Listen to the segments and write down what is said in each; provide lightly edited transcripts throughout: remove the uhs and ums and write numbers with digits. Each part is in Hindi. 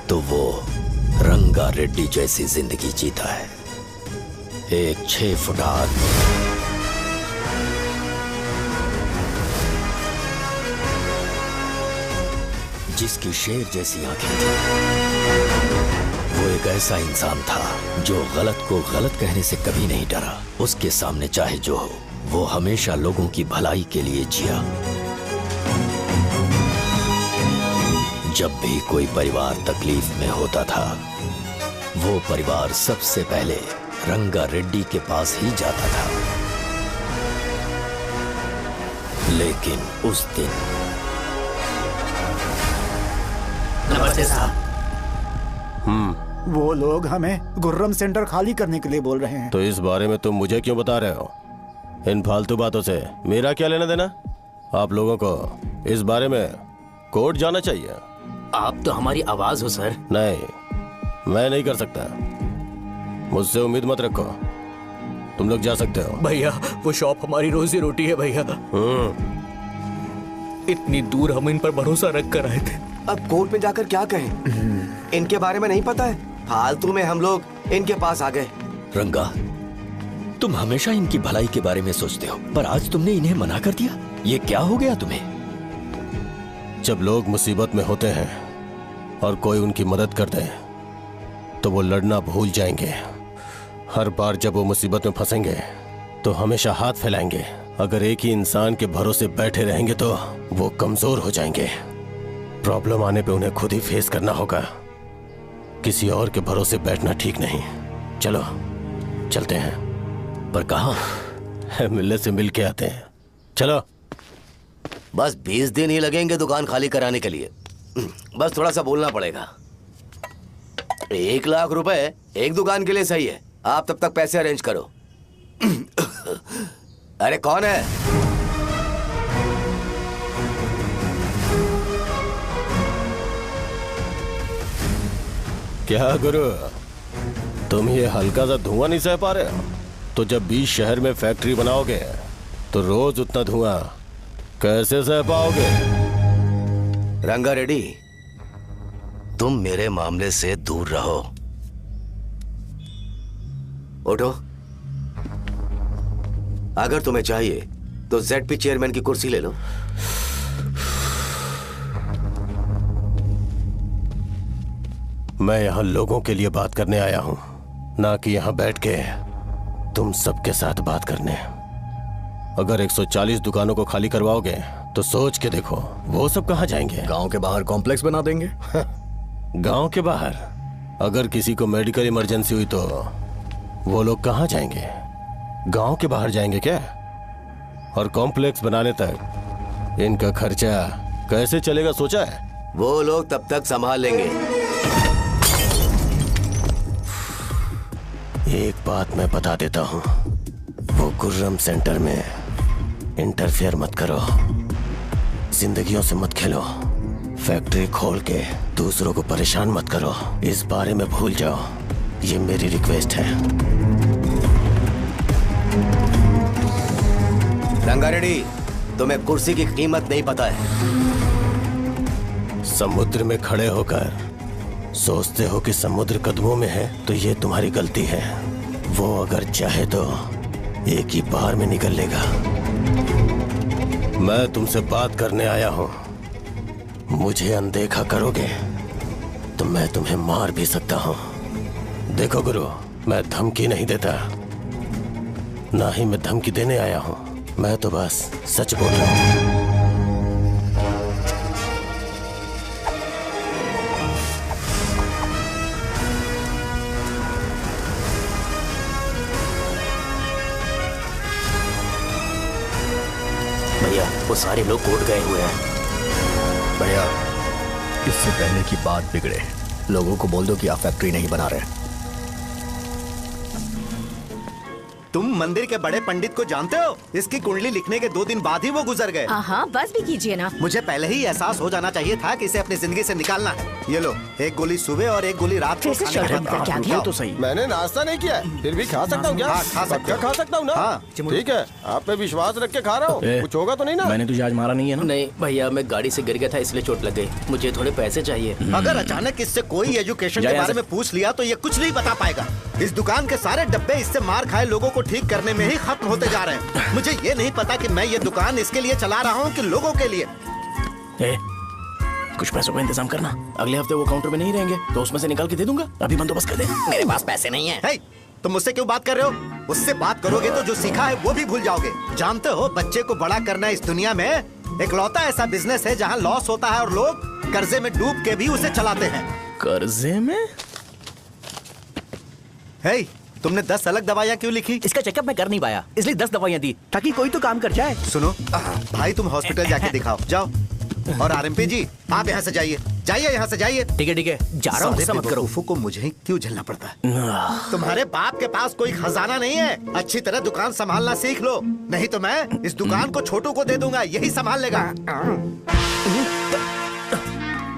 तो वो रंगा रेड्डी जैसी जिंदगी जीता है। एक 6 फुट आदमी, जिसकी शेर जैसी आंखें थी। वो एक ऐसा इंसान था जो गलत को गलत कहने से कभी नहीं डरा। उसके सामने चाहे जो हो, वो हमेशा लोगों की भलाई के लिए जिया। जब भी कोई परिवार तकलीफ में होता था, वो परिवार सबसे पहले रंगा रेड्डी के पास ही जाता था। लेकिन उस दिन नमस्ते साहब। वो लोग हमें गुर्रम सेंटर खाली करने के लिए बोल रहे हैं। तो इस बारे में तुम मुझे क्यों बता रहे हो? इन फालतू बातों से मेरा क्या लेना देना? आप लोगों को इस बारे में कोर्ट जाना चाहिए। आप तो हमारी आवाज हो सर। नहीं, मैं नहीं कर सकता। मुझसे उम्मीद मत रखो। तुम लोग जा सकते हो। भैया वो शॉप हमारी रोजी रोटी है भैया। इतनी दूर हम इन पर भरोसा रख कर आए थे। अब कोर्ट में जाकर क्या कहें? इनके बारे में नहीं पता है। फालतू में हम लोग इनके पास आ गए। रंगा, तुम हमेशा इनकी भलाई के बारे में सोचते हो, पर आज तुमने इन्हें मना कर दिया। ये क्या हो गया तुम्हें? जब लोग मुसीबत में होते हैं और कोई उनकी मदद कर दे तो वो लड़ना भूल जाएंगे। हर बार जब वो मुसीबत में फंसेंगे तो हमेशा हाथ फैलाएंगे। अगर एक ही इंसान के भरोसे बैठे रहेंगे तो वो कमजोर हो जाएंगे। प्रॉब्लम आने पे उन्हें खुद ही फेस करना होगा। किसी और के भरोसे बैठना ठीक नहीं। चलो चलते हैं। पर कहाँ? मिलने से मिल के आते हैं। चलो। बस 20 दिन ही लगेंगे दुकान खाली कराने के लिए। बस थोड़ा सा बोलना पड़ेगा। 1 लाख रुपए एक दुकान के लिए सही है। आप तब तक पैसे अरेंज करो। अरे कौन है? क्या गुरु, तुम ये हल्का सा धुआं नहीं सह पा रहे हो? तो जब 20 शहर में फैक्ट्री बनाओगे तो रोज उतना धुआं कैसे सह पाओगे? रंगा रेड्डी, तुम मेरे मामले से दूर रहो। उठो। अगर तुम्हें चाहिए तो ZP चेयरमैन की कुर्सी ले लो। मैं यहाँ लोगों के लिए बात करने आया हूँ, ना कि यहाँ बैठ के तुम सबके साथ बात करने। अगर 140 दुकानों को खाली करवाओगे तो सोच के देखो वो सब कहाँ जाएंगे? गांव के बाहर कॉम्प्लेक्स बना देंगे। गांव के बाहर? अगर किसी को मेडिकल इमरजेंसी हुई तो वो लोग कहाँ जाएंगे? गांव के बाहर जाएंगे क्या? और कॉम्प्लेक्स बनाने तक इनका खर्चा कैसे चलेगा सोचा है? वो लोग तब तक संभाल लेंगे। एक बात मैं बता देता हूँ, वो गुर्रम सेंटर में इंटरफेयर मत करो। जिंदगियों से मत खेलो। फैक्ट्री खोल के दूसरों को परेशान मत करो। इस बारे में भूल जाओ। ये मेरी रिक्वेस्ट है। रंगा रेड्डी, तुम्हें कुर्सी की कीमत नहीं पता है। समुद्र में खड़े होकर सोचते हो कि समुद्र कदमों में है तो ये तुम्हारी गलती है। वो अगर चाहे तो एक ही बार में निकल लेगा। मैं तुमसे बात करने आया हूं। मुझे अनदेखा करोगे तो मैं तुम्हें मार भी सकता हूं। देखो गुरु, मैं धमकी नहीं देता, ना ही मैं धमकी देने आया हूं। मैं तो बस सच बोल रहा हूं। भैया वो सारे लोग कोर्ट गए हुए हैं। भैया इससे पहले की बात बिगड़े, लोगों को बोल दो कि आप फैक्ट्री नहीं बना रहे। तुम मंदिर के बड़े पंडित को जानते हो? इसकी कुंडली लिखने के 2 दिन बाद ही वो गुजर गए। हाँ बस भी कीजिए ना। मुझे पहले ही एहसास हो जाना चाहिए था कि इसे अपनी जिंदगी से निकालना है। ये लो, एक गोली सुबह और एक गोली रात को फिर से खाने के शर्म बाद का क्या खाओ। किया? तो सही। मैंने नाश्ता नहीं किया है, फिर भी खा सकता हूँ क्या? हाँ, खा सकते पक्का हो। खा सकता हूँ ना? हाँ। ठीक है, आप पे विश्वास रख के खा रहा हूँ। ए, कुछ होगा तो नहीं ना? मैंने तुझे आज मारा नहीं है ना? नहीं भैया, मैं गाड़ी से गिर गया था इसलिए चोट लग गई। मुझे थोड़े पैसे चाहिए। अगर अचानक इससे कोई एजुकेशन जा के यहाँ बारे से। में पूछ लिया तो ये कुछ नहीं बता पाएगा। इस दुकान के सारे डब्बे इससे मार खाए लोगों को ठीक करने में ही खत्म होते जा रहे हैं। मुझे ये नहीं पता कि मैं ये दुकान इसके लिए चला रहा हूँ कि लोगों के लिए। ए, कुछ पैसों का इंतजाम करना। अगले हफ्ते वो काउंटर में नहीं रहेंगे तो उसमें से निकाल के दे दूंगा। अभी बंदोबस्त कर दे। मेरे पास पैसे नहीं है। हे, तुम मुझसे क्यों बात कर रहे हो? उससे बात करोगे तो जो सीखा है वो भी भूल जाओगे। जानते हो, बच्चे को बड़ा करना इस दुनिया में इकलौता ऐसा बिजनेस है जहाँ लॉस होता है और लोग कर्जे में डूब के भी उसे चलाते हैं। कर्जे में? हे, तुमने 10 अलग दवाइयाँ क्यों लिखी? इसका चेकअप मैं कर नहीं पाया, इसलिए 10 दवाइयाँ दी ताकि कोई तो काम कर जाए। सुनो भाई, तुम हॉस्पिटल जाके दिखाओ, जाओ। और आरएमपी जी, आप यहाँ से जाइए, जाइए यहाँ से जाइए। ठीक है, जा रहा हूँ, सारे गुस्सा मत करो। बेवकूफों को मुझे ही क्यों झेलना पड़ता है? तुम्हारे बाप के पास कोई खजाना नहीं है। अच्छी तरह दुकान संभालना सीख लो, नहीं तो मैं इस दुकान को छोटू को दे दूंगा, यही संभाल लेगा।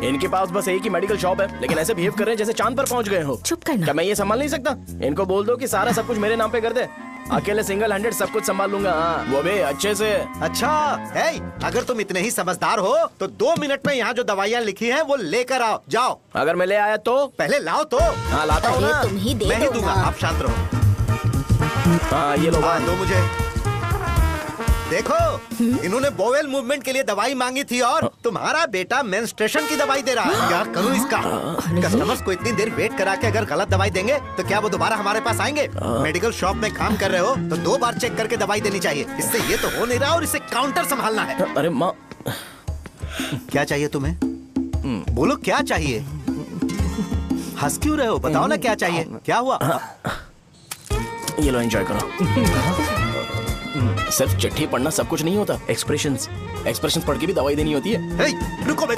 इनके पास बस एक ही मेडिकल शॉप है, लेकिन ऐसे बिहेव कर रहे हैं जैसे चांद पर पहुंच गए हो। चुप करना। क्या मैं ये संभाल नहीं सकता? इनको बोल दो कि सारा सब कुछ मेरे नाम पे कर दे। अकेले सिंगल हैंडेड सब कुछ संभाल लूंगा। हाँ, वो भी अच्छे से। अच्छा, हे, अगर तुम इतने ही समझदार हो तो 2 मिनट में यहाँ जो दवाइयाँ लिखी हैं वो लेकर आओ, जाओ। अगर मैं ले आया तो? पहले लाओ तो। हाँ, लाता हूँ ना। तुम ही दे मैं ही दो दूंगा, ना। आप शांत रहो। हाँ, ये लो। हाँ, दो मुझे। देखो, इन्होंने बोवेल मूवमेंट के लिए दवाई मांगी थी और तुम्हारा बेटा मेंस्ट्रुएशन की दवाई दे रहा है। क्या करूं इसका? कस्टमर्स को इतनी देर वेट करा के अगर गलत दवाई देंगे तो क्या वो दोबारा हमारे पास आएंगे? मेडिकल शॉप में काम कर रहे हो तो 2 बार चेक करके दवाई देनी चाहिए। इससे ये तो हो नहीं रहा और इसे काउंटर संभालना है। अरे माँ, क्या चाहिए तुम्हें? बोलो, क्या चाहिए? हंस क्यों रहे हो? बताओ ना क्या चाहिए? क्या हुआ? ये लो, एंजॉय करो। सिर्फ चिट्ठी पढ़ना सब कुछ नहीं होता। एक्सप्रेशंस पढ़ के भी दवाई देनी होती है। हे, रुको बे।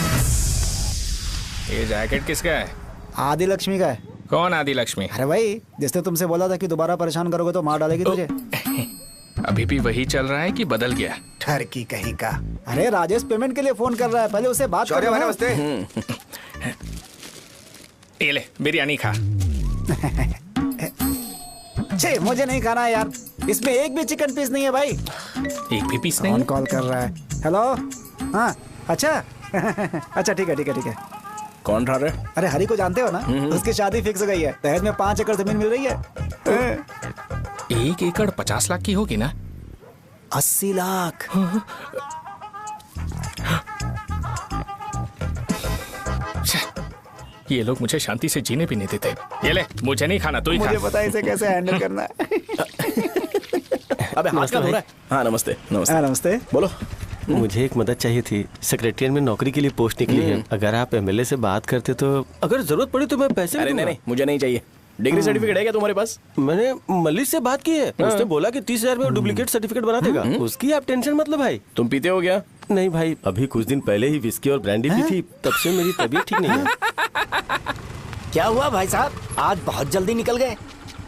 ये जैकेट किसका है? आदि लक्ष्मी का है। कौन आदि लक्ष्मी? अरे भाई, जिसने तुमसे बोला था कि दोबारा परेशान करोगे तो मार डालेगी तुझे। अभी भी वही चल रहा है कि बदल गया? ठरकी कहीं का। अरे राजेश पेमेंट के लिए फोन कर रहा है, पहले उससे बात करो। नमस्ते। ये ले बिरयानी खा। छे, मुझे नहीं खाना है यार, इसमें एक भी चिकन पीस नहीं है भाई। एक भी पीस कौन नहीं? कॉल कर रहा है? हेलो, हाँ, अच्छा। अच्छा, ठीक है। कौन रहा रे? अरे हरी को जानते हो ना, उसकी शादी फिक्स हो गई है। दहेज में 5 एकड़ जमीन मिल रही है। 1 एकड़ 50 लाख की होगी ना? 80 लाख। ये लोग मुझे शांति से जीने भी नहीं देते। ये ले, मुझे नहीं खाना, तू ही मुझे खा। पता है इसे कैसे हैंडल करना है। अबे हाथ का धो रहा है। हाँ, नमस्ते। नमस्ते। बोलो। मुझे एक मदद चाहिए थी। सेक्रेटरिएट में नौकरी के लिए पोस्ट निकली है। अगर आप एमएलए से बात करते तो अगर जरूरत पड़ी तो मैं पैसे भी अरे दूंगा। नहीं, मुझे नहीं चाहिए। डिग्री सर्टिफिकेट है क्या तुम्हारे पास? मैंने मलिक से बात की है। उसने बोला कि 30,000 में डुप्लीकेट सर्टिफिकेट बना देगा। उसकी आप टेंशन मत लो भाई। तुम पीते हो क्या? नहीं भाई, अभी कुछ दिन पहले ही विस्की और ब्रांडी पी थी, तब से मेरी तबीयत ठीक नहीं है। क्या हुआ भाई साहब, आज बहुत जल्दी निकल गए?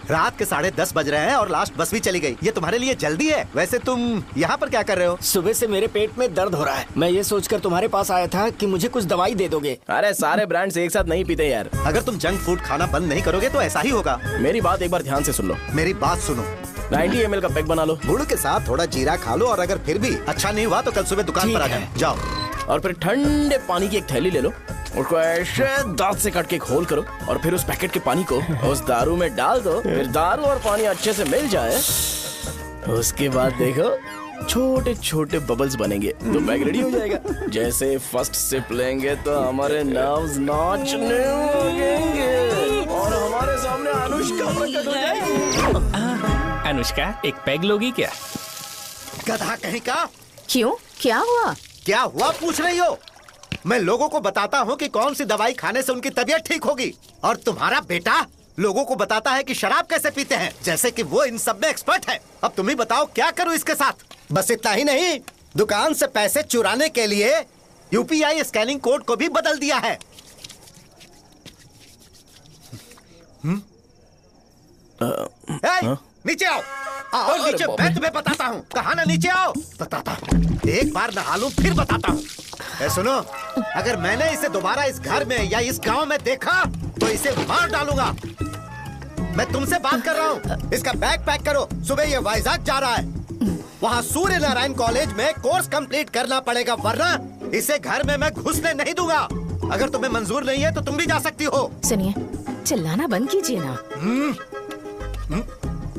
रात के 10:30 बज रहे हैं और लास्ट बस भी चली गई। ये तुम्हारे लिए जल्दी है? वैसे तुम यहाँ पर क्या कर रहे हो? सुबह से मेरे पेट में दर्द हो रहा है। मैं ये सोचकर तुम्हारे पास आया था कि मुझे कुछ दवाई दे दोगे। अरे सारे ब्रांड्स एक साथ नहीं पीते यार। अगर तुम जंक फूड खाना बंद नहीं करोगे तो ऐसा ही होगा। मेरी बात एक बार ध्यान से सुन लो। मेरी बात सुनो, 90 ml का पैक बना लो गुड़ के साथ थोड़ा जीरा खा लो और अगर फिर भी अच्छा नहीं हुआ तो कल सुबह दुकान पर आ जाओ। और फिर ठंडे पानी की एक थैली ले लो, उसको ऐसे दांत से काट के घोल करो और फिर उस पैकेट के पानी को उस दारू में डाल दो। फिर दारू और पानी अच्छे से मिल जाए, उसके बाद देखो छोटे छोटे बबल्स बनेंगे तो पैक रेडी हो जाएगा। जैसे फर्स्ट सिप लेंगे तो हमारे नर्व्स नाचने लगेंगे और हमारे सामने अनुष्का प्रकट हो जाएगी। अनुष्का, एक पैग लोगी क्या? गधा कहीं का। क्यों, क्या हुआ? क्या हुआ पूछ रही हो? मैं लोगों को बताता हूँ कि कौन सी दवाई खाने से उनकी तबीयत ठीक होगी और तुम्हारा बेटा लोगों को बताता है कि शराब कैसे पीते हैं, जैसे कि वो इन सब में एक्सपर्ट है। अब तुम ही बताओ क्या करूँ इसके साथ? बस इतना ही नहीं, दुकान से पैसे चुराने के लिए यूपीआई स्कैनिंग कोड को भी बदल दिया है। नीचे आओ, आओ नीचे, मैं तुम्हें बताता हूँ। कहा ना नीचे आओ, बताता हूँ। एक बार नहा लूं फिर बताता हूँ। सुनो, अगर मैंने इसे दोबारा इस घर में या इस गांव में देखा तो इसे मार डालूंगा। मैं तुमसे बात कर रहा हूँ। इसका बैग पैक करो, सुबह ये वाइजाग जा रहा है। वहाँ सूर्य नारायण कॉलेज में कोर्स कंप्लीट करना पड़ेगा, वरना इसे घर में मैं घुसने नहीं दूंगा। अगर तुम्हें मंजूर नहीं है तो तुम भी जा सकती हो। सुनिए, चिल्लाना बंद कीजिए ना।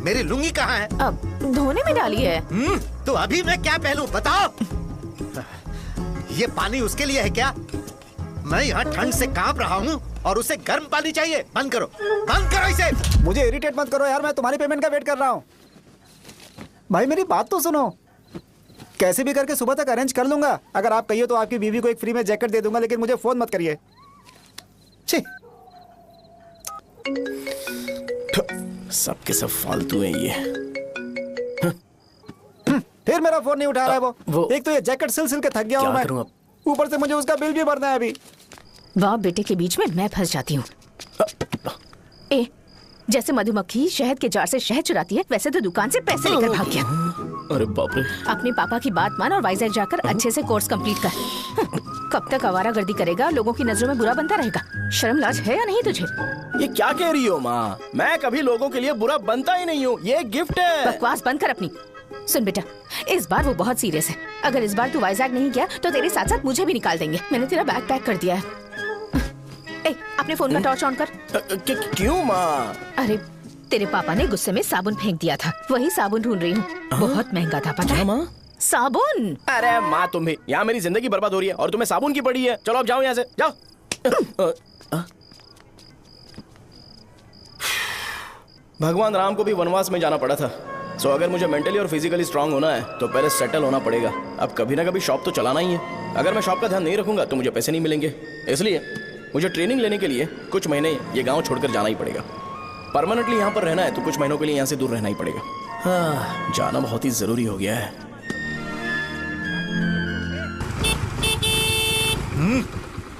मेरी लुंगी कहाँ है? अब धोने में डाली है। तो अभी मैं क्या पहनूं बताओ? ये पानी उसके लिए है क्या? मैं यहाँ ठंड से कांप रहा हूँ और उसे गर्म पानी चाहिए। बंद करो, बंद करो इसे। मुझे इरिटेट मत करो यार, मैं तुम्हारी पेमेंट का वेट कर रहा हूँ। भाई मेरी बात तो सुनो, कैसे भी करके सुबह तक अरेंज कर लूंगा। अगर आप कहिए तो आपकी बीवी को एक फ्री में जैकेट दे दूंगा, लेकिन मुझे फोन मत करिए। सबके सब फालतू है ये। फिर मेरा फोन नहीं उठा रहा है वो। एक तो ये जैकेट सिल के थक गया हूँ मैं, ऊपर से मुझे उसका बिल भी भरना है अभी। बाप बेटे के बीच में मैं फंस जाती हूँ। ए, जैसे मधुमक्खी शहद के जार से शहद चुराती है, वैसे तो दुकान से पैसे लेकर भाग गया। अरे बाप रे। अपने पापा की बात मान और वाइजैक जाकर अच्छे से कोर्स कंप्लीट कर। कब तक आवारागर्दी करेगा, लोगों की नजरों में बुरा बनता रहेगा। शर्म लाज है या नहीं तुझे? ये क्या कह रही हो माँ? मैं कभी लोगों के लिए बुरा बनता ही नहीं हूँ, ये गिफ्ट है। बकवास बंद कर अपनी। सुन बेटा, इस बार वो बहुत सीरियस है। अगर इस बार तू वाइजैक नहीं गया तो तेरे साथ साथ मुझे भी निकाल देंगे। मैंने तेरा बैग पैक कर दिया है। ए, अपने फोन का टॉर्च ऑन कर। क्यों माँ? अरे तेरे पापा ने गुस्से में साबुन फेंक दिया था, वही साबुन ढूंढ रही हूँ। बहुत महंगा था पता है माँ? साबुन। अरे माँ तुम भी, यहाँ मेरी जिंदगी बर्बाद हो रही है और तुम्हें साबुन की पड़ी है। चलो अब जाओ यहाँ से, जाओ। भगवान राम को भी वनवास में जाना पड़ा था। सो अगर मुझे मेंटली और फिजिकली स्ट्रांग होना है तो पहले सेटल होना पड़ेगा। अब कभी ना कभी शॉप तो चलाना ही है। अगर मैं शॉप का ध्यान नहीं रखूंगा तो मुझे पैसे नहीं मिलेंगे। इसलिए मुझे ट्रेनिंग लेने के लिए कुछ महीने ये गांव छोड़कर जाना ही पड़ेगा। परमानेंटली यहाँ पर रहना है तो कुछ महीनों के लिए यहाँ से दूर रहना ही पड़ेगा। हाँ, जाना बहुत ही जरूरी हो गया है।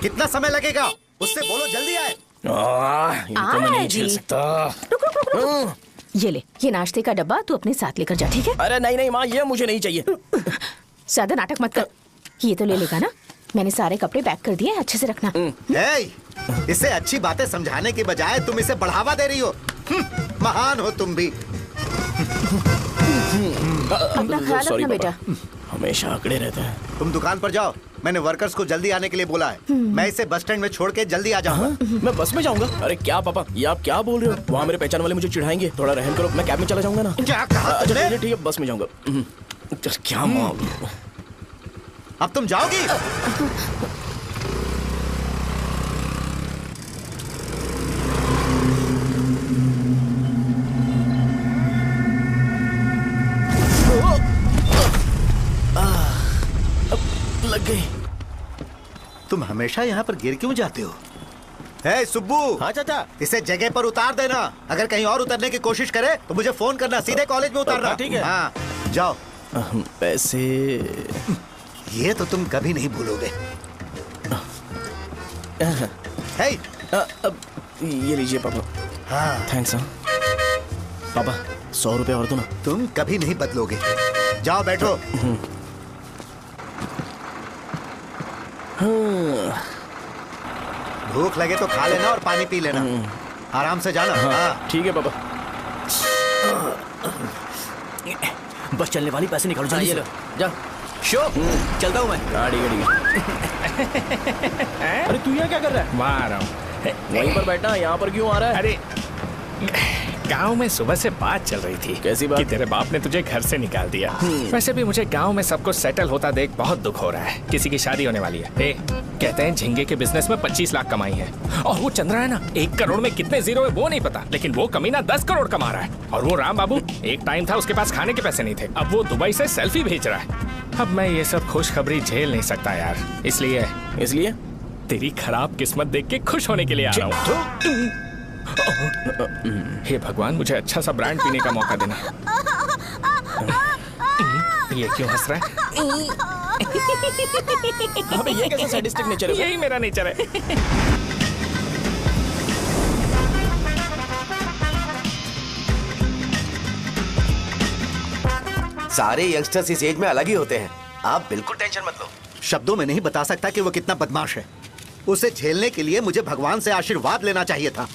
कितना समय लगेगा? उससे बोलो जल्दी आए। इनको मैं नहीं झेल सकता। ये ले, ये नाश्ते का डब्बा तू अपने साथ लेकर जा, ठीक है? अरे नहीं नहीं माँ, ये मुझे नहीं चाहिए। ज्यादा नाटक मत कर। ये तो ले लेगा ना? मैंने सारे कपड़े पैक कर दिए, अच्छे से रखना। इसे अच्छी बातें समझाने के बजाय तुम इसे बढ़ावा दे रही हो। महान हो तुम भी। अपना ख्याल रखना बेटा। हमेशा अकड़े रहते हैं। तुम दुकान पर जाओ, मैंने वर्कर्स को जल्दी आने के लिए बोला है। मैं इसे बस स्टैंड में छोड़ के जल्दी आ जाऊंगा। मैं बस में जाऊंगा? अरे क्या पापा, ये आप क्या बोल रहे हो? वहाँ मेरे पहचान वाले मुझे चिढ़ाएंगे। थोड़ा रहम करो, मैं कैब में चला जाऊंगा ना। क्या कहा? अच्छा ठीक है, बस में जाऊंगा। क्या माँ, अब तुम जाओगी? लग गई। तुम हमेशा यहाँ पर गिर क्यों जाते हो? हे सुब्बू। हाँ चाचा। इसे जगह पर उतार देना। अगर कहीं और उतरने की कोशिश करे तो मुझे फोन करना, सीधे कॉलेज में उतारना। ठीक है। हाँ, जाओ। पैसे ये तो तुम कभी नहीं भूलोगे। हे, ये लीजिए पापा। हाँ थैंक्स। पापा 100 रुपए और दो ना। तुम कभी नहीं बदलोगे। जाओ बैठो। भूख लगे तो खा लेना और पानी पी लेना। आराम से जाना। हाँ ठीक है पापा। बस चलने वाली, पैसे निकालो जल्दी से। जा शो, चलता हूँ मैं। गाड़ी गाड़ी। अरे तू यहाँ क्या कर रहा है? वहाँ आ रहा हूँ। वहीं पर बैठना, यहाँ पर क्यों आ रहा है? अरे गांव में सुबह से बात चल रही थी। कैसी बात? कि तेरे बाप ने तुझे घर से निकाल दिया। वैसे भी मुझे गांव में सब कुछ सेटल होता देख बहुत दुख हो रहा है। किसी की शादी होने वाली है। कहते हैं झींगे के बिजनेस में 25 लाख कमाई है। और वो चंद्रा है ना, 1 करोड़ में कितने जीरो है वो नहीं पता, लेकिन वो कमीना 10 करोड़ कमा रहा है। और वो राम बाबू, एक टाइम था उसके पास खाने के पैसे नहीं थे, अब वो दुबई से सेल्फी भेज रहा है। अब मैं ये सब खुशखबरी झेल नहीं सकता यार, इसलिए तेरी खराब किस्मत देख के खुश होने के लिए आ रहा हूँ। हे भगवान, मुझे अच्छा सा ब्रांड पीने का मौका देना। ये क्यों हंस रहा है? अबे ये कैसा सैडिस्टिक नेचर है? यही मेरा नेचर है। सारे यंगस्टर्स इस एज में अलग ही होते हैं। आप बिल्कुल टेंशन मत लो। शब्दों में नहीं बता सकता कि वो कितना बदमाश है। उसे झेलने के लिए मुझे भगवान से आशीर्वाद लेना चाहिए था।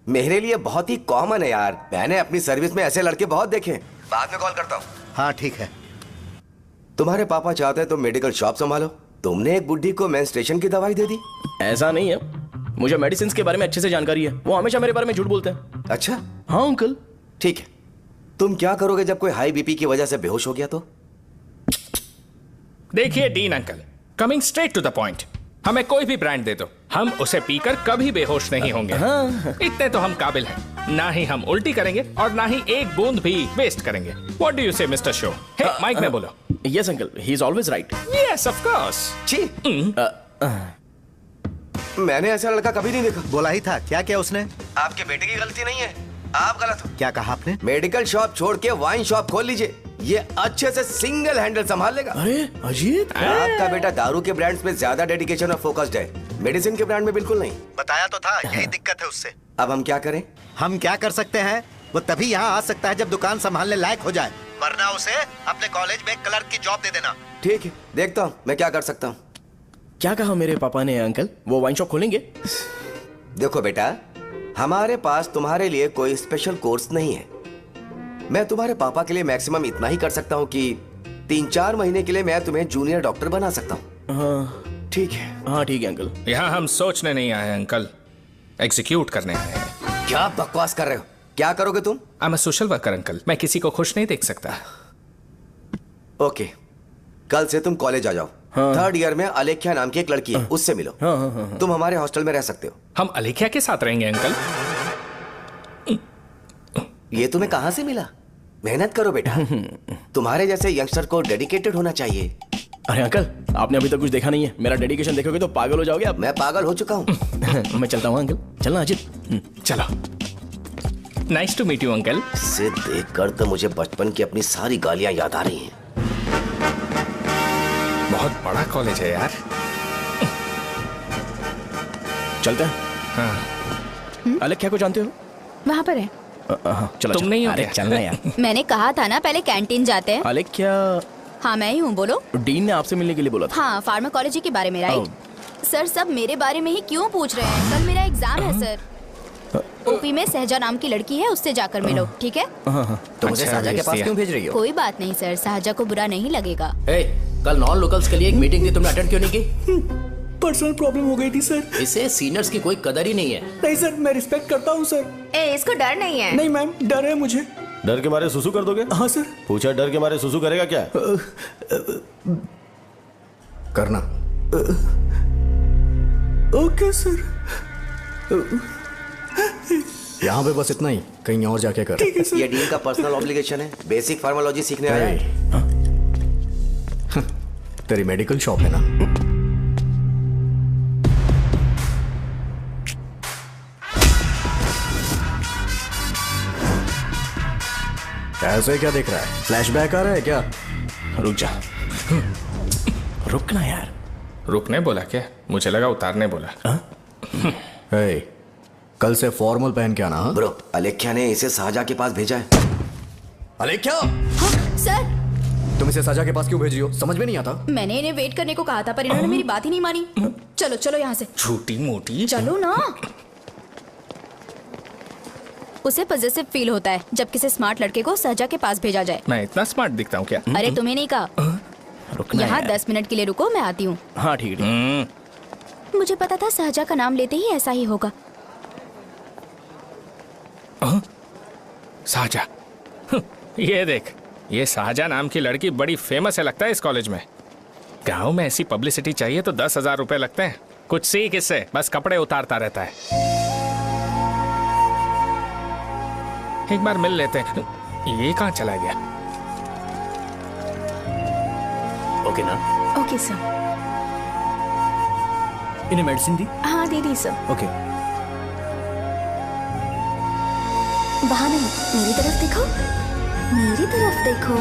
मेरे लिए बहुत ही कॉमन है यार, मैंने अपनी सर्विस में ऐसे लड़के बहुत देखे। बाद में कॉल करता हूँ। हाँ ठीक है। तुम्हारे पापा चाहते हैं तुम मेडिकल शॉप संभालो, तुमने एक बुढ़ी को मेंस्ट्रुएशन की दवाई दे दी। ऐसा नहीं है, मुझे मेडिसिन के बारे में अच्छे से जानकारी है। वो हमेशा मेरे बारे में झूठ बोलते हैं। अच्छा हाँ अंकल। ठीक है, तुम क्या करोगे जब कोई हाई बीपी की वजह से बेहोश हो गया तो? देखिए Deen uncle, coming straight to the point, हमें कोई भी ब्रांड दे दो, हम उसे पीकर कभी बेहोश नहीं होंगे। इतने तो हम काबिल हैं। ना ही हम उल्टी करेंगे और ना ही एक बूंद भी वेस्ट करेंगे। व्हाट डू यू से मिस्टर शो? हे माइक में बोलो। Yes uncle, he is always right. Yes of course. छी, मैंने ऐसा लड़का कभी नहीं देखा। बोला ही था। क्या क्या उसने? आपके बेटे की गलती नहीं है, आप गलत हो। क्या कहा आपने? मेडिकल शॉप छोड़ के वाइन शॉप खोल लीजिए, ये अच्छे से सिंगल हैंडल संभाल लेगा। अरे अजीत, आपका बेटा दारू के ब्रांड्स में ज्यादा डेडिकेशन और फोकस्ड है, मेडिसिन के ब्रांड में बिल्कुल नहीं। बताया तो था, यही दिक्कत है उससे। अब हम क्या करें? हम क्या कर सकते हैं? वो तभी यहाँ आ सकता है जब दुकान संभालने लायक हो जाए, वरना उसे अपने कॉलेज में क्लर्क की जॉब दे देना। ठीक है, देखता हूँ मैं क्या कर सकता हूँ। क्या कहा मेरे पापा ने अंकल? वो वाइन शॉप खोलेंगे? देखो बेटा, हमारे पास तुम्हारे लिए कोई स्पेशल कोर्स नहीं है। मैं तुम्हारे पापा के लिए मैक्सिमम इतना ही कर सकता हूँ कि 3-4 महीने के लिए मैं तुम्हें जूनियर डॉक्टर बना सकता हूँ। हाँ ठीक है। हाँ ठीक है अंकल। यहाँ हम सोचने नहीं आए अंकल, एग्जीक्यूट करने आए हैं। क्या बकवास कर रहे हो? क्या करोगे तुम? I am a social worker uncle, मैं किसी को खुश नहीं देख सकता। ओके, कल से तुम कॉलेज आ जाओ। हाँ। 3rd ईयर में अलेख्या नाम की एक लड़की है, उससे मिलो। हाँ, हाँ, हाँ, हाँ। तुम हमारे हॉस्टल में रह सकते हो। हम अलेख्या के साथ रहेंगे अंकल। ये तुम्हें कहां से मिला? मेहनत करो बेटा, तुम्हारे जैसे यंगस्टर को डेडिकेटेड होना चाहिए। अरे अंकल, आपने अभी तक कुछ देखा नहीं है, मेरा डेडिकेशन देखोगे तो पागल हो जाओगे आप। मैं पागल हो चुका हूँ। मैं चलता हूँ अंकल। चलना अजित। चलो, nice to meet you uncle. इसे देखकर तो मुझे बचपन की अपनी सारी गालियां याद आ रही हैं। बहुत बड़ा कॉलेज है यार। चलते हैं। हाँ। अलेख्या को जानते हो? वहाँ पर है। चलो तुम नहीं हो अरे क्या? चलना यार। मैंने कहा था ना पहले कैंटीन जाते हैं। अलेख्या, हाँ मैं ही हूँ, बोलो। डीन ने आपसे मिलने के लिए बोला था। हाँ, फार्माकोलॉजी के बारे में, राइट? सर सब मेरे बारे में ही क्यों पूछ रहे हैं? कल मेरा एग्जाम है सर। ओपी में सहजा नाम की लड़की है, उससे जाकर मिलो, ठीक है? तो मुझे अच्छा, साजा के पास भेज क्यों भेज रही हो? कोई बात नहीं सर, सहजा को बुरा नहीं लगेगा। कल नॉन लोकल्स के लिए एक मीटिंग थी, तुमने अटेंड क्यों नहीं की? पर्सनल प्रॉब्लम हो गई थी सर। इसे सीनियर्स की कोई कदर ही नहीं है। नहीं सर, मैं रिस्पेक्ट करता हूँ सर। इसको डर नहीं है। नहीं मैम, डर है मुझे। डर के मारे सुसु कर दोगे? हाँ सर। पूछा डर के मारे सुसु करेगा क्या? करना। Okay sir. यहाँ पे बस इतना ही, कहीं और जाके कर। ठीक है सर। ये डीन का पर्सनल ऑब्लिगेशन है, बेसिक फार्माकोलॉजी सीखने आया है। तेरी मेडिकल शॉप है ना? ऐसे क्या देख रहा है? फ्लैशबैक आ रहा है क्या? रुक जा। रुकना यार। रुकने बोला क्या? मुझे लगा उतारने बोला। हे, कल से फॉर्मल पहन के आना। हाँ? ब्रो, अलेख्या ने इसे साजा के पास भेजा है। अलेख्या, हाँ, सर तुम इसे साजा के पास क्यों भेज रही हो? समझ में नहीं आता। मैंने इन्हें वेट करने को कहा था, पर इन्होंने मेरी बात ही नहीं मानी। चलो चलो यहाँ से, छोटी मोटी। चलो ना। उसे पॉजिटिव फील होता है जब किसी स्मार्ट लड़के को सहजा के पास भेजा जाए। मैं इतना स्मार्ट दिखता हूँ क्या? अरे तुम्हें नहीं कहा। रुकना यहाँ यार। 10 मिनट के लिए रुको, मैं आती हूँ। हाँ ठीक है। मुझे पता था सहजा का नाम लेते ही ऐसा ही होगा। साजा। ये देख, ये शाहजहां नाम की लड़की बड़ी फेमस है लगता है इस कॉलेज में। गांव में ऐसी पब्लिसिटी चाहिए तो 10,000 रुपए लगते हैं। कुछ सीख इससे, बस कपड़े उतारता रहता है। एक बार मिल लेते हैं। ये कहाँ चला गया? ओके ना? Okay sir. इन्हें मेडिसिन दी? हाँ दे दी सर। ओके। वहाँ नहीं, मेरी तरफ देखो, मेरी तरफ देखो।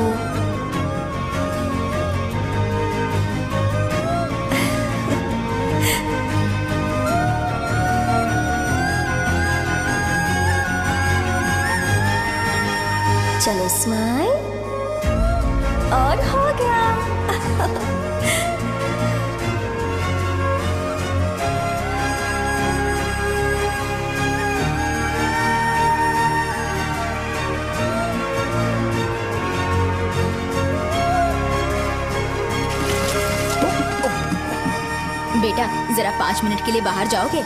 चलो स्माइल, और हो गया। 5 मिनट के लिए बाहर जाओगे?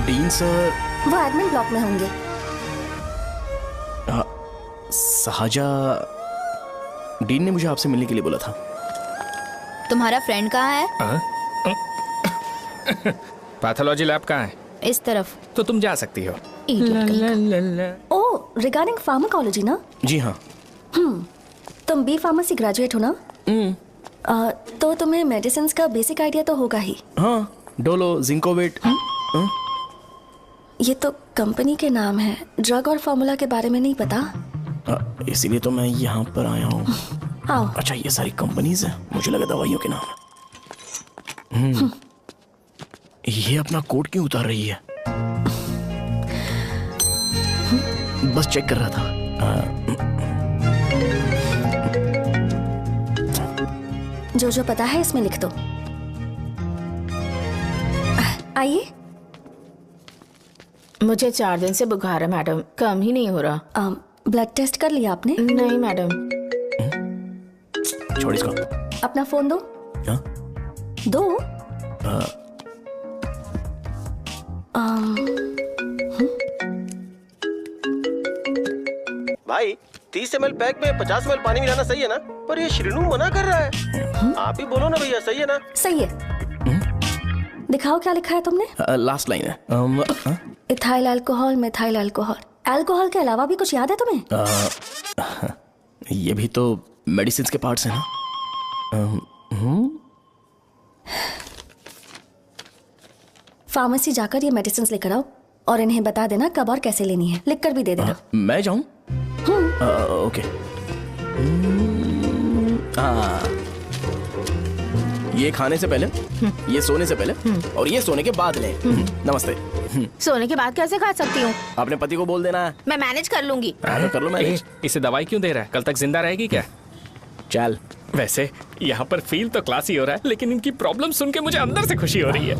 डीन सर वो एडमिन ब्लॉक में होंगे। साजा, डीन ने मुझे आपसे मिलने के लिए बोला था। तुम्हारा फ्रेंड कहाँ है? पैथोलॉजी लैब कहाँ है? इस तरफ। तो तुम जा सकती हो। ओह, रिगार्डिंग फार्माकोलॉजी ना? जी हाँ। तुम बी फार्मेसी ग्रेजुएट हो ना? तो तुम्हें मेडिसिन का बेसिक आइडिया तो होगा ही। हाँ, डोलो, जिंकोवेट। ये तो कंपनी के नाम है, ड्रग और फॉर्मूला के बारे में नहीं पता। इसीलिए तो मैं यहाँ पर आया हूँ। आओ। अच्छा, ये सारी कंपनीज है, मुझे लगा दवाइयों के नाम। ये अपना कोट क्यों उतार रही है? बस चेक कर रहा था। जो जो पता है इसमें लिख दो। आइए। मुझे 4 दिन से बुखार है मैडम, कम ही नहीं हो रहा। ब्लड टेस्ट कर लिया आपने? नहीं मैडम। छोड़ इसको। अपना फोन दो। हाँ? दो। भाई 30 ml पैक में 50 ml पानी मिलाना सही है ना? पर ये श्रीनू मना कर रहा है। आप ही बोलो ना भैया, सही है ना? सही है। दिखाओ क्या लिखा है तुमने? लास्ट लाइन है। Ethyl alcohol, methyl alcohol. Alcohol के अलावा भी कुछ याद है तुम्हें? ये भी तो मेडिसिन के पार्ट्स हैं ना? फार्मेसी जाकर ये मेडिसिन लेकर आओ और इन्हें बता देना कब और कैसे लेनी है। लिख कर भी दे देना। मैं जाऊं? ओके। ये खाने से पहले, ये सोने से पहले और ये सोने के बाद ले। नमस्ते। सोने के बाद कैसे खा सकती हूँ? अपने पति को बोल देना। मैं मैनेज कर लूंगी। कर लो मैनेज। इसे दवाई क्यों दे रहा है? कल तक जिंदा रहेगी क्या? चल। वैसे यहाँ पर फील तो क्लासी हो रहा है, लेकिन इनकी प्रॉब्लम सुन के मुझे अंदर से खुशी हो रही है।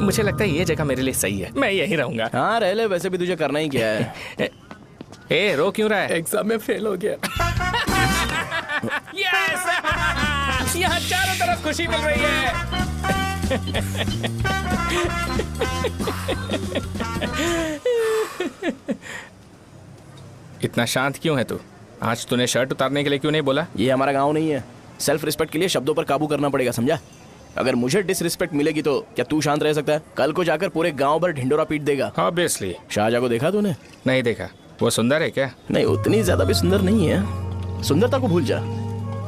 मुझे लगता है ये जगह मेरे लिए सही है, मैं यहीं रहूंगा। हाँ रह ले, वैसे भी तुझे करना ही क्या है। ए, रो क्यों रहा है? एग्जाम में फेल हो गया। यस! यहाँ चारों तरफ खुशी मिल रही है। इतना शांत क्यों है तू? आज तूने शर्ट उतारने के लिए क्यों नहीं बोला? ये हमारा गांव नहीं है। सेल्फ रिस्पेक्ट के लिए शब्दों पर काबू करना पड़ेगा, समझा? अगर मुझे डिसरिस्पेक्ट मिलेगी तो क्या तू शांत रह सकता है? कल को जाकर पूरे गांव भर ढिंडोरा पीट देगा। ऑब्वियसली। शाहजहां को देखा तूने? नहीं देखा। वो सुंदर है क्या? नहीं, उतनी ज्यादा भी सुंदर नहीं है। सुंदरता को भूल जा,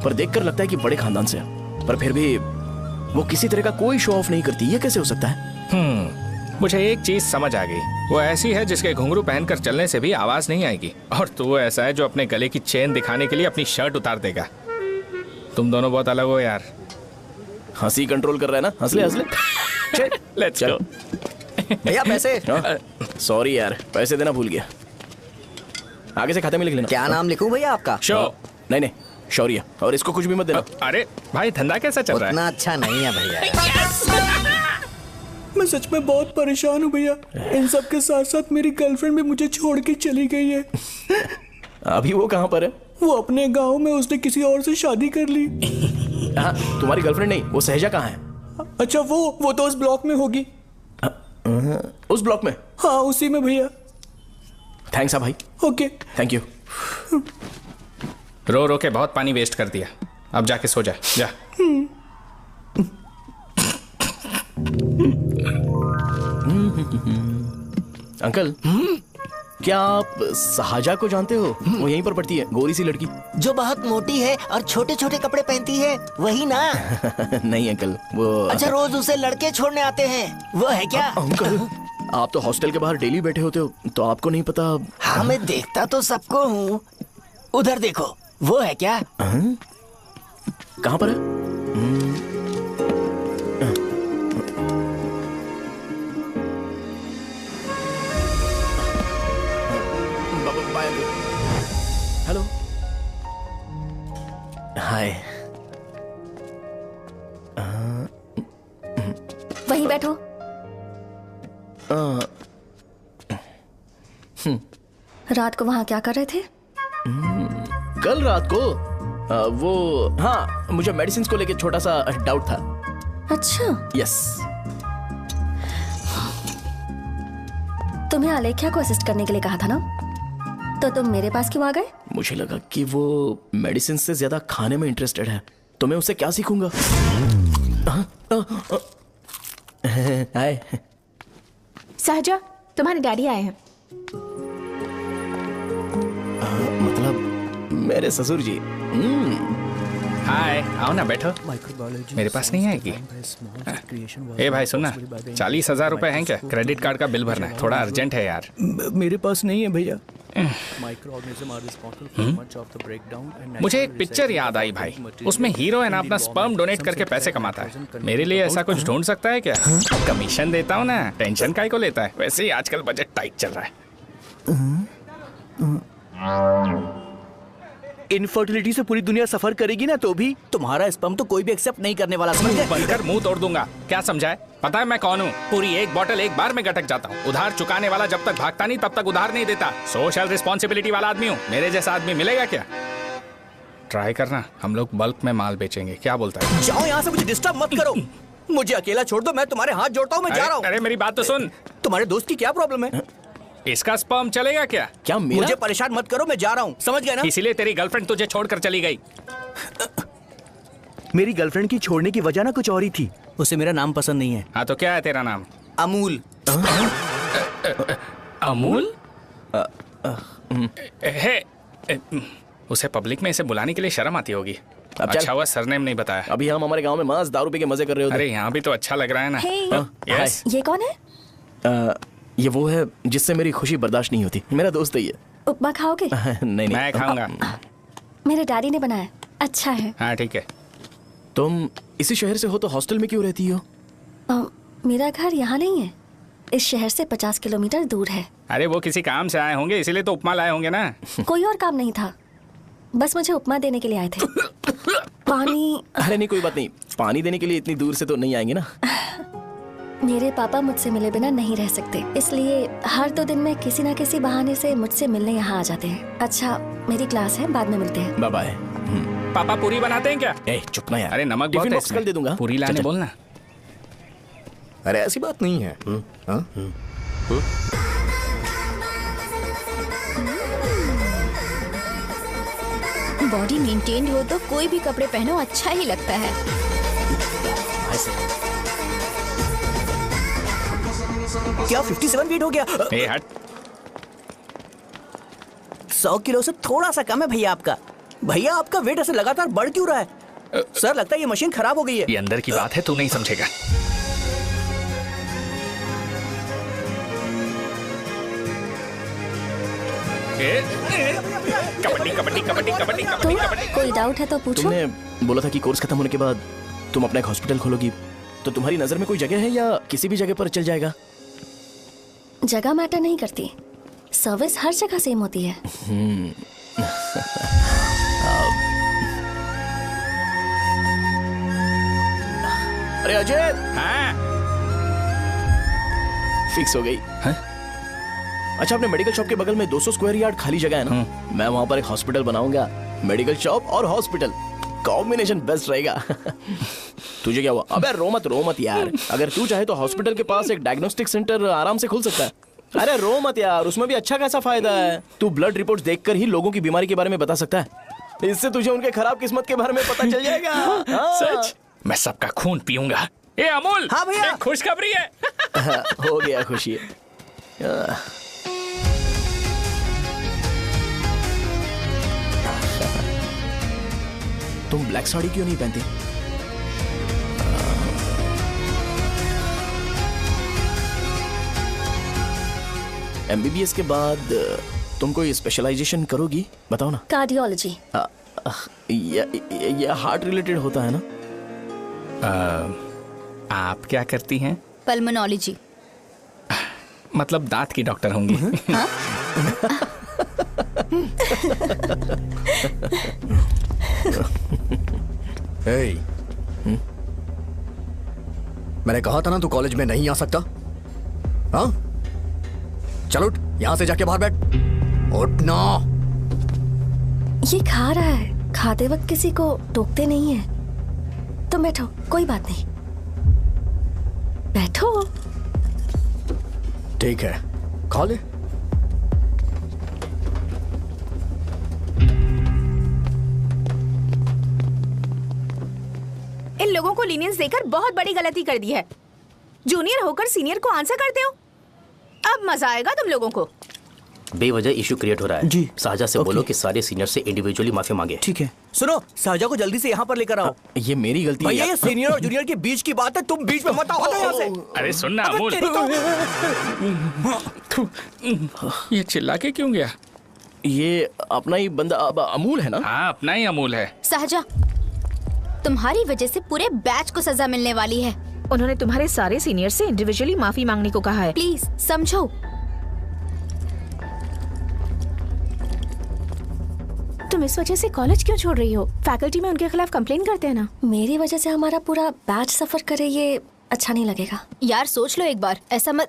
पर देखकर लगता है कि बड़े खानदान से है। पर फिर भी वो किसी तरह का कोई शो ऑफ नहीं करती। ये कैसे हो सकता है? मुझे एक चीज समझ आ गई। वो ऐसी है जिसके घुंघरू पहनकर चलने से भी आवाज नहीं आएगी, और तू ऐसा है जो अपने गले की चेन दिखाने के लिए अपनी शर्ट उतार देगा। तुम दोनों बहुत अलग हो यार। हंसी कंट्रोल कर रहा है ना? हंस ले हंस ले। Let's go. भैया पैसे। सॉरी यार, पैसे देना भूल गया। आगे से खाते में लिख लेना। क्या नाम लिखूं भैया आपका? शो। नहीं, शौर्य। और इसको कुछ भी मत देना। अरे भाई, धंधा कैसा चल रहा है? उतना अच्छा नहीं है भैया। मैं सच में बहुत परेशान हूँ भैया। इन सब के साथ साथ मेरी गर्लफ्रेंड भी मुझे छोड़ के चली गई है। अभी वो कहाँ पर है? वो अपने गांव में, उसने किसी और से शादी कर ली। हाँ, तुम्हारी गर्लफ्रेंड नहीं, वो सहजा कहाँ है? अच्छा, वो तो उस ब्लॉक में होगी। उस ब्लॉक में? हाँ, उसी में भैया। थैंक्स भाई। Okay, thank you. रो रो के बहुत पानी वेस्ट कर दिया। अब जाके सो जा। जा। अंकल, क्या आप साहजा को जानते हो? वो यहीं पर पढ़ती है, गोरी सी लड़की। जो बहुत मोटी है और छोटे छोटे कपड़े पहनती है, वही ना? नहीं अंकल, वो अच्छा, रोज उसे लड़के छोड़ने आते हैं, वो है क्या? अंकल, आप तो हॉस्टल के बाहर डेली बैठे होते हो, तो आपको नहीं पता? हाँ, मैं देखता तो सबको हूँ। उधर देखो, वो है क्या? कहाँ पर है? हेलो, हाय। वहीं बैठो। रात को वहां क्या कर रहे थे? कल रात को वो, हाँ, मुझे मेडिसिन को लेके छोटा सा डाउट था। अच्छा। यस। तुम्हें आलेख्या को असिस्ट करने के लिए कहा था ना, तो तुम मेरे पास क्यों आ गए? मुझे लगा कि वो मेडिसिन से ज्यादा खाने में इंटरेस्टेड है, तो मैं उससे क्या सीखूंगा। हाय। सहजा, तुम्हारे डैडी आए हैं। मतलब मेरे ससुर जी। हाय, आओ ना, बैठो। मेरे पास नहीं आएगी। ए भाई सुनना, 40,000 रुपए हैं क्या? क्रेडिट कार्ड का बिल भरना है, थोड़ा अर्जेंट है यार। मेरे पास नहीं है भैया। मुझे एक पिक्चर याद आई भाई, उसमें हीरो है ना अपना स्पर्म डोनेट करके पैसे कमाता है। मेरे लिए ऐसा कुछ ढूंढ सकता है क्या? कमीशन देता हूँ ना, टेंशन काहे को लेता है? वैसे ही आजकल बजट टाइट चल रहा है। इनफर्टिलिटी से पूरी दुनिया सफर करेगी ना, तो भी तुम्हारा स्पर्म तो कोई भी एक्सेप्ट नहीं करने वाला। समझ गए? बनकर मुंह तोड़ दूंगा। क्या समझा है? पता है मैं कौन हूँ? पूरी एक बोतल एक बार में गटक जाता हूँ। उधार चुकाने वाला जब तक भागता नहीं तब तक उधार नहीं देता। सोशल रिस्पॉन्सिबिलिटी वाला आदमी हूँ। मेरे जैसा आदमी मिलेगा क्या? ट्राई करना, हम लोग बल्क में माल बेचेंगे। क्या बोलता है? जाओ यहाँ से, मुझे डिस्टर्ब मत करो। मुझे अकेला छोड़ दो, मैं तुम्हारे हाथ जोड़ता हूँ, मैं जा रहा हूँ। अरे मेरी बात तो सुन। तुम्हारे दोस्त की क्या प्रॉब्लम है? इसका स्पर्म चलेगा क्या? क्या मेरा? मुझे परेशान मत करो, मैं जा रहा हूँ, समझ गए ना? इसीलिए तेरी गर्लफ्रेंड तुझे छोड़कर चली गई। मेरी गर्लफ्रेंड की छोड़ने की वजह ना कुछ और ही थी। उसे मेरा नाम पसंद नहीं है। हाँ तो क्या है तेरा नाम? अमूल। अमूल? उसे पब्लिक में इसे बुलाने के लिए शर्म आती होगी। अच्छा हुआ सरनेम नहीं बताया। अभी हम हमारे गांव में मस्त दारू पी के मजे कर रहे होते। अरे यहाँ भी तो अच्छा लग रहा है ना। यस। ये कौन है? ये वो है जिससे मेरी खुशी बर्दाश्त नहीं होती। मेरा दोस्त है ये। उपमा खाओगे? नहीं। मैं खाऊंगा। मेरे डैडी ने बनाया, अच्छा है। हाँ ठीक है। तुम इसी शहर से हो तो हॉस्टल में क्यों रहती हो? मेरा घर यहाँ नहीं है, इस शहर से 50 किलोमीटर दूर है। अरे वो किसी काम से आए होंगे, इसीलिए तो उपमा लाए होंगे ना। कोई और काम नहीं था, बस मुझे उपमा देने के लिए आए थे। पानी? अरे नहीं, कोई बात नहीं। पानी देने के लिए इतनी दूर से तो नहीं आएंगे ना। मेरे पापा मुझसे मिले बिना नहीं रह सकते, इसलिए हर 2 दिन में किसी न किसी बहाने से मुझसे मिलने यहाँ आ जाते हैं। अच्छा, मेरी क्लास है, बाद में मिलते हैं। Bye bye. पापा पूरी बनाते हैं क्या? चुप ना यार। अरे नमक बहुत है इसमें। कल दे दूंगा। पूरी लाने बोलना। अरे ऐसी बात नहीं है। बॉडी मेंटेन्ड हो तो कोई भी कपड़े पहनो अच्छा ही लगता है। क्या 57 वेट हो गया? ए हट। 100 किलो से थोड़ा सा कम है भैया आपका। भैया आपका वेट ऐसे लगातार बढ़ क्यों रहा है? सर लगता है ये मशीन खराब हो गई है। ये अंदर की बात है, तू नहीं समझेगा। कबड्डी कबड्डी कबड्डी कबड्डी तो कोई डाउट है तो पूछो। तुमने बोला था कि कोर्स खत्म होने के बाद तुम अपना एक हॉस्पिटल खोलोगी, तो तुम्हारी नजर में कोई जगह है या किसी भी जगह पर चल जाएगा? जगह मैटर नहीं करती, सर्विस हर जगह सेम होती है। अरे अजय। हाँ? फिक्स हो गई। हाँ? अच्छा, अपने मेडिकल शॉप के बगल में 200 स्क्वायर यार्ड खाली जगह है ना? मैं वहां पर एक हॉस्पिटल बनाऊंगा। मेडिकल शॉप और हॉस्पिटल, कॉम्बिनेशन बेस्ट रहेगा। तुझे क्या हुआ? अबे रो मत यार। अगर तू चाहे तो हॉस्पिटल के पास एक डायग्नोस्टिक सेंटर आराम से खुल सकता है। अरे रो मत यार, उसमें भी अच्छा खासा फायदा है। तू ब्लड रिपोर्ट देखकर ही लोगों की बीमारी के बारे में बता सकता है। इससे तुझे उनके खराब किस्मत के बारे में पता चल जाएगा। सच? मैं सबका खून पीऊंगा। ए अमूल। हाँ भैया। खुशखबरी है। हो गया खुशी। तुम ब्लैक साड़ी क्यों नहीं पहनती? एमबीबीएस के बाद तुम कोई स्पेशलाइजेशन करोगी? बताओ ना। कार्डियोलॉजी। ये हार्ट रिलेटेड होता है ना? आप क्या करती हैं? पल्मोनोलॉजी। मतलब दांत की डॉक्टर होंगी। हाँ? hey, मैंने कहा था ना तू कॉलेज में नहीं आ सकता। हाँ, चल उठ, यहां से जाके बाहर बैठ। उठ ना। ये खा रहा है, खाते वक्त किसी को टोकते नहीं है। तुम बैठो, कोई बात नहीं, बैठो। ठीक है, खा ले। इन लोगों को लीनियंस देकर बहुत बड़ी गलती कर दी है। जूनियर होकर सीनियर को आंसर करते हो। अब मजा आएगा तुम लोगों को। बेवजह इशू क्रिएट हो रहा है जी। साजा से बोलो कि सारे सीनियर से इंडिविजुअली माफी मांगे। ठीक है। सुनो, साजा को जल्दी से यहाँ पर लेकर आओ। ये मेरी गलती है। भैया, ये सीनियर और जूनियर के बीच की बात है, तुम बीच में मत आओ यहाँ से। अरे सुन ना अमूल, ये चिल्ला के क्यों गया? ये अपना ही बंदा अमूल है ना? हाँ, अपना ही अमूल है। सहजा, तुम्हारी वजह से पूरे बैच को सजा मिलने वाली है। उन्होंने तुम्हारे सारे सीनियर से इंडिविजुअली माफी मांगने को कहा है। प्लीज समझो। तुम इस वजह से कॉलेज क्यों छोड़ रही हो? फैकल्टी में उनके खिलाफ कंप्लेन करते हैं ना। मेरी वजह से हमारा पूरा बैच सफर करे, ये अच्छा नहीं लगेगा। यार सोच लो एक बार, ऐसा मत।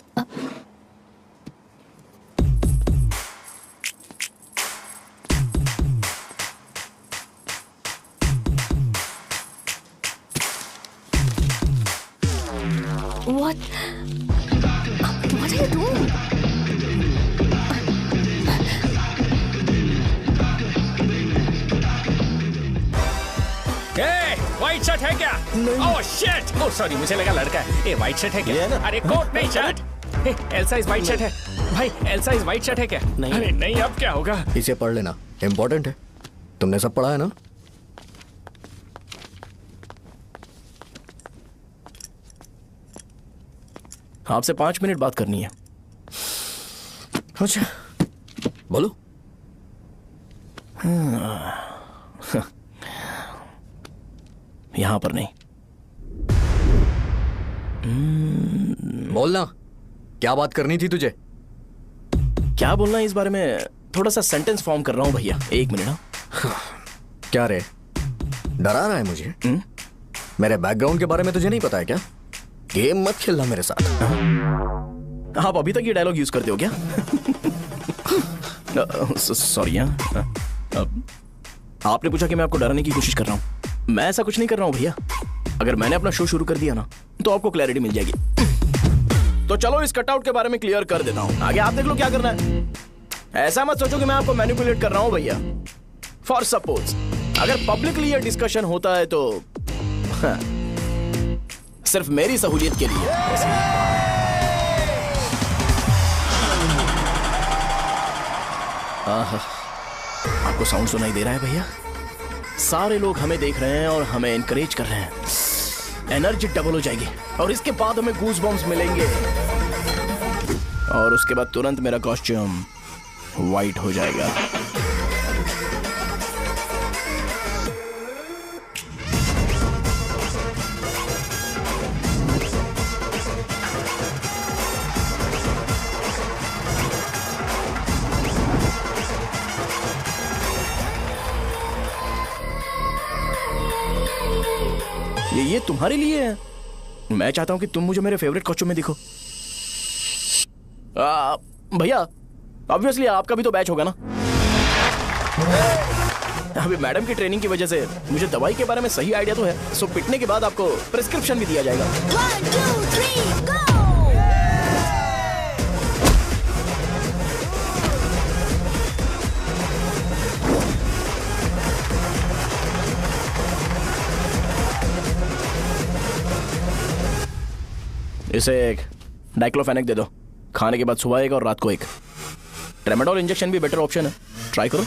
What are you doing? White shirt है क्या? Oh shit! ओह सॉरी, मुझे लगा लड़का है। ए व्हाइट शर्ट है क्या? अरे कोट नहीं, shirt. L size white shirt है भाई। एल साइज व्हाइट शर्ट है क्या? नहीं। अरे नहीं, अब क्या होगा? इसे पढ़ लेना, इम्पोर्टेंट है। तुमने सब पढ़ा है ना? आपसे 5 मिनट बात करनी है। अच्छा, बोलो। यहाँ पर नहीं। बोलना, क्या बात करनी थी तुझे? क्या बोलना है इस बारे में? थोड़ा सा सेंटेंस फॉर्म कर रहा हूँ भैया, 1 मिनट। क्या रे, डरा रहा है मुझे? मेरे बैकग्राउंड के बारे में तुझे नहीं पता है क्या? गेम मत खेलना मेरे साथ। आप अभी तक ये डायलॉग यूज करते हो क्या? सॉरी। आपने पूछा कि मैं आपको डराने की कोशिश कर रहा हूँ। मैं ऐसा कुछ नहीं कर रहा हूँ भैया। अगर मैंने अपना शो शुरू कर दिया ना, तो आपको क्लैरिटी मिल जाएगी। तो चलो इस कटआउट के बारे में क्लियर कर देता हूँ, आगे आप देख लो क्या करना है। ऐसा मत सोचो कि मैं आपको मैनिपुलेट कर रहा हूँ भैया। फॉर सपोज अगर पब्लिकली ये डिस्कशन होता है तो सिर्फ मेरी सहूलियत के लिए। आपको साउंड सुनाई दे रहा है भैया? सारे लोग हमें देख रहे हैं और हमें एनकरेज कर रहे हैं। एनर्जी डबल हो जाएगी और इसके बाद हमें गूज बम्स मिलेंगे और उसके बाद तुरंत मेरा कॉस्ट्यूम वाइट हो जाएगा। ये तुम्हारे लिए है। मैं चाहता हूं कि तुम मुझे मेरे फेवरेट कॉस्ट्यूम में दिखो। भैया ऑब्वियसली आपका भी तो बैच होगा ना। अभी मैडम की ट्रेनिंग की वजह से मुझे दवाई के बारे में सही आइडिया तो है। सो पिटने के बाद आपको प्रिस्क्रिप्शन भी दिया जाएगा। 1 2 3 गो। इसे एक डाइक्लोफेनेक दे दो। खाने के बाद सुबह एक और रात को एक। ट्रेमाडोल इंजेक्शन भी बेटर ऑप्शन है, ट्राई करो।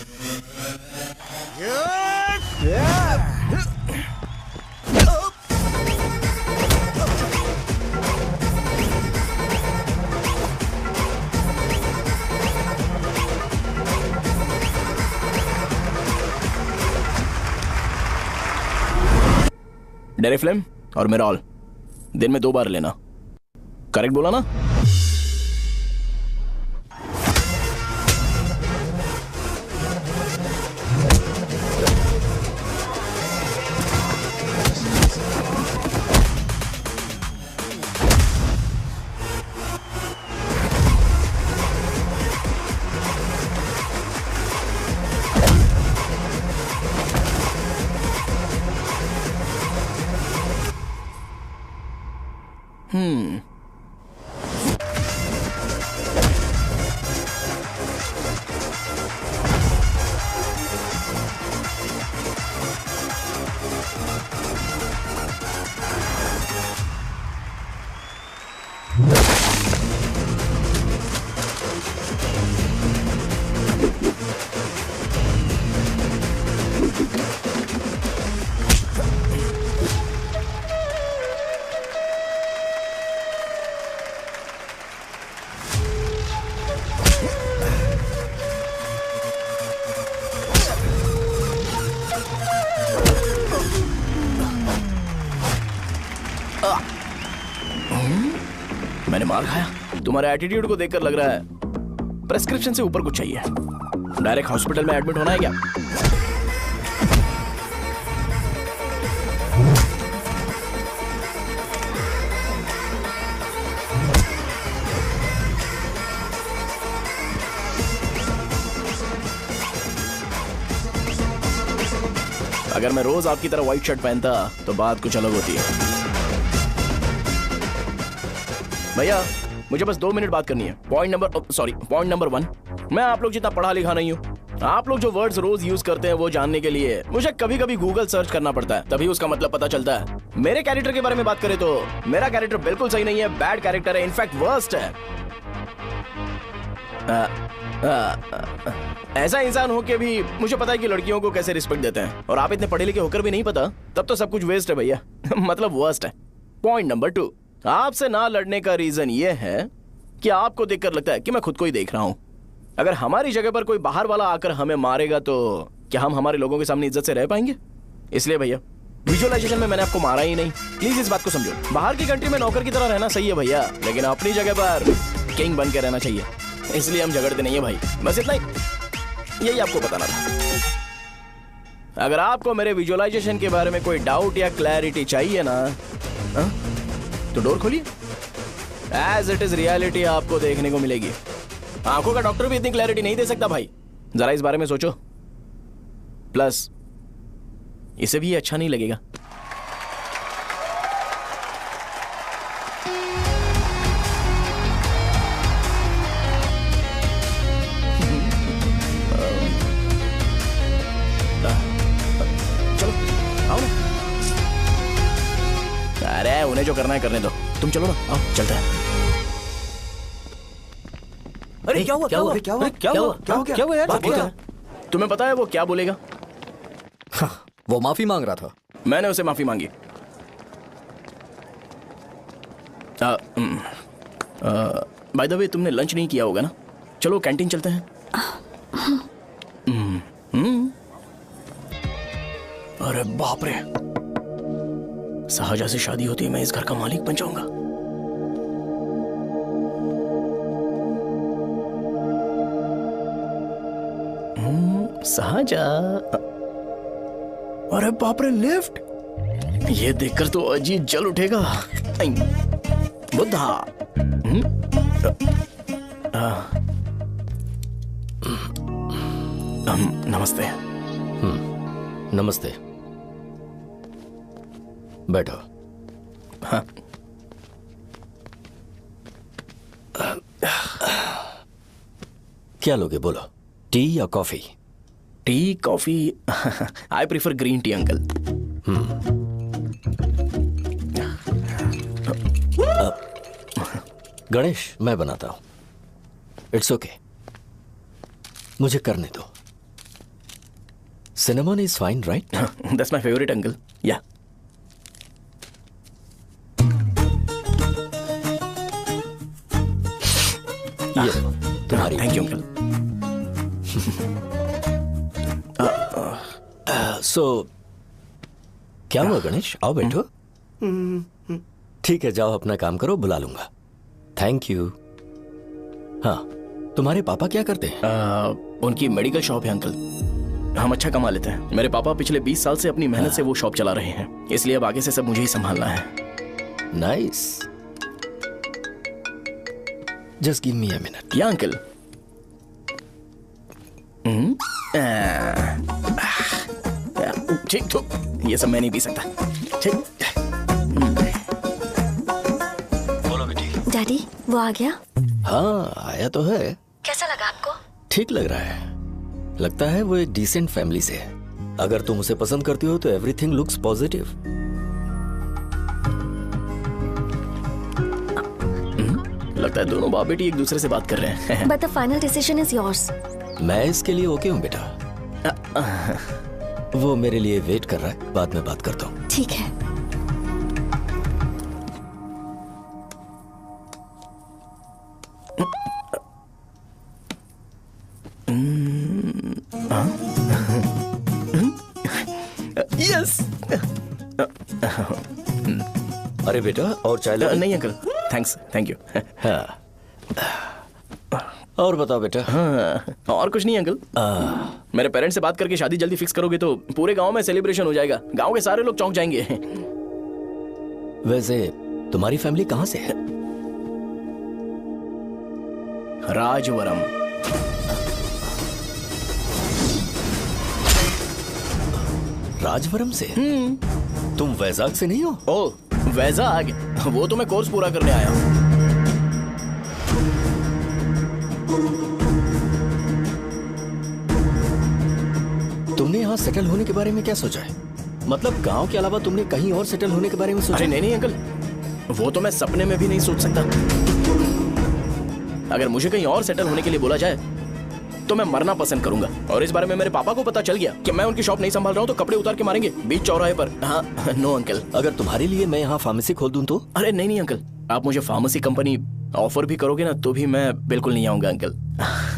डेरिफ्लेम और मेरॉल दिन में 2 बार लेना। करेक्ट बोला ना? मैंने मार खाया। तुम्हारे एटीट्यूड को देखकर लग रहा है प्रेस्क्रिप्शन से ऊपर कुछ चाहिए। डायरेक्ट हॉस्पिटल में एडमिट होना है क्या? अगर मैं रोज आपकी तरह व्हाइट शर्ट पहनता तो बात कुछ अलग होती है। भैया मुझे बस 2 मिनट बात करनी है। पॉइंट नंबर 1, मैं आप लोग जितना पढ़ा लिखा नहीं हूँ। आप लोग जो वर्ड्स रोज यूज करते हैं वो जानने के लिए मुझे कभी कभी गूगल सर्च करना पड़ता है, तभी उसका मतलब पता चलता है। मेरे कैरेक्टर के बारे में बात करें तो मेरा कैरेक्टर बिल्कुल सही नहीं है, बैड कैरेक्टर है, इनफैक्ट वर्स्ट है। ऐसा इंसान हो के भी मुझे पता है कि लड़कियों को कैसे रिस्पेक्ट देते हैं, और आप इतने पढ़े लिखे होकर भी नहीं पता, तब तो सब कुछ वेस्ट है भैया। मतलब वर्स्ट है। पॉइंट नंबर 2, आपसे ना लड़ने का रीजन ये है कि आपको देखकर लगता है कि मैं खुद को ही देख रहा हूं। अगर हमारी जगह पर कोई बाहर वाला आकर हमें मारेगा तो क्या हम हमारे लोगों के सामने इज्जत से रह पाएंगे? इसलिए भैया विजुअलाइजेशन में मैंने आपको मारा ही नहीं। प्लीज इस बात को समझो। बाहर की कंट्री में नौकर की तरह रहना सही है भैया, लेकिन अपनी जगह पर किंग बन के रहना चाहिए। इसलिए हम झगड़ते नहीं है भाई, बस इतना ही, यही आपको बताना था। अगर आपको मेरे विजुअलाइजेशन के बारे में कोई डाउट या क्लैरिटी चाहिए ना, तो डोर खोलिए। एज इट इज रियलिटी आपको देखने को मिलेगी। आंखों का डॉक्टर भी इतनी क्लैरिटी नहीं दे सकता भाई, जरा इस बारे में सोचो। प्लस इसे भी अच्छा नहीं लगेगा। चलो आओ ना। अरे उन्हें जो करना है करने दो, तुम चलो ना, आओ चलते हैं। अरे क्या हुआ क्या हुआ क्या हुआ क्या हुआ क्या हुआ यार? तुम्हें पता है वो क्या बोलेगा? वो माफी मांग रहा था। मैंने उसे माफी मांगी। बाय द वे तुमने लंच नहीं किया होगा ना? चलो कैंटीन चलते हैं। अरे बाप रे, शाहजहां से शादी होती है मैं इस घर का मालिक बन जाऊंगा। शाहजहां, अरे बाप रे लिफ्ट, ये देखकर तो अजीत जल उठेगा। बुद्धा। नमस्ते। नमस्ते, बैठो। हाँ। क्या लोगे बोलो, टी या coffee? Tea coffee? I prefer green tea uncle. Ganesh मैं बनाता हूं, इट्स ओके, मुझे करने दो। Cinnamon is fine right? That's my favourite uncle. या तुम्हारी। Thank you uncle. सो क्या हुआ गणेश? आओ बैठो। ठीक है, जाओ अपना काम करो, बुला लूंगा। Thank you. हाँ, तुम्हारे पापा क्या करते हैं? उनकी मेडिकल शॉप है अंकल। हम अच्छा कमा लेते हैं। मेरे पापा पिछले 20 साल से अपनी मेहनत से वो शॉप चला रहे हैं, इसलिए अब आगे से सब मुझे ही संभालना है। Nice. Just give me a minute. या अंकल। ठीक तो ये सब मैं नहीं पी सकता। ठीक। बोलो बेटी। डैडी, वो आ गया? हाँ, आया तो है। कैसा लगा आपको? ठीक लग रहा है। लगता है वो एक डिसेंट फैमिली से है। अगर तुम उसे पसंद करती हो तो एवरीथिंग लुक्स पॉजिटिव। लगता है दोनों बाप बेटी एक दूसरे से बात कर रहे हैं। But the final decision is yours. मैं इसके लिए ओके हूँ बेटा। वो मेरे लिए वेट कर रहा है, बाद में बात करता हूँ। ठीक है। यस। अरे बेटा, और चाय लो। नहीं अंकल, थैंक्स, थैंक यू। हाँ। और बताओ बेटा। हाँ, और कुछ नहीं अंकल। मेरे पेरेंट्स से बात करके शादी जल्दी फिक्स करोगे तो पूरे गांव में सेलिब्रेशन हो जाएगा। गांव के सारे लोग चौंक जाएंगे। वैसे तुम्हारी फैमिली कहाँ से है? राजवरम। राजवरम से? तुम वैजाग से नहीं हो? ओ, वैजाग? वो तो मैं कोर्स पूरा करने आया हूँ। तुमने यहाँ सेटल होने के बारे में क्या सोचा है? मतलब गांव के अलावा तुमने कहीं और सेटल होने के बारे में सोचा? अरे नहीं अंकल, वो तो मैं सपने में भी नहीं सोच सकता। अगर मुझे कहीं और सेटल होने के लिए बोला जाए तो मैं मरना पसंद करूंगा। और इस बारे में मेरे पापा को पता चल गया कि मैं उनकी शॉप नहीं संभाल रहा हूँ तो कपड़े उतार के मारेंगे बीच चौराहे पर। हाँ, नो अंकल। अगर तुम्हारे लिए मैं यहाँ फार्मेसी खोल दूं तो? अरे नहीं अंकल, आप मुझे फार्मेसी कंपनी ऑफर भी करोगे ना तो भी मैं बिल्कुल नहीं आऊंगा अंकल।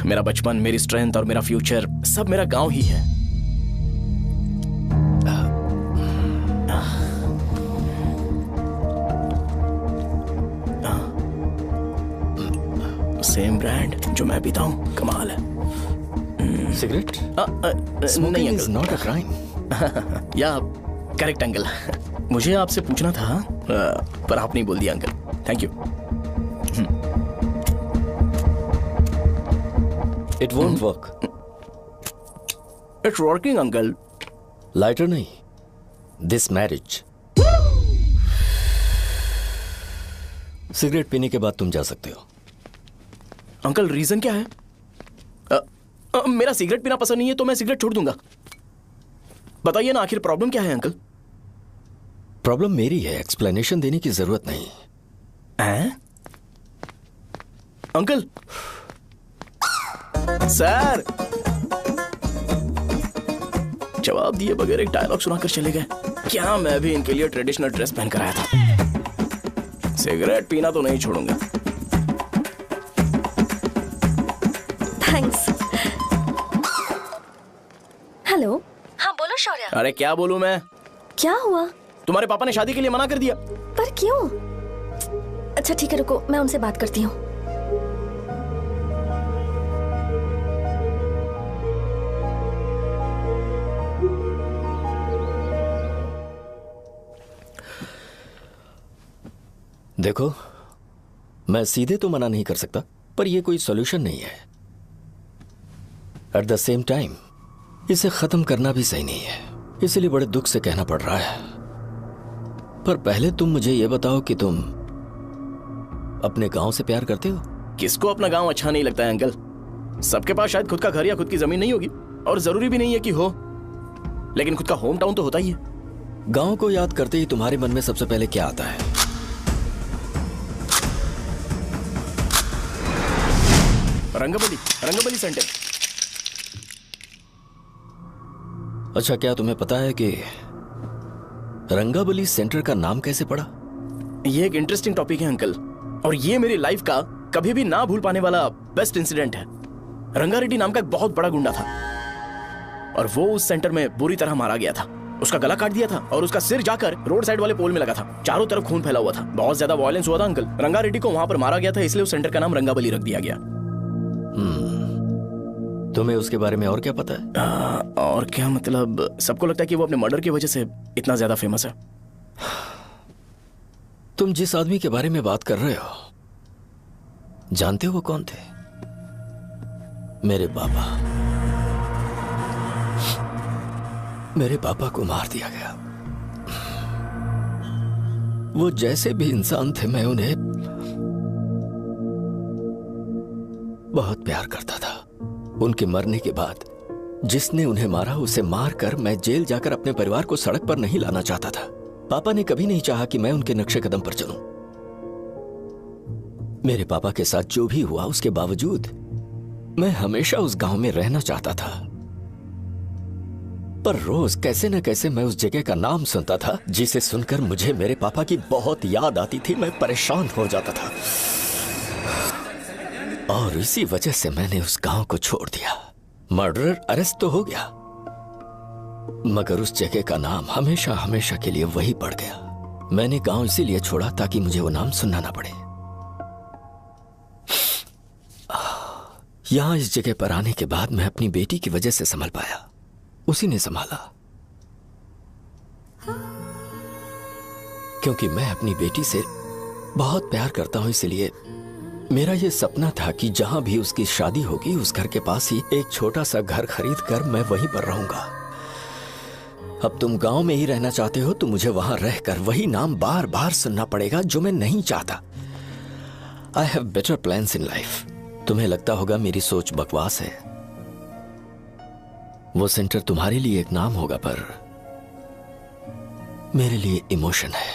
मेरा बचपन, मेरी स्ट्रेंथ और मेरा फ्यूचर सब मेरा गाँव ही है। सेम ब्रांड जो मैं पीता हूँ, कमाल है। सिगरेट? नहीं इज नॉट अ क्राइम। या करेक्ट अंकल। मुझे आपसे पूछना था पर आप नहीं बोल दिया uncle. Thank you. It won't work. It's working uncle. Lighter नहीं, दिस मैरिज। सिगरेट पीने के बाद तुम जा सकते हो। अंकल रीजन क्या है? मेरा सिगरेट पीना पसंद नहीं है तो मैं सिगरेट छोड़ दूंगा। बताइए ना, आखिर प्रॉब्लम क्या है अंकल? प्रॉब्लम मेरी है, एक्सप्लेनेशन देने की जरूरत नहीं। अंकल सर, जवाब दिए बगैर एक डायलॉग सुनाकर चले गए। क्या मैं भी इनके लिए ट्रेडिशनल ड्रेस पहन कर आया था। सिगरेट पीना तो नहीं छोड़ूंगा। थैंक्स। हेलो। हाँ बोलो शौर्य। अरे क्या बोलूं मैं? क्या हुआ? तुम्हारे पापा ने शादी के लिए मना कर दिया। पर क्यों? अच्छा ठीक है, रुको, मैं उनसे बात करती हूँ। देखो, मैं सीधे तो मना नहीं कर सकता, पर यह कोई सॉल्यूशन नहीं है। एट द सेम टाइम इसे खत्म करना भी सही नहीं है, इसलिए बड़े दुख से कहना पड़ रहा है। पर पहले तुम मुझे यह बताओ कि तुम अपने गांव से प्यार करते हो? किसको अपना गांव अच्छा नहीं लगता है अंकल? सबके पास शायद खुद का घर या खुद की जमीन नहीं होगी, और जरूरी भी नहीं है कि हो, लेकिन खुद का होम टाउन तो होता ही है। गांव को याद करते ही तुम्हारे मन में सबसे पहले क्या आता है? रंगबली सेंटर। अच्छा, क्या तुम्हें पता है कि रंगाबली सेंटर का नाम कैसे पड़ा? ये एक इंटरेस्टिंग टॉपिक है अंकल, और ये मेरी लाइफ का कभी भी ना भूल पाने वाला बेस्ट इंसिडेंट है। रंगारेड्डी नाम का एक बहुत बड़ा गुंडा था और वो उस सेंटर में बुरी तरह मारा गया था। उसका गला काट दिया था और उसका सिर जाकर रोड साइड वाले पोल में लगा था। चारों तरफ खून फैला हुआ था, बहुत ज्यादा वायलेंस हुआ था अंकल। रंगा रेड्डी को वहां पर मारा गया था, इसलिए उस सेंटर का नाम रंगाबली रख दिया गया। तुम्हें उसके बारे में और क्या पता है? और क्या मतलब, सबको लगता है कि वो अपने मर्डर की वजह से इतना ज्यादा फेमस है। तुम जिस आदमी के बारे में बात कर रहे हो, जानते हो वो कौन थे? मेरे पापा। मेरे पापा को मार दिया गया। वो जैसे भी इंसान थे, मैं उन्हें बहुत प्यार करता था। उनके मरने के बाद जिसने उन्हें मारा, उसे मारकर मैं जेल जाकर अपने परिवार को सड़क पर नहीं लाना चाहता था। पापा ने कभी नहीं चाहा कि मैं उनके नक्शे कदम पर चलूं। मेरे पापा के साथ जो भी हुआ, उसके बावजूद मैं हमेशा उस गांव में रहना चाहता था। पर रोज कैसे न कैसे मैं उस जगह का नाम सुनता था, जिसे सुनकर मुझे मेरे पापा की बहुत याद आती थी। मैं परेशान हो जाता था और इसी वजह से मैंने उस गांव को छोड़ दिया। मर्डरर अरेस्ट तो हो गया, मगर उस जगह का नाम हमेशा हमेशा के लिए वही पड़ गया। मैंने गांव इसीलिए छोड़ा ताकि मुझे वो नाम सुनना ना पड़े। यहां इस जगह पर आने के बाद मैं अपनी बेटी की वजह से संभल पाया। उसी ने संभाला, क्योंकि मैं अपनी बेटी से बहुत प्यार करता हूं। इसलिए मेरा यह सपना था कि जहां भी उसकी शादी होगी, उस घर के पास ही एक छोटा सा घर खरीद कर मैं वहीं पर रहूंगा। अब तुम गांव में ही रहना चाहते हो तो मुझे वहां रहकर वही नाम बार बार सुनना पड़ेगा, जो मैं नहीं चाहता। I have better plans in life. तुम्हें लगता होगा मेरी सोच बकवास है। वो सेंटर तुम्हारे लिए एक नाम होगा, पर मेरे लिए इमोशन है।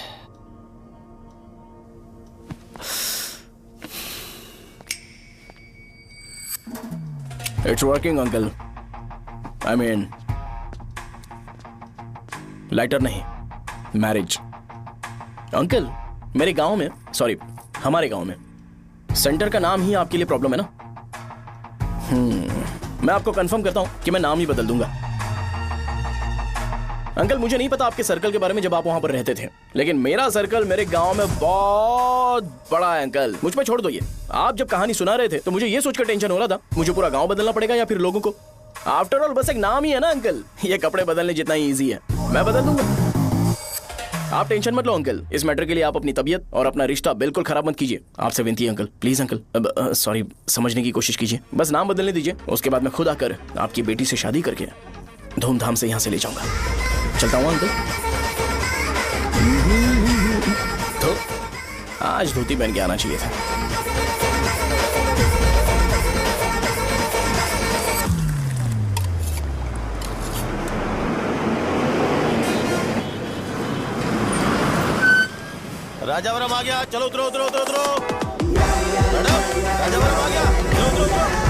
It's working uncle. I mean, lighter नहीं, मैरिज। अंकल, मेरे गांव में, सॉरी हमारे गांव में सेंटर का नाम ही आपके लिए प्रॉब्लम है ना? मैं आपको कंफर्म करता हूं कि मैं नाम ही बदल दूंगा। अंकल, मुझे नहीं पता आपके सर्कल के बारे में जब आप वहां पर रहते थे, लेकिन मेरा सर्कल मेरे गांव में बहुत बड़ा है अंकल। मुझ पर छोड़ दो ये। आप जब कहानी सुना रहे थे तो मुझे ये सोचकर टेंशन हो रहा था, मुझे पूरा गांव बदलना पड़ेगा या फिर लोगों को। आफ्टर ऑल बस एक नाम ही है ना अंकल, ये कपड़े बदलने जितना ही ईजी है। मैं बदल दूंगा, आप टेंशन मत लो अंकल। इस मैटर के लिए आप अपनी तबीयत और अपना रिश्ता बिल्कुल खराब मत कीजिए। आपसे विनती है अंकल, प्लीज अंकल। अब सॉरी, समझने की कोशिश कीजिए। बस नाम बदलने दीजिए, उसके बाद मैं खुद आकर आपकी बेटी से शादी करके धूमधाम से यहाँ से ले जाऊंगा। चलता हूँ अंकल। तो आज धोती पहन के आना चाहिए था। राजावरम आ गया, चलो उतरो उतरो उतरो उतरो। मैडम, राजावरम आ गया, चलो उतरो उतरो।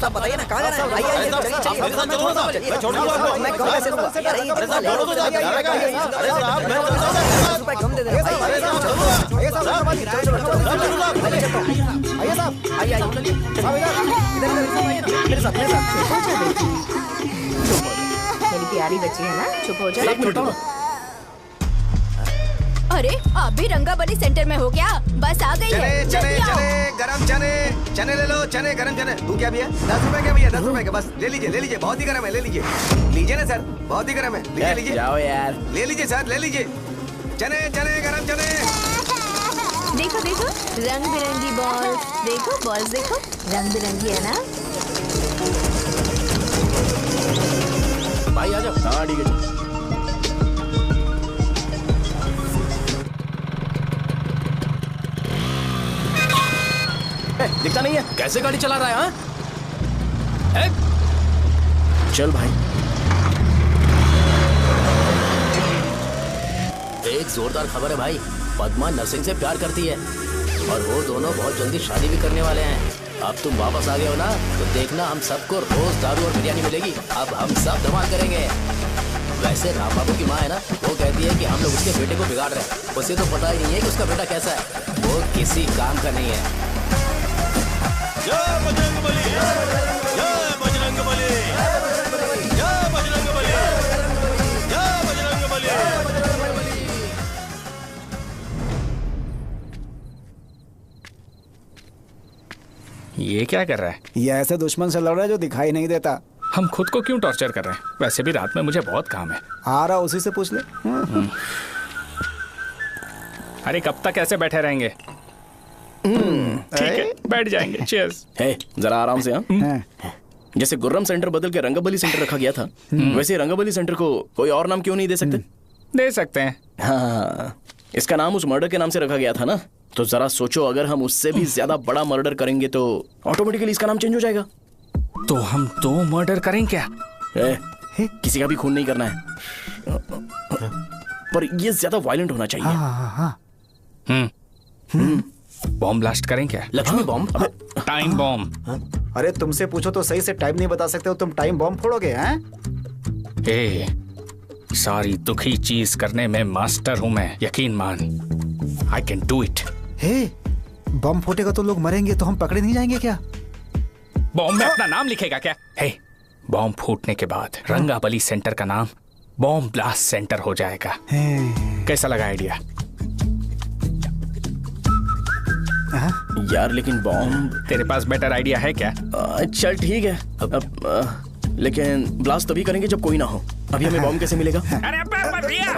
साहब बताइए ना कहाँ जाना है? आइए आइए, चलिए चलिए। मैं छोड़ दूंगा आपको। मैं कम कैसे दूंगा? अरे साहब, छोड़ो तो जाइए। अरे साहब, मैं रुपए कम दे दे। अरे साहब, आइए साहब, आइए आइए, चलिए इधर मेरे साथ मेरी प्यारी बच्ची है ना, चुप हो जा। अरे आप भी रंगाबली सेंटर में हो क्या? बस आ गई है। चने गरम चने ले लो। चने गरम चने। तू क्या भैया? 10 रुपए के भैया, 10 रुपए के। बस ले लीजिए। बहुत ही गरम है, ले लीजिए ना सर, बहुत ही गरम है। लीजिए जाओ यार, ले लीजिए सर, ले लीजिए। चने गरम चने। देखो देखो रंग बिरंगी बॉल्स, देखो बॉल्स देखो रंग बिरंगी है ना। भाई आ जाओ। हाँ ठीक है। दिखता नहीं है, कैसे गाड़ी चला रहा है? हाँ चल भाई। एक जोरदार खबर है भाई, पद्मा नरसिंह से प्यार करती है और वो दोनों बहुत जल्दी शादी भी करने वाले हैं। अब तुम वापस आ गए हो ना, तो देखना हम सबको रोज दारू और बिरयानी मिलेगी। अब हम सब धमाल करेंगे। वैसे राम बाबू की माँ है ना, वो कहती कहती है कि हम लोग उसके बेटे को बिगाड़ रहे हैं। उसे तो पता ही नहीं है कि उसका बेटा कैसा है। वो किसी काम का नहीं है। जय बजरंगबली, जय बजरंगबली, जय बजरंगबली, जय बजरंगबली। ये क्या कर रहा है? ये ऐसे दुश्मन से लड़ रहा है जो दिखाई नहीं देता। हम खुद को क्यों टॉर्चर कर रहे हैं? वैसे भी रात में मुझे बहुत काम है। आ रहा उसी से पूछ ले। अरे कब तक ऐसे बैठे रहेंगे? ठीक है, बैठ जाएंगे। चीयर्स। हे, जरा आराम से। हाँ, जैसे गुर्रम सेंटर बदल के रंगबली सेंटर रखा गया था, वैसे रंगबली सेंटर को कोई और नाम क्यों नहीं दे सकते? दे सकते हैं। हाँ, इसका नाम उस मर्डर के नाम से रखा गया था ना, तो जरा सोचो अगर हम उससे भी ज्यादा बड़ा मर्डर करेंगे तो ऑटोमेटिकली इसका नाम चेंज हो जाएगा। तो हम 2 मर्डर करें क्या? किसी का भी खून नहीं करना है, पर ये ज्यादा वायलेंट होना चाहिए। बॉम्ब ब्लास्ट करें क्या? लक्ष्मी बॉम्ब? Time bomb. अरे तुमसे पूछो तो सही से टाइम नहीं बता सकते हो, तुम टाइम बॉम्ब फोड़ोगे? हैं? ए, सारी दुखी चीज करने में मास्टर हूं मैं, यकीन मान। I can do it. Hey, bomb फूटेगा तो लोग मरेंगे, तो हम पकड़े नहीं जाएंगे क्या? बॉम्ब में अपना नाम लिखेगा क्या? हे, बॉम्ब फूटने के बाद रंगाबली सेंटर का नाम बॉम्ब ब्लास्ट सेंटर हो जाएगा। कैसा लगा आइडिया? यार लेकिन बॉम्ब, तेरे पास बेटर आइडिया है क्या? चल ठीक है, लेकिन ब्लास्ट तभी करेंगे जब कोई ना हो। अभी हमें बॉम्ब कैसे मिलेगा? अरे भैया,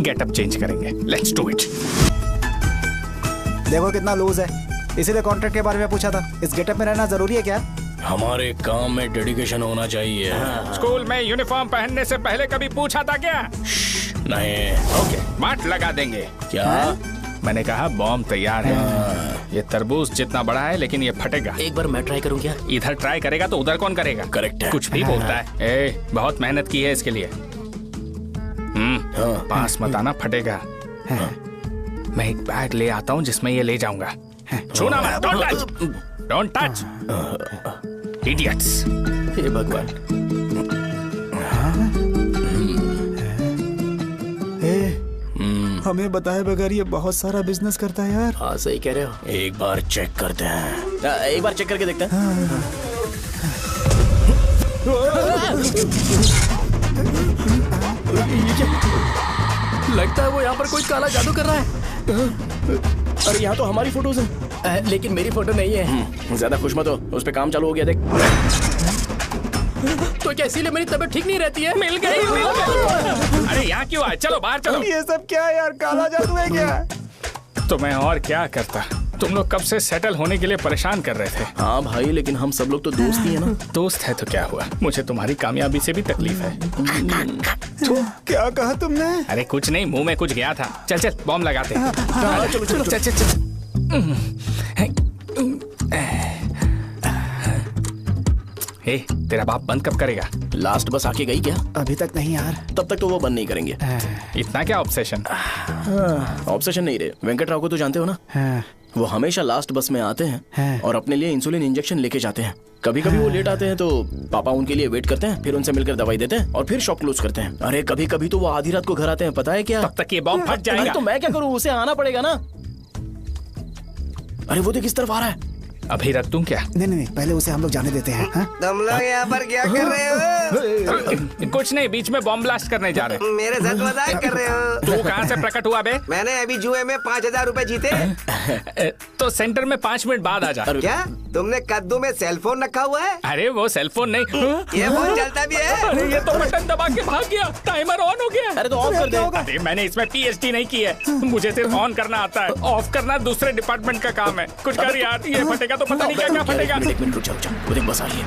गेटअप चेंज करेंगे। Let's do it. देखो कितना लूज है, इसीलिए कॉन्ट्रैक्ट के बारे में पूछा था। इस गेटअप में रहना जरूरी है क्या? हमारे काम में डेडिकेशन होना चाहिए। स्कूल में यूनिफॉर्म पहनने से पहले कभी पूछा था क्या? नहीं। ओके, मार्ट लगा देंगे। क्या? मैंने कहा बॉम्ब तैयार है। ये तरबूज जितना बड़ा है लेकिन ये फटेगा। एक बार मैं ट्राई करूं क्या? इधर ट्राई करेगा तो उधर कौन करेगा? करेक्ट है। कुछ भी बोलता है। ए, बहुत मेहनत की है इसके लिए। पास मत आना, फटेगा। मैं एक बैग ले आता हूँ जिसमें ये ले जाऊंगा। छूना मत, don't touch, don't touch, idiots. हे भगवान। हमें बताए बगैर ये बहुत सारा बिजनेस करता है यार। हाँ सही कह रहे हो। एक बार चेक करते हैं। एक बार चेक करके देखते हैं। लगता है वो यहाँ पर कोई काला जादू कर रहा है। अरे यहाँ तो हमारी फोटोज हैं, लेकिन मेरी फोटो नहीं है। ज्यादा खुश मत हो, उस पे काम चालू हो गया। देख तो क्या इसीलिए मेरी तबीयत ठीक नहीं रहती है? मिल गई, मिल गई। अरे यहाँ क्यों आए? चलो बाहर चलो। ये सब क्या है यार? काला जादू है क्या? तो मैं और क्या करता? तुम लोग कब से सेटल होने के लिए परेशान कर रहे थे। हाँ भाई, लेकिन हम सब लोग तो दोस्त ही है ना। दोस्त है तो क्या हुआ? मुझे तुम्हारी कामयाबी से भी तकलीफ है। क्या कहा तुमने? अरे कुछ नहीं, मुंह में कुछ गया था। चल चल बॉम्ब लगाते हैं। चलो चलो चल चल चल। हे, तेरा बाप बंद कब करेगा? लास्ट बस आके गई क्या? अभी तक नहीं यार। तब तक तो वो बंद नहीं करेंगे। इतना क्या ऑब्सेशन? ऑब्सेशन नहीं रे, वेंकट राव को तो जानते हो ना? वो हमेशा लास्ट बस में आते हैं और अपने लिए इंसुलिन इंजेक्शन लेके जाते हैं। कभी कभी वो लेट आते हैं तो पापा उनके लिए वेट करते हैं, फिर उनसे मिलकर दवाई देते हैं और फिर शॉप क्लोज करते हैं। अरे कभी कभी तो वो आधी रात को घर आते हैं, पता है क्या? तब तक ये बॉम्ब फट जाएगा। तो मैं क्या करूँ? उसे आना पड़ेगा ना। अरे वो देख किस तरफ आ रहा है। अभी रख दूं क्या? नहीं, पहले उसे हम लोग जाने देते हैं। तुम लोग यहाँ पर क्या कर रहे हो? कुछ नहीं, बीच में बॉम्ब ब्लास्ट करने जा रहे हैं। मेरे साथ मजाक कर रहे हो? तू कहाँ से प्रकट हुआ बे? मैंने अभी जुए में 5000 रुपए जीते। तो सेंटर में 5 मिनट बाद आ जा। क्या तुमने कद्दू में सेलफोन रखा हुआ है? अरे वो सेलफोन नहीं, ये फोन चलता भी है। अरे ये तो बटन दबा के भाग गया, टाइमर ऑन हो गया। अरे तो ऑफ कर दे। अरे मैंने इसमें PhD नहीं की है, मुझे सिर्फ ऑन करना आता है, ऑफ करना दूसरे डिपार्टमेंट का काम है। कुछ कर यार, ये फटेगा तो पता नहीं क्या क्या फटेगा। एक मिनट रुक जाओ, वो देख बस आ रही है।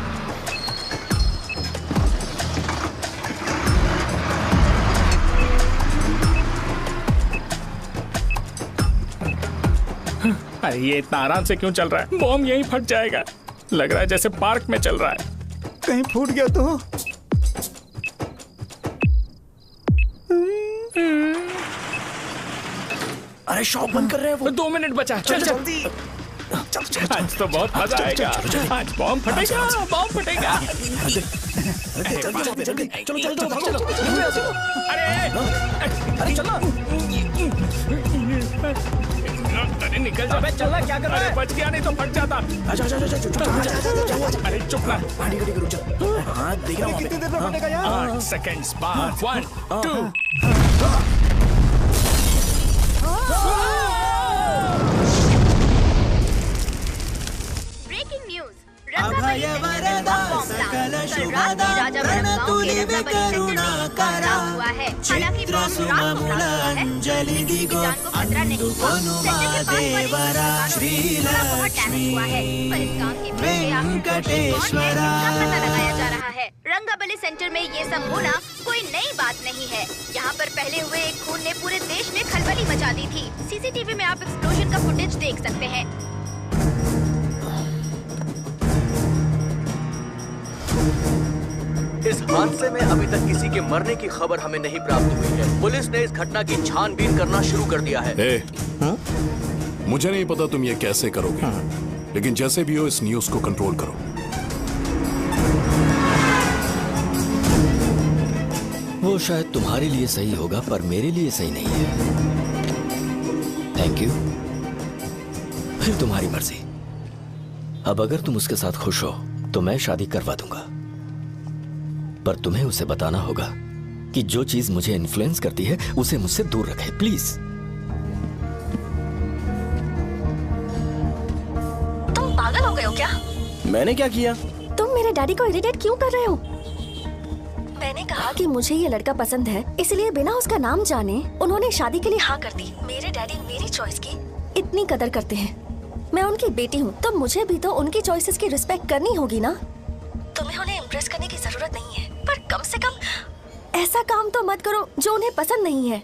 अरे ये इतना आराम से क्यों चल रहा है? बॉम्ब यहीं फट जाएगा। लग रहा है जैसे पार्क में चल रहा है। कहीं फूट गया तो? अरे शॉप बंद कर रहे हैं वो। 2 मिनट बचा। चल जल्दी। आज तो बहुत मजा आएगा। आज बॉम्ब फटेगा, बॉम्ब फटेगा। चलो चलो चलो चलो अरे चलो अरे निकल जा। अबे चलना क्या कर रहा है? बच गया नहीं तो फट जाता। अरे चुप ना। हाँ देख रहा हूँ कितनी देर में फटेगा यार? 8 सेकंड्स बाद 1 2 ब्रेकिंग न्यूज अभय वरदा सकल शुभदा प्रणतुलिवे करुणाकरा चित्र सुममूल अंजलि दिगो अनुमादेवरा श्रीलक्ष्मी वेंकटेश्वरा। पता लगाया जा रहा है। रंगाबली सेंटर में ये सब होना कोई नई बात नहीं है। यहाँ पर पहले हुए एक खून ने पूरे देश में खलबली मचा दी थी। सीसीटीवी में आप एक्सप्लोजन का फुटेज देख सकते हैं। इस हादसे में अभी तक किसी के मरने की खबर हमें नहीं प्राप्त हुई है। पुलिस ने इस घटना की छानबीन करना शुरू कर दिया है। मुझे नहीं पता तुम ये कैसे करोगे, लेकिन जैसे भी हो इस न्यूज को कंट्रोल करो। वो शायद तुम्हारे लिए सही होगा पर मेरे लिए सही नहीं है। Thank you. फिर तुम्हारी मर्जी। अब अगर तुम उसके साथ खुश हो तो मैं शादी करवा दूंगा, पर तुम्हें उसे बताना होगा कि जो चीज मुझे इन्फ्लुएंस करती है उसे मुझसे दूर रखे, प्लीज। तुम पागल हो गए हो क्या? मैंने क्या किया? तुम मेरे डैडी को इरिटेट क्यों कर रहे हो? मैंने कहा कि मुझे ये लड़का पसंद है, इसलिए बिना उसका नाम जाने उन्होंने शादी के लिए हाँ कर दी। मेरे डैडी मेरी चॉइस की इतनी कदर करते हैं। मैं उनकी बेटी हूँ तो मुझे भी तो उनकी चॉइसेस की रिस्पेक्ट करनी होगी ना। तुम्हें उन्हें इम्प्रेस करने की जरूरत नहीं है, पर कम से कम ऐसा काम तो मत करो जो उन्हें पसंद नहीं है।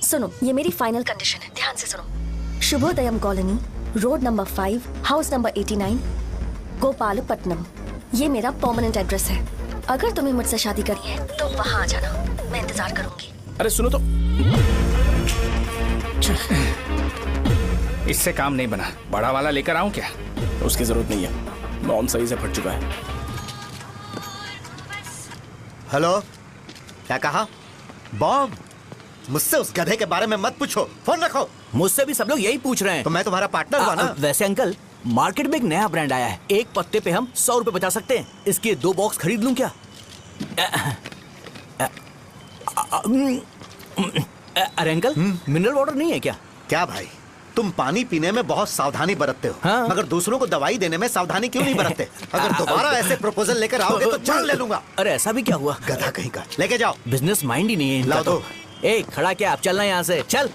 सुनो, ये मेरी फाइनल कंडीशन है, ध्यान से सुनो। Shubhodayam colony, road number 5, house number 89, Gopalapatnam. ये मेरा परमानेंट एड्रेस है। अगर तुम्हें मुझसे शादी करनी है तो वहाँ आ जाना, मैं इंतजार करूंगी। अरे सुनो तो, इससे काम नहीं बना। बड़ा वाला लेकर आऊं क्या? उसकी जरूरत नहीं है, बॉम्ब सही से फट चुका है। हेलो, क्या कहा? बॉम्ब? मुझसे उस गधे के बारे में मत पूछो, फोन रखो। मुझसे भी सब लोग यही पूछ रहे हैं। तो मैं तुम्हारा पार्टनर हुआ ना। वैसे अंकल, मार्केट में एक नया ब्रांड आया है, एक पत्ते पे हम 100 रुपए बचा सकते हैं। इसके 2 बॉक्स खरीद लूं क्या? अरे अंकल, मिनरल वाटर नहीं है क्या? क्या भाई, तुम पानी पीने में बहुत सावधानी बरतते हो, हाँ? मगर दूसरों को दवाई देने में सावधानी क्यों नहीं बरतते? अगर दोबारा ऐसे प्रपोजल लेकर आओगे तो जान ले लूंगा। अरे ऐसा भी क्या हुआ? गधा कहीं का, लेके जाओ। बिजनेस माइंड ही नहीं है इनका। लाओ दो। ए, खड़ा क्या? आप चलना यहाँ से, चल।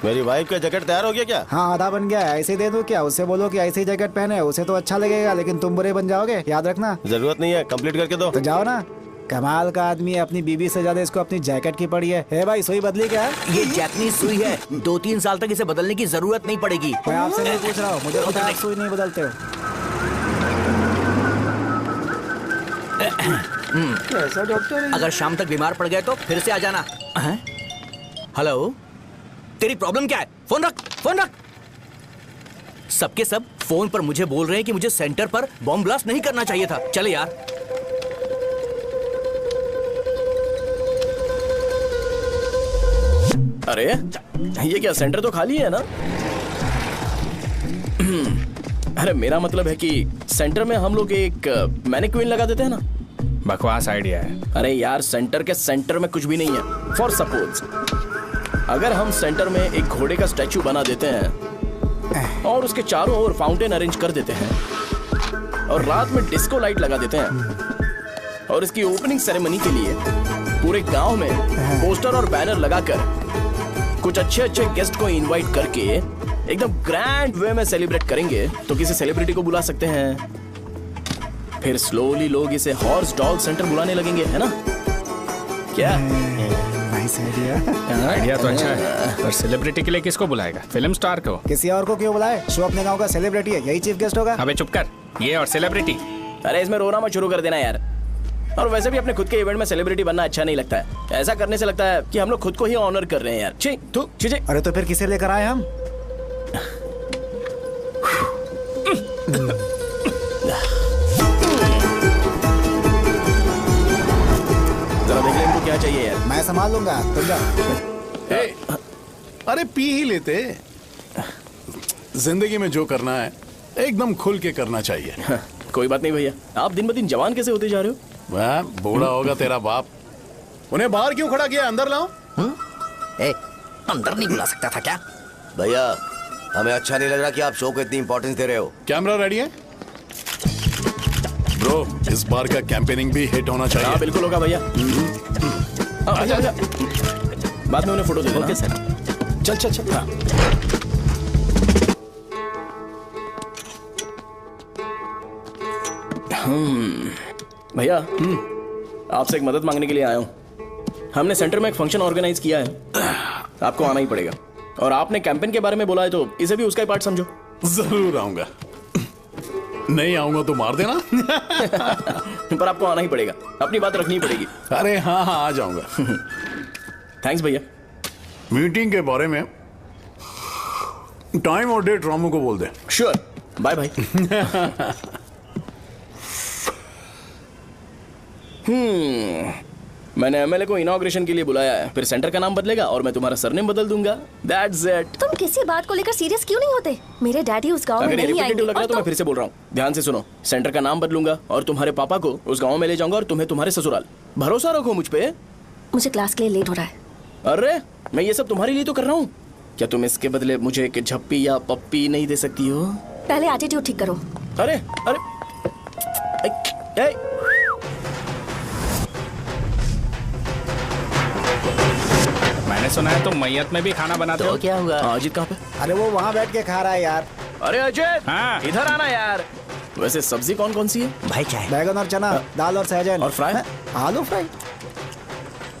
मेरी वाइफ का जैकेट तैयार हो गया क्या? हाँ, आधा बन गया है। ऐसे ही दे दो क्या? उससे बोलो कि ऐसे ही जैकेट पहने, उसे तो अच्छा लगेगा, लेकिन तुम बुरे बन जाओगे, याद रखना। जरूरत नहीं है, कंप्लीट करके दो। तो जाओ ना। कमाल का आदमी है, अपनी बीबी से ज्यादा इसको अपनी जैकेट की पड़ी है। हे भाई, सुई बदली क्या? ये जैपनीज सुई है, 2-3 साल तक इसे बदलने की जरूरत नहीं पड़ेगी। मैं आपसे नहीं पूछ रहा हूँ, मुझे पता है आप सुई नहीं बदलते हो। कैसा डॉक्टर? अगर शाम तक बीमार पड़ गए तो फिर से आ जाना। हेलो, तेरी प्रॉब्लम क्या है? फोन रख, फोन रख। सबके सब फोन पर मुझे बोल रहे हैं कि मुझे सेंटर पर बॉम्ब ब्लास्ट नहीं करना चाहिए था। चले यार। अरे ये क्या, सेंटर तो खाली है ना? अरे मेरा मतलब है कि सेंटर में हम लोग एक मैनिक्विन लगा देते हैं ना। बकवास आइडिया है। अरे यार, सेंटर के सेंटर में कुछ भी नहीं है। फॉर सपोज अगर हम सेंटर में एक घोड़े का स्टैचू बना देते हैं और उसके चारों ओर फाउंटेन अरेंज कर देते हैं और रात में डिस्को लाइट लगा देते हैं और इसकी ओपनिंग सेरेमनी के लिए पूरे गांव में पोस्टर और बैनर लगाकर कुछ अच्छे अच्छे गेस्ट को इनवाइट करके एकदम ग्रैंड वे में सेलिब्रेट करेंगे, तो किसी सेलिब्रिटी को बुला सकते हैं। फिर स्लोली लोग इसे हॉर्स डॉग सेंटर बुलाने लगेंगे, है ना? क्या? Nice idea. आइडिया तो अच्छा है, पर सेलिब्रिटी के लिए किसको बुलाएगा? फिल्म स्टार को। किसी और को क्यों बुलाए? शो अपने गांव का सेलिब्रिटी है, यही चीफ गेस्ट होगा। अबे चुप कर, ये और सेलिब्रिटी। अरे इसमें रोना मत शुरू कर देना यार। और वैसे भी अपने खुद के इवेंट में सेलिब्रिटी बनना अच्छा नहीं लगता है। ऐसा करने से लगता है कि हम लोग खुद को ही ऑनर कर रहे हैं यार। छी, थू, छी, छी। अरे तो फिर किसे लेकर आए हम? क्या चाहिए यार? मैं संभाल लूंगा, तुम जा। अरे पी ही लेते। जिंदगी में जो करना है एकदम खुल के करना चाहिए। कोई बात नहीं भैया, आप दिन ब दिन जवान कैसे होते जा रहे हो? वह बूढ़ा होगा तेरा बाप। उन्हें बाहर क्यों खड़ा किया, अंदर लाओ। अंदर नहीं बुला सकता था क्या? भैया हमें अच्छा नहीं लग रहा कि आप शो को इतनी इंपॉर्टेंस दे रहे हो। कैमरा रेडी है ब्रो? इस बार का कैंपेनिंग भी हिट होना चाहिए। हाँ बिल्कुल होगा भैया। अच्छा बाद में उन्हें फोटो दे देना। सर चल चल चल। हाँ। भैया आपसे एक मदद मांगने के लिए आया हूँ। हमने सेंटर में एक फंक्शन ऑर्गेनाइज किया है, आपको आना ही पड़ेगा। और आपने कैंपेन के बारे में बोला है तो इसे भी उसका ही पार्ट समझो। जरूर आऊंगा। नहीं आऊंगा तो मार देना। पर आपको आना ही पड़ेगा, अपनी बात रखनी पड़ेगी। अरे हाँ हाँ आ जाऊंगा। थैंक्स भैया। मीटिंग के बारे में टाइम और डेट रामू को बोल दे। Sure, bye bye. मैंने एमएलए को इनॉग्रेशन के लिए बुलाया है, फिर सेंटर का नाम बदलेगा और मैं तुम्हारा सरनेम बदल दूंगा। That's it. तुम किसी बात को लेकर सीरियस क्यों नहीं होते? मेरे डैडी उस गांव में नहीं आएंगे। अगर लग रहा है तो मैं फिर से बोल रहा हूँ, ध्यान से सुनो। सेंटर का नाम बदलूंगा और तुम्हारे पापा को उस गांव में ले जाऊंगा और तुम्हें तुम्हारे ससुराल। भरोसा रखो मुझ पे। मुझे क्लास के लिए लेट हो रहा है। अरे मैं ये सब तुम्हारे लिए तो कर रहा हूँ, क्या तुम इसके बदले मुझे एक झप्पी या पप्पी नहीं दे सकती हो? पहले एटीट्यूड ठीक करो। अरे अरे ए, मैंने सुना है तुम मैयत में भी खाना बनाते हो। क्या हुआ? अजीत कहाँ पे? अरे वो वहाँ बैठ के खा रहा है यार। अरे अजीत हाँ। इधर आना यार। वैसे सब्जी कौन कौन सी है भाई? क्या है? बैगन और चना, दाल और सहजन और फ्राई, आलू फ्राई।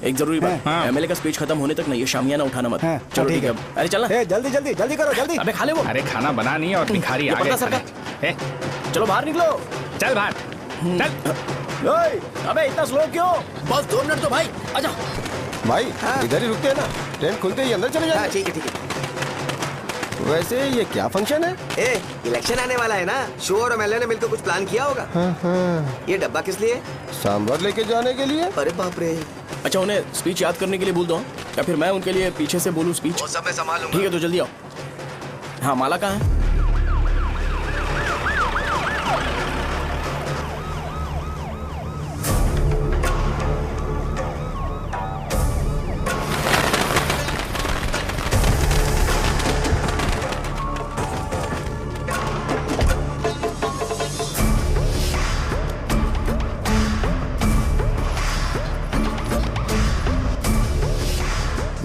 एक जरूरी बात, हाँ। एमएलए का स्पीच खत्म होने तक ना ये शामियाना उठाना मत। हाँ, चलो ठीक ठीक है। अरे चलना। जल्दी जल्दी जल्दी करो, जल्दी। अबे खा ले वो। अरे खाना बना नहीं है और भिखारी आ गए खाने। चलो बाहर निकलो। चल बाहर चल। अबे इतना स्लो क्यों? बस 2 मिनट तो भाई, आजा। भाई इधर ही रुकते हैं ना, ट्रेन खुलते ही अंदर चले जाए। ठीक है। वैसे ये क्या फंक्शन है? इलेक्शन आने वाला है ना, शो और एमएलए ने मिलकर कुछ प्लान किया होगा। ये डब्बा किस लिए? सांभर लेके जाने के लिए। अरे बाप रे। अच्छा उन्हें स्पीच याद करने के लिए बोल दो या फिर मैं उनके लिए पीछे से बोलूं स्पीच? वो सब मैं संभालूंगा। ठीक है तो जल्दी आओ। हाँ माला कहाँ है?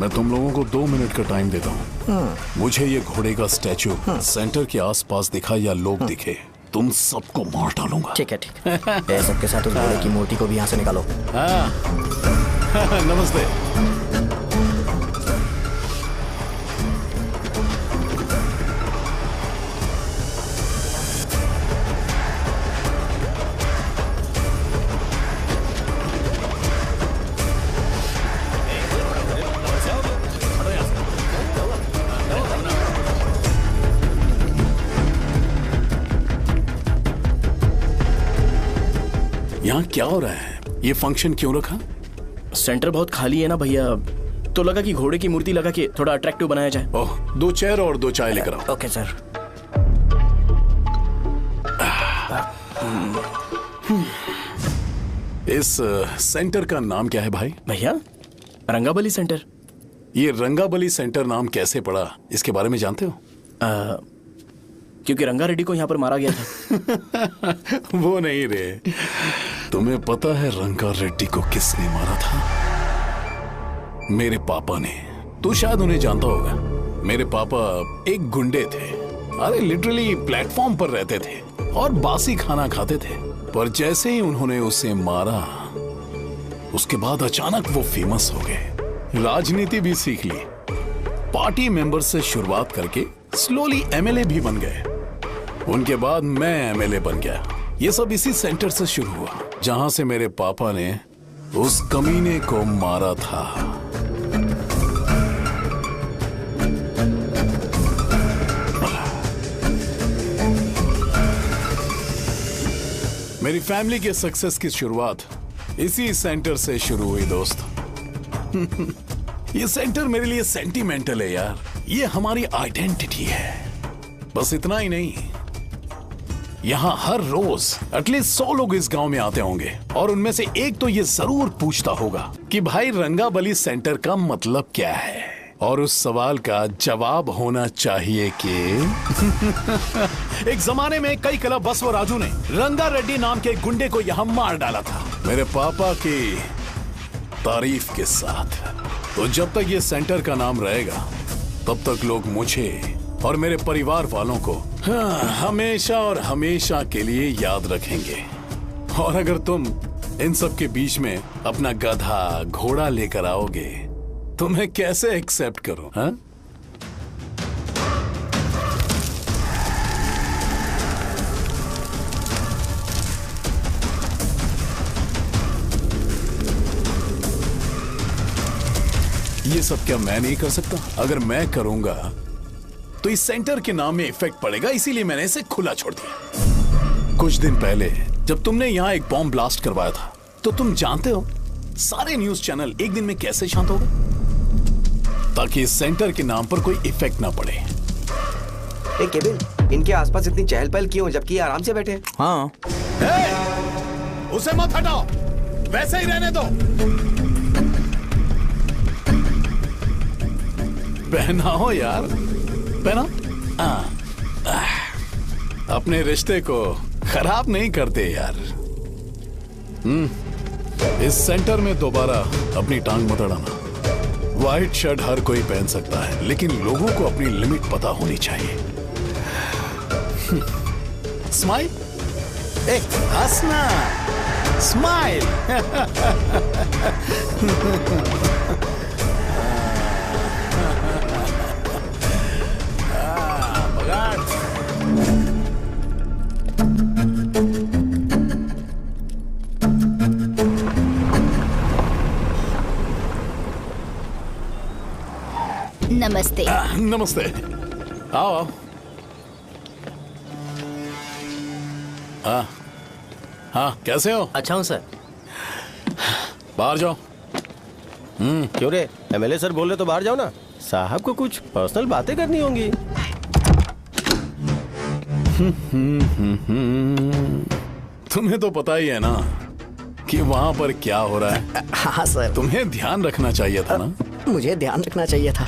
मैं तुम लोगों को 2 मिनट का टाइम देता हूँ। मुझे ये घोड़े का स्टैचू सेंटर के आसपास दिखा या लोग दिखे, तुम सबको मार डालूंगा। ठीक है ठीक है। सबके साथ उस घोड़े की मूर्ति को भी यहाँ से निकालो। हाँ। नमस्ते। यहाँ क्या हो रहा है? ये फंक्शन क्यों रखा? सेंटर बहुत खाली है ना भैया, तो लगा कि घोड़े की मूर्ति लगा के थोड़ा अट्रैक्टिव बनाया जाए। ओह, 2 चेयर और 2 चाय लेकर आओ। Okay sir. इस सेंटर का नाम क्या है भाई? भैया रंगाबली सेंटर। ये रंगाबली सेंटर नाम कैसे पड़ा, इसके बारे में जानते हो? क्योंकि रंगा रेड्डी को यहाँ पर मारा गया था। वो नहीं रे, तुम्हें पता है रंगा रेड्डी को किसने मारा था? मेरे पापा ने। तू शायद उन्हें जानता होगा। मेरे पापा एक गुंडे थे। अरे लिटरली प्लेटफॉर्म पर रहते थे और बासी खाना खाते थे। पर जैसे ही उन्होंने उसे मारा, उसके बाद अचानक वो फेमस हो गए। राजनीति भी सीख ली, पार्टी मेंबर से शुरुआत करके स्लोली एमएलए भी बन गए। उनके बाद मैं एमएलए बन गया। ये सब इसी सेंटर से शुरू हुआ, जहां से मेरे पापा ने उस कमीने को मारा था। मेरी फैमिली के सक्सेस की शुरुआत इसी सेंटर से शुरू हुई दोस्त। ये सेंटर मेरे लिए सेंटिमेंटल है यार। ये हमारी आइडेंटिटी है। बस इतना ही नहीं, यहाँ हर रोज एटलीस्ट 100 लोग इस गांव में आते होंगे और उनमें से एक तो ये जरूर पूछता होगा कि भाई रंगाबली सेंटर का मतलब क्या है, और उस सवाल का जवाब होना चाहिए कि एक जमाने में कई क्लब बसव राजू ने रंगा रेड्डी नाम के गुंडे को यहाँ मार डाला था, मेरे पापा की तारीफ के साथ। तो जब तक ये सेंटर का नाम रहेगा तब तक लोग मुझे और मेरे परिवार वालों को हमेशा और हमेशा के लिए याद रखेंगे। और अगर तुम इन सब के बीच में अपना गधा घोड़ा लेकर आओगे तो मैं कैसे एक्सेप्ट करूं? हाँ? ये सब क्या मैं नहीं कर सकता? अगर मैं करूंगा तो इस सेंटर के नाम में इफेक्ट पड़ेगा, इसीलिए मैंने इसे खुला छोड़ दिया। कुछ दिन पहले जब तुमने यहाँ एक बॉम्ब ब्लास्ट करवाया था तो तुम जानते हो सारे न्यूज चैनल एक दिन में कैसे शांत हो गए, ताकि इस सेंटर के नाम पर कोई इफेक्ट ना पड़े। केबिल, इनके आसपास इतनी चहल पहल क्यों जबकि आराम से बैठे? हाँ। उसे मत हटाओ, वैसे ही रहने दो। पहनाओ यार, पहना। अपने रिश्ते को खराब नहीं करते यार। इस सेंटर में दोबारा अपनी टांग मत अड़ाना। व्हाइट शर्ट हर कोई पहन सकता है, लेकिन लोगों को अपनी लिमिट पता होनी चाहिए। स्माइल, एक हंसना, स्माइल। नमस्ते। नमस्ते, आओ आओ। हाँ हाँ, कैसे हो? अच्छा हूँ सर। बाहर जाओ। क्यों रे, एमएलए सर बोल रहे तो बाहर जाओ ना, साहब को कुछ पर्सनल बातें करनी होंगी। तुम्हें तो पता ही है ना कि वहाँ पर क्या हो रहा है। हाँ सर। तुम्हें ध्यान रखना चाहिए था ना। मुझे ध्यान रखना चाहिए था।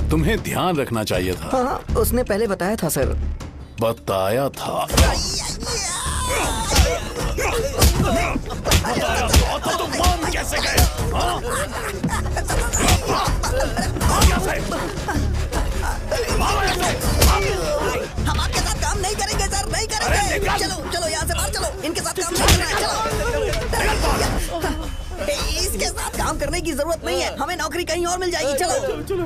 तुम्हें ध्यान रखना चाहिए था। हाँ, उसने पहले बताया था सर। बताया था। तो तुम मान कैसे गए? हम आपके साथ काम नहीं करेंगे सर, नहीं करेंगे। चलो चलो यहाँ से बाहर चलो, इनके साथ काम नहीं करना है। चलो, इसके साथ काम करने की जरूरत नहीं है, हमें नौकरी कहीं और मिल जाएगी। चलो चलो।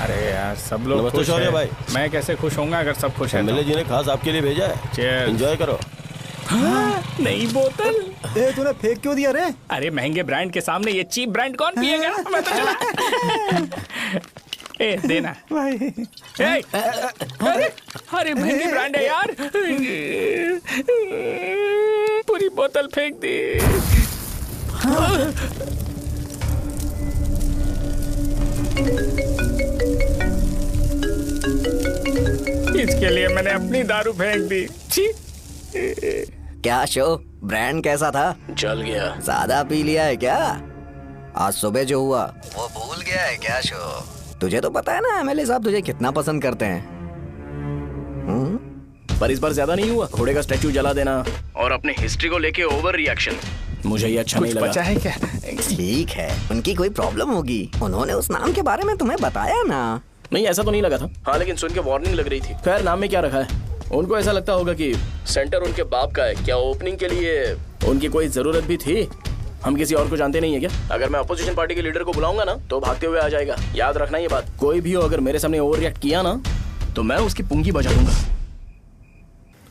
अरे यार, सब लोग खुश हैं। भाई मैं कैसे खुश होऊंगा अगर सब खुश हैं? एमएलए जी ने खास आपके लिए भेजा है, एंजॉय करो। नई बोतल। तूने फेंक क्यों दिया रे? अरे महंगे ब्रांड के सामने ये चीप ब्रांड कौन पिएगा? मैं तो चला। ए देना भाई। अरे महंगी ब्रांड है यार, पूरी बोतल फेंक दी। इसके लिए मैंने अपनी दारू फेंक दी। छी। क्या शो, ब्रांड कैसा था? चल गया। ज्यादा पी लिया है क्या? आज सुबह जो हुआ वो भूल गया है क्या शो? तुझे तो पता है ना एमएलए साहब तुझे कितना पसंद करते हैं। पर इस बार ज्यादा नहीं हुआ। घोड़े का स्टैचू जला देना और अपने हिस्ट्री को लेके ओवर रिएक्शन, मुझे ये अच्छा नहीं लगा। बचा है क्या? ठीक है, उनकी कोई प्रॉब्लम होगी, उन्होंने उस नाम के बारे में तुम्हें बताया ना? नहीं, ऐसा तो नहीं लगा था। हाँ, लेकिन सुन के वार्निंग लग रही थी। खैर, नाम में क्या रखा है? उनको ऐसा लगता होगा कि सेंटर उनके बाप का है। क्या ओपनिंग के लिए उनकी कोई जरूरत भी थी? हम किसी और को जानते नहीं है क्या? अगर मैं अपोजिशन पार्टी के लीडर को बुलाऊंगा ना तो भागते हुए आ जाएगा। याद रखना ये बात। कोई भी हो अगर मेरे सामने ओवर रिएक्ट किया ना तो मैं उसकी पुंगी बजा दूंगा।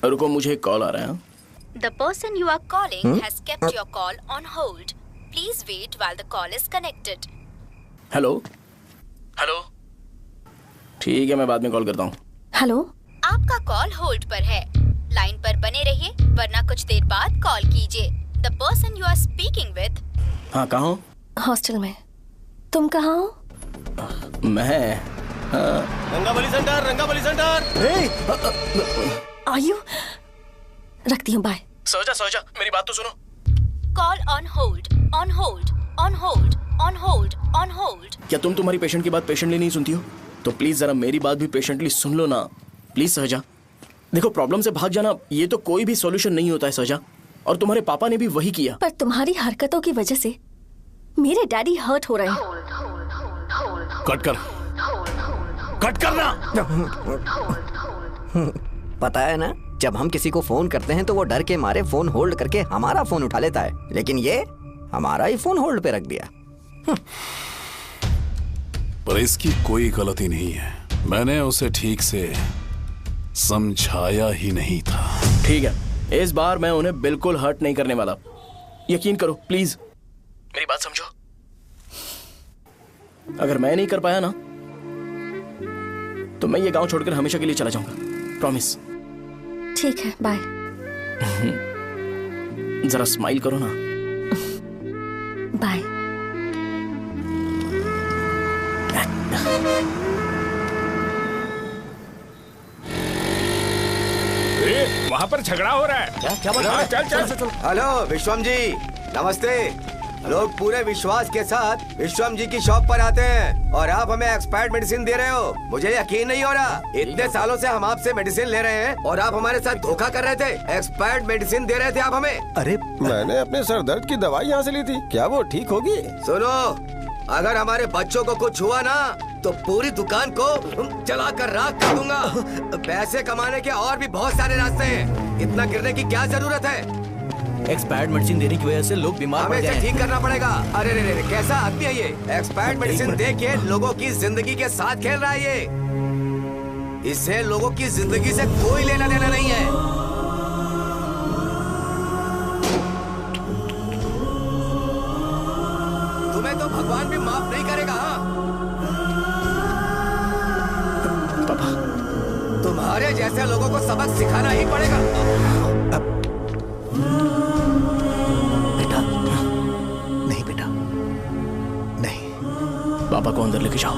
रुको, मुझे एक कॉल आ रहा है। The person you are calling has kept your call on hold. Please wait while the call is connected. Hello hello, ठीक है मैं बाद में कॉल करता हूँ। हेलो, आपका कॉल होल्ड पर है, लाइन पर बने रहिए वरना कुछ देर बाद कॉल कीजिए। The person you are speaking with. हाँ कहाँ हो? हॉस्टल में। तुम कहाँ हो? मैं रंगाबली सेंटर, रंगाबली सेंटर। आयु, रखती हूँ, बाय। सोचा मेरी बात तो सुनो। Call on hold, on hold, on hold, on hold, on hold. क्या तुम तुम्हारी पेशेंट की बात पेशेंटली नहीं सुनती हो? तो प्लीज जरा मेरी बात भी पेशेंटली सुन लो ना प्लीज सहजा। देखो प्रॉब्लम से भाग जाना ये तो कोई भी सॉल्यूशन नहीं होता है सहजा, और तुम्हारे पापा ने भी वही किया। पर तुम्हारी हरकतों की वजह से मेरे डैडी हर्ट हो रहे हैं। कट करना। पता है ना, जब हम किसी को फोन करते हैं तो वो डर के मारे फोन होल्ड करके हमारा फोन उठा लेता है, लेकिन ये हमारा ही फोन होल्ड पे रख दिया। पर इसकी कोई गलती नहीं है, मैंने उसे ठीक से समझाया ही नहीं था। ठीक है, इस बार मैं उन्हें बिल्कुल हर्ट नहीं करने वाला, यकीन करो प्लीज, मेरी बात समझो। अगर मैं नहीं कर पाया ना तो मैं ये गांव छोड़कर हमेशा के लिए चला जाऊंगा, प्रॉमिस। ठीक है, बाय। जरा स्माइल करो ना। बाय। वहाँ पर झगड़ा हो रहा है। क्या बोल रहा है? चल। हेलो विश्वम जी, नमस्ते। लोग पूरे विश्वास के साथ विश्वम जी की शॉप पर आते हैं और आप हमें एक्सपायर्ड मेडिसिन दे रहे हो। मुझे यकीन नहीं हो रहा, इतने सालों से हम आपसे मेडिसिन ले रहे हैं और आप हमारे साथ धोखा कर रहे थे। एक्सपायर्ड मेडिसिन दे रहे थे आप हमें। अरे मैंने अपने सर दर्द की दवाई यहाँ से ली थी, क्या वो ठीक होगी? सुनो, अगर हमारे बच्चों को कुछ हुआ ना तो पूरी दुकान को जला कर राख कर दूंगा। पैसे कमाने के और भी बहुत सारे रास्ते हैं, इतना गिरने की क्या जरूरत है? एक्सपायर्ड मेडिसिन देने की वजह से लोग बीमार पड़ हमें गए इसे हैं। ठीक करना पड़ेगा। अरे रे कैसा आदमी है ये? एक्सपायर्ड मेडिसिन दे के लोगों की जिंदगी के साथ खेल रहा है ये। इससे लोगों की जिंदगी से कोई लेना देना नहीं है। तुम्हें तो भगवान भी माफ नहीं करेगा। पापा, तुम्हारे जैसे लोगों को सबक सिखाना ही पड़ेगा। बेटा नहीं, पापा को अंदर लेके जाओ।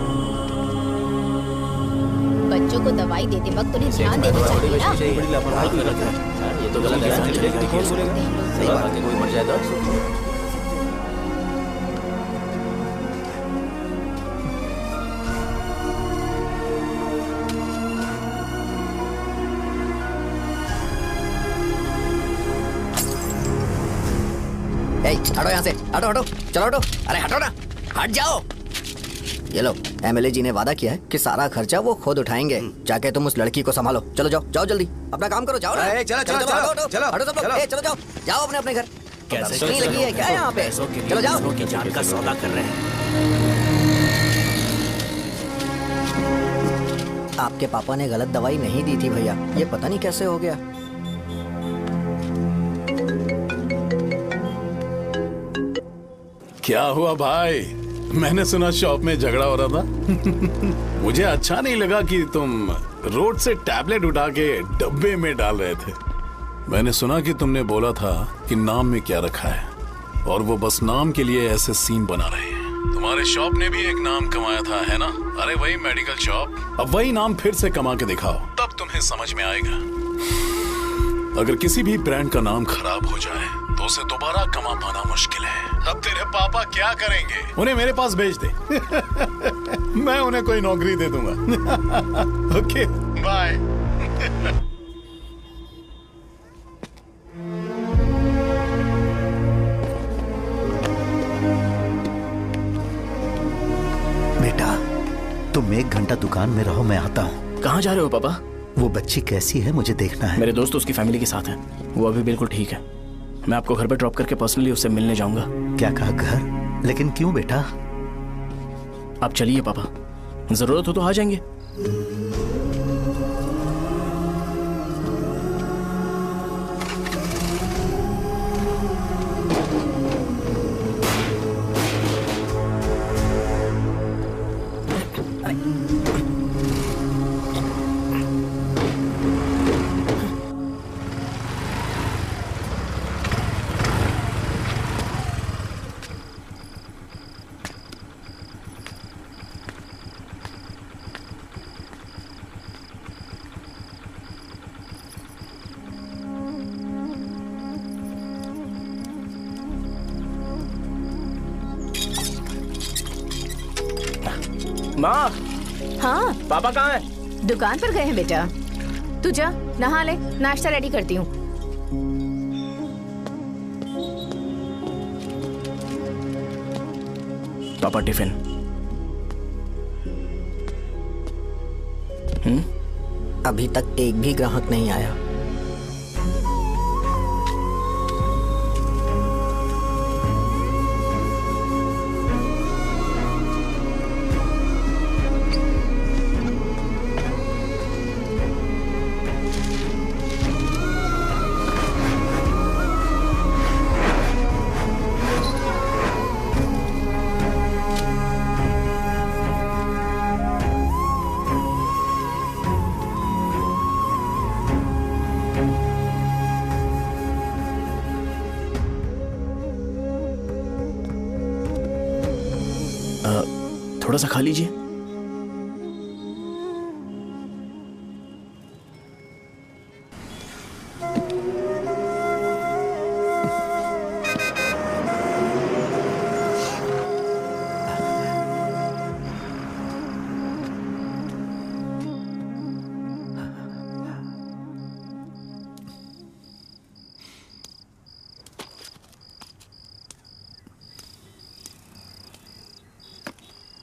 बच्चों को दवाई देते वक्त उन्हें ध्यान देना चाहिए ना। बड़ी लापरवाही गलत है, ये तो गलत है। सही बात है, कोई मर जाए तो हटो यहाँ से, हटो हटो, चलो हटो। अरे हटो ना, हट जाओ। ये लो, एमएलए जी ने वादा किया है कि सारा खर्चा वो खुद उठाएंगे। जाके तुम उस लड़की को संभालो। चलो जाओ, जाओ जल्दी, अपना काम करो। जाओ ना। चलो चलो चलो चलो चलो हटो सब लोग। चलो जाओ, जाओ अपने अपने घर। कैसे नहीं लगी है क्या यहाँ पे? चलो जाओ। की जान का सौदा कर रहे हैं। आपके पापा ने गलत दवाई नहीं दी थी भैया, ये पता नहीं कैसे हो गया। क्या हुआ भाई? मैंने सुना शॉप में झगड़ा हो रहा था। मुझे अच्छा नहीं लगा कि तुम रोड से टैबलेट उठा के डब्बे में डाल रहे थे। मैंने सुना कि तुमने बोला था कि नाम में क्या रखा है, और वो बस नाम के लिए ऐसे सीन बना रहे हैं। तुम्हारे शॉप ने भी एक नाम कमाया था, है ना? अरे वही मेडिकल शॉप, अब वही नाम फिर से कमा के दिखाओ, तब तुम्हें समझ में आएगा। अगर किसी भी ब्रांड का नाम खराब हो जाए तो उसे दोबारा कमा पाना मुश्किल है। अब तेरे पापा क्या करेंगे? उन्हें मेरे पास भेज दे। मैं उन्हें कोई नौकरी दे दूंगा। Okay bye. बेटा तुम 1 घंटा दुकान में रहो, मैं आता हूँ। कहाँ जा रहे हो पापा? वो बच्ची कैसी है मुझे देखना है। मेरे दोस्त उसकी फैमिली के साथ है, वो अभी बिल्कुल ठीक है। मैं आपको घर पे ड्रॉप करके पर्सनली उससे मिलने जाऊंगा। क्या कहा घर? लेकिन क्यों बेटा? आप चलिए पापा, जरूरत हो तो आ जाएंगे। माँ, हाँ पापा कहाँ हैं? दुकान पर गए हैं बेटा। तू जा नहा ले, नाश्ता रेडी करती हूँ। पापा टिफिन। अभी तक एक भी ग्राहक नहीं आया। थोड़ा सा खा लीजिए।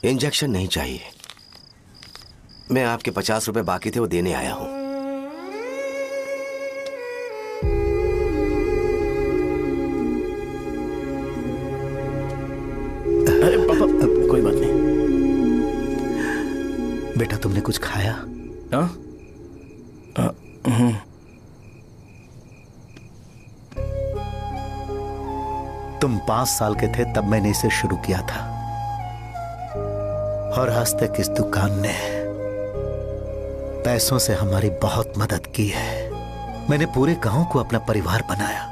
इंजेक्शन नहीं चाहिए। मैं आपके 50 रुपए बाकी थे वो देने आया हूं। अरे पापा कोई बात नहीं। बेटा तुमने कुछ खाया? हाँ? तुम 5 साल के थे तब मैंने इसे शुरू किया था और आज तक इस दुकान ने पैसों से हमारी बहुत मदद की है। मैंने पूरे गांव को अपना परिवार बनाया।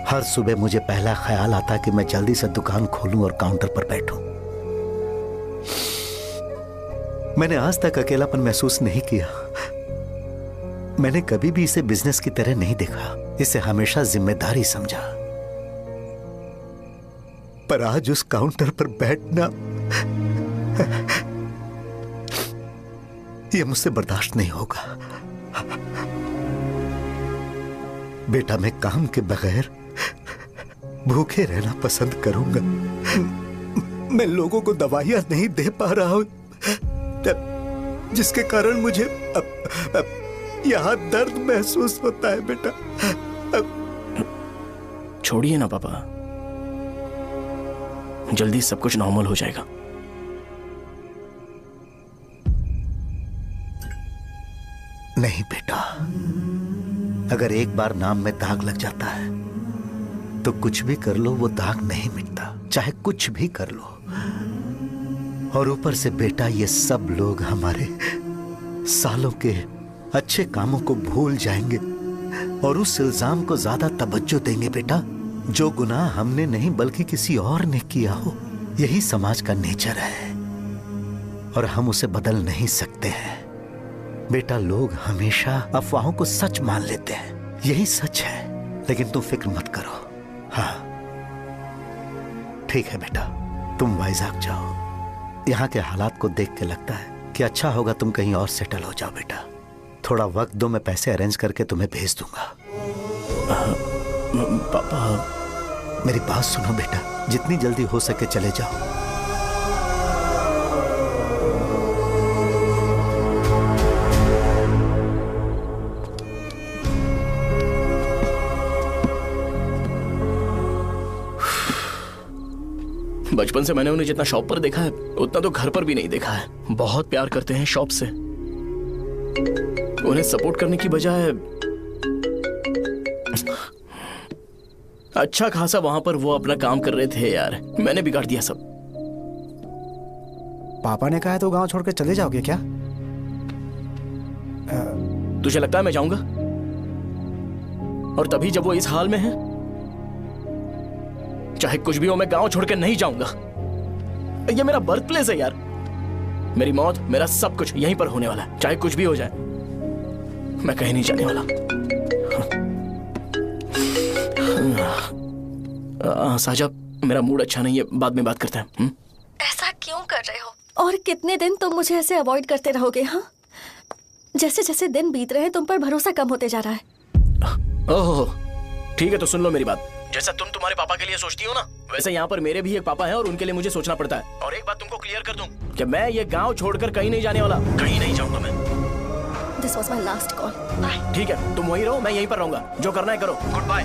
हर सुबह मुझे पहला ख्याल आता कि मैं जल्दी से दुकान खोलूं और काउंटर पर बैठूं। मैंने आज तक अकेलापन महसूस नहीं किया। मैंने कभी भी इसे बिजनेस की तरह नहीं देखा, इसे हमेशा जिम्मेदारी समझा। पर आज उस काउंटर पर बैठना यह मुझसे बर्दाश्त नहीं होगा। बेटा मैं काम के बगैर भूखे रहना पसंद करूंगा। मैं लोगों को दवाइयां नहीं दे पा रहा हूं, जिसके कारण मुझे यहां दर्द महसूस होता है। बेटा छोड़िए ना पापा, जल्दी सब कुछ नॉर्मल हो जाएगा। नहीं बेटा, अगर एक बार नाम में दाग लग जाता है तो कुछ भी कर लो वो दाग नहीं मिटता, चाहे कुछ भी कर लो। और ऊपर से बेटा ये सब लोग हमारे सालों के अच्छे कामों को भूल जाएंगे और उस इल्जाम को ज्यादा तवज्जो देंगे बेटा जो गुनाह हमने नहीं बल्कि किसी और ने किया हो। यही समाज का नेचर है और हम उसे बदल नहीं सकते हैं। बेटा लोग हमेशा अफवाहों को सच मान लेते हैं, यही सच है। लेकिन तुम फिक्र मत करो। हाँ ठीक है बेटा, तुम वाइजाग जाओ। यहाँ के हालात को देख के लगता है कि अच्छा होगा तुम कहीं और सेटल हो जाओ। बेटा थोड़ा वक्त दो, मैं पैसे अरेंज करके तुम्हें भेज दूंगा। पापा मेरी बात सुनो बेटा, जितनी जल्दी हो सके चले जाओ। बचपन से मैंने उन्हें जितना शॉप पर देखा है उतना तो घर पर भी नहीं देखा है। बहुत प्यार करते हैं शॉप से। उन्हें सपोर्ट करने की बजाय अच्छा खासा वहां पर वो अपना काम कर रहे थे। यार मैंने बिगाड़ दिया सब। पापा ने कहा है तो गांव छोड़कर चले जाओगे क्या? तुझे लगता है मैं जाऊंगा? और तभी जब वो इस हाल में है, चाहे कुछ भी हो मैं गांव छोड़कर नहीं जाऊंगा। ये मेरा बर्थ प्लेस है यार। मेरी मौत, मेरा सब कुछ यहीं पर होने वाला है। चाहे कुछ भी हो जाए मैं कहीं नहीं जाने वाला। साजा मेरा मूड अच्छा नहीं है, बाद में बात करते हैं। ऐसा क्यों कर और कितने दिन तुम मुझे ऐसे अवॉइड करते रहोगे? हाँ, जैसे जैसे दिन बीत रहे हैं तुम पर भरोसा कम होते जा रहा है। ओहो, ठीक है तो सुन लो मेरी बात। जैसा तुम तुम्हारे पापा के लिए सोचती हो ना, वैसे यहाँ पर मेरे भी एक पापा हैं और उनके लिए मुझे सोचना पड़ता है। और एक बात तुमको क्लियर कर दूं कि मैं ये गांव छोड़कर कहीं नहीं जाने वाला, कहीं नहीं जाऊंगा मैं। This was my last call. Bye. ठीक है, तुम वहीं रहो, मैं यहीं पर रहूंगा। जो करना है करो। Goodbye.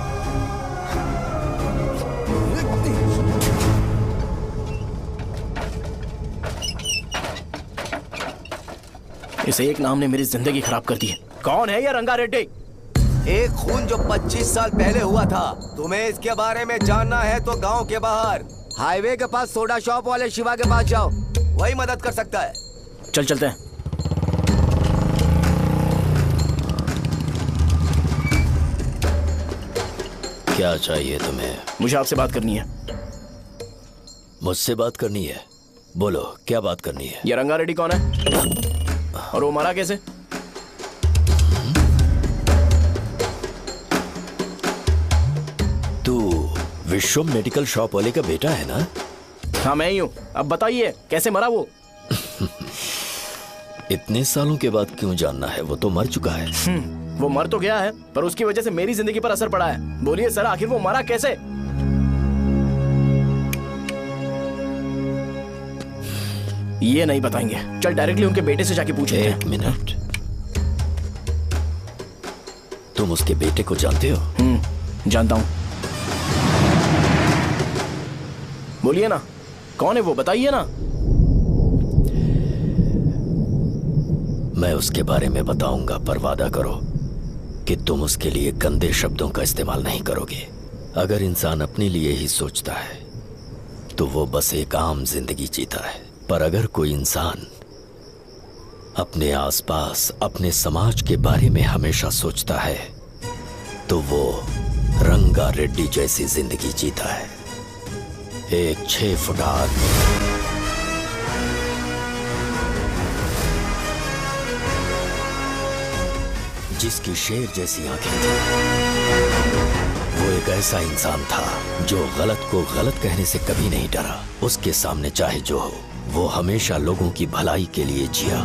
इस एक नाम ने मेरी जिंदगी खराब कर दी है। कौन है ये रंगा रेड्डी? एक खून जो 25 साल पहले हुआ था। तुम्हें इसके बारे में जानना है तो गांव के बाहर हाईवे के पास सोडा शॉप वाले शिवा के पास जाओ, वही मदद कर सकता है। चल चलते हैं। क्या चाहिए तुम्हें? मुझे आपसे बात करनी है। मुझसे बात करनी है? बोलो, क्या बात करनी है? ये रंगा रेड्डी कौन है और वो मारा कैसे? तू विश्वम मेडिकल शॉप वाले का बेटा है ना? हाँ मैं ही हूँ। अब बताइए कैसे मरा वो? इतने सालों के बाद क्यों जानना है? वो तो मर चुका है। वो मर तो गया है, पर उसकी वजह से मेरी जिंदगी पर असर पड़ा है। बोलिए सर, आखिर वो मरा कैसे? ये नहीं बताएंगे। चल डायरेक्टली उनके बेटे से जाके पूछे। एक मिनट, तुम उसके बेटे को जानते हो? जानता हूं। बोलिए ना, कौन है वो? बताइए ना। मैं उसके बारे में बताऊंगा, पर वादा करो कि तुम उसके लिए गंदे शब्दों का इस्तेमाल नहीं करोगे। अगर इंसान अपने लिए ही सोचता है तो वो बस एक आम जिंदगी जीता है, पर अगर कोई इंसान अपने आसपास, अपने समाज के बारे में हमेशा सोचता है तो वो रंगा रेड्डी जैसी जिंदगी जीता है। एक 6 फुट आदमी, जिसकी शेर जैसी आंखें थी। वो एक ऐसा इंसान था जो गलत को गलत कहने से कभी नहीं डरा। उसके सामने चाहे जो हो, वो हमेशा लोगों की भलाई के लिए जिया।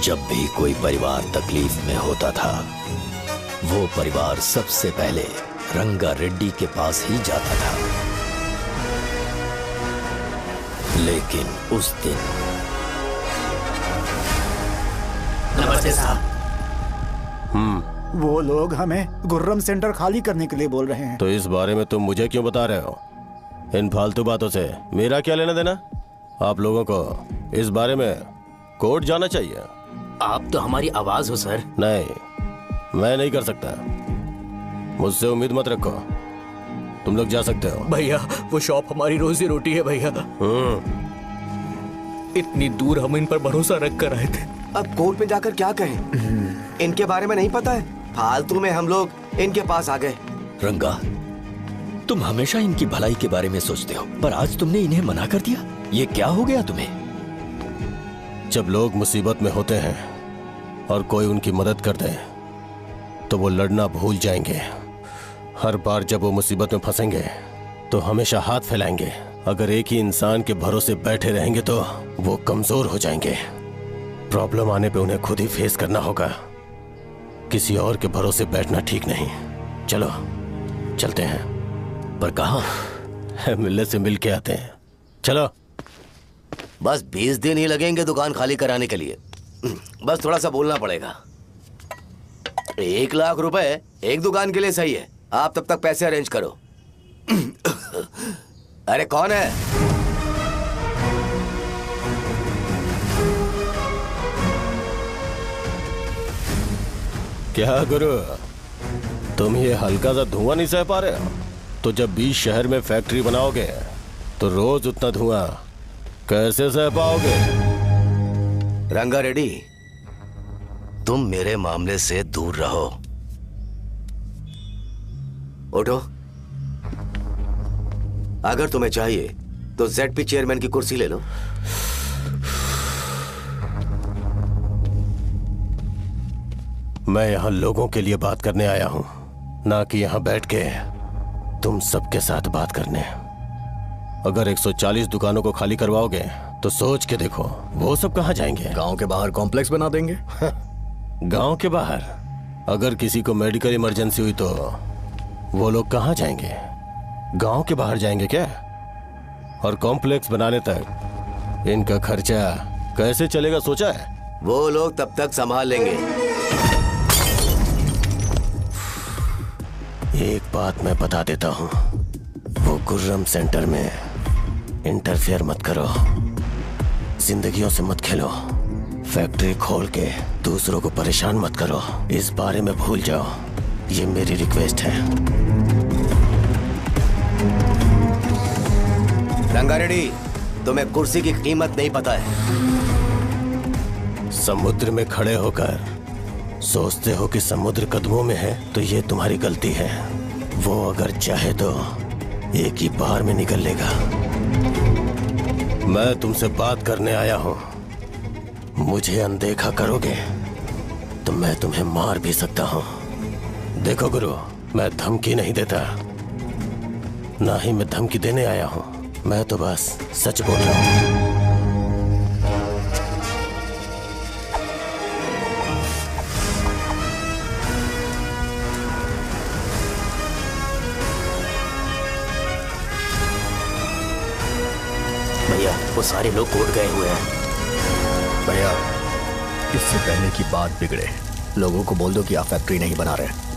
जब भी कोई परिवार तकलीफ में होता था, वो परिवार सबसे पहले रंगा रेड्डी के पास ही जाता था। लेकिन उस दिन नमस्ते साहब। वो लोग हमें गुर्रम सेंटर खाली करने के लिए बोल रहे हैं। तो इस बारे में तुम मुझे क्यों बता रहे हो? इन फालतू बातों से मेरा क्या लेना देना? आप लोगों को इस बारे में कोर्ट जाना चाहिए। आप तो हमारी आवाज हो सर। नहीं, मैं नहीं कर सकता। मुझसे उम्मीद मत रखो। तुम लोग जा सकते हो। भैया, वो शॉप हमारी रोजी रोटी है भैया। इतनी दूर हम इन पर भरोसा रख कर आए थे। अब कोर्ट में जाकर क्या कहें? इनके बारे में नहीं पता है। फालतू में हम लोग इनके पास आ गए। रंगा, तुम हमेशा इनकी भलाई के बारे में सोचते हो, पर आज तुमने इन्हें मना कर दिया। ये क्या हो गया तुम्हें? जब लोग मुसीबत में होते हैं और कोई उनकी मदद कर दे तो वो लड़ना भूल जाएंगे। हर बार जब वो मुसीबत में फंसेंगे तो हमेशा हाथ फैलाएंगे। अगर एक ही इंसान के भरोसे बैठे रहेंगे तो वो कमजोर हो जाएंगे। प्रॉब्लम आने पे उन्हें खुद ही फेस करना होगा। किसी और के भरोसे बैठना ठीक नहीं। चलो चलते हैं। पर कहाँ? मिलने से मिल के आते हैं। चलो। बस 20 दिन ही लगेंगे दुकान खाली कराने के लिए। बस थोड़ा सा बोलना पड़ेगा। 1 लाख रुपए एक दुकान के लिए सही है। आप तब तक पैसे अरेंज करो। अरे कौन है? क्या गुरु, तुम ये हल्का सा धुआं नहीं सह पा रहे हो? तो जब 20 शहर में फैक्ट्री बनाओगे तो रोज उतना धुआं कैसे सह पाओगे? रंगा रेड्डी, तुम मेरे मामले से दूर रहो। उठो। अगर तुम्हें चाहिए तो ZP चेयरमैन की कुर्सी ले लो। मैं यहां लोगों के लिए बात करने आया हूं, ना कि यहां बैठ के तुम सबके साथ बात करने। अगर 140 दुकानों को खाली करवाओगे तो सोच के देखो वो सब कहाँ जाएंगे। गांव के बाहर कॉम्प्लेक्स बना देंगे। गांव के बाहर अगर किसी को मेडिकल इमरजेंसी हुई तो वो लोग कहाँ जाएंगे? गांव के बाहर जाएंगे क्या? और कॉम्प्लेक्स बनाने तक इनका खर्चा कैसे चलेगा सोचा है? वो लोग तब तक संभाल लेंगे। एक बात मैं बता देता हूँ, वो गुर्रम सेंटर में इंटरफेयर मत करो, जिंदगियों से मत खेलो, फैक्ट्री खोल के दूसरों को परेशान मत करो, इस बारे में भूल जाओ। ये मेरी रिक्वेस्ट है। रंगारेड्डी, तुम्हें कुर्सी की कीमत नहीं पता है। समुद्र में खड़े होकर सोचते हो कि समुद्र कदमों में है तो ये तुम्हारी गलती है। वो अगर चाहे तो एक ही बार में निकल लेगा। मैं तुमसे बात करने आया हूं, मुझे अनदेखा करोगे तो मैं तुम्हें मार भी सकता हूं। देखो गुरु, मैं धमकी नहीं देता, ना ही मैं धमकी देने आया हूं, मैं तो बस सच बोल रहा हूं। भैया, वो सारे लोग कोर्ट गए हुए हैं। भैया, इससे पहले की बात बिगड़े, लोगों को बोल दो कि आप फैक्ट्री नहीं बना रहे।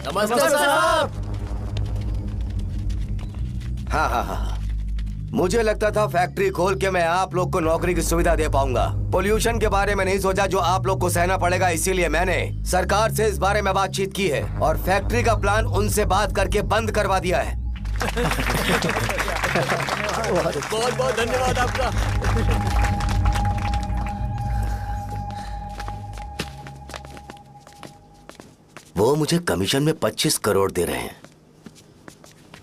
नमस्ते साहब। हाँ, मुझे लगता था फैक्ट्री खोल के मैं आप लोग को नौकरी की सुविधा दे पाऊंगा। पोल्यूशन के बारे में नहीं सोचा जो आप लोग को सहना पड़ेगा, इसीलिए मैंने सरकार से इस बारे में बातचीत की है और फैक्ट्री का प्लान उनसे बात करके बंद करवा दिया है। बहुत बहुत धन्यवाद आपका। वो मुझे कमीशन में 25 करोड़ दे रहे हैं।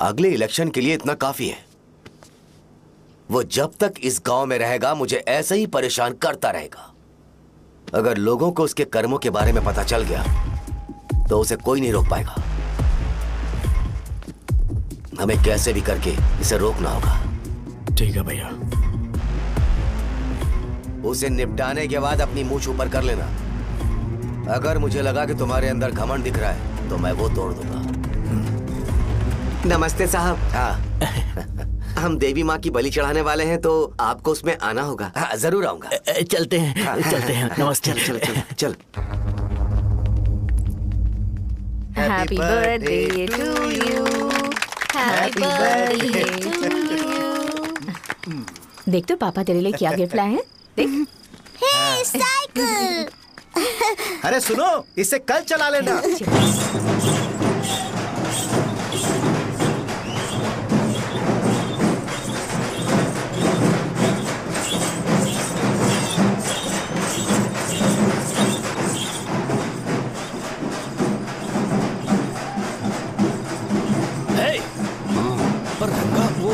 अगले इलेक्शन के लिए इतना काफी है। वो जब तक इस गांव में रहेगा मुझे ऐसे ही परेशान करता रहेगा। अगर लोगों को उसके कर्मों के बारे में पता चल गया तो उसे कोई नहीं रोक पाएगा। हमें कैसे भी करके इसे रोकना होगा। ठीक है भैया। उसे निपटाने के बाद अपनी मूंछ ऊपर कर लेना। अगर मुझे लगा कि तुम्हारे अंदर घमंड दिख रहा है तो मैं वो तोड़ दूंगा। नमस्ते साहब। हाँ। हम देवी माँ की बलि चढ़ाने वाले हैं तो आपको उसमें आना होगा। हाँ, जरूर आऊंगा। चलते हैं, चलते हैं। नमस्ते। चल। Happy birthday to you, happy birthday to you. देख तो पापा तेरे लिए क्या गिफ्ट लाए हैं, देख। हे साइकिल। अरे सुनो, इसे कल चला लेना। पर रंगा वो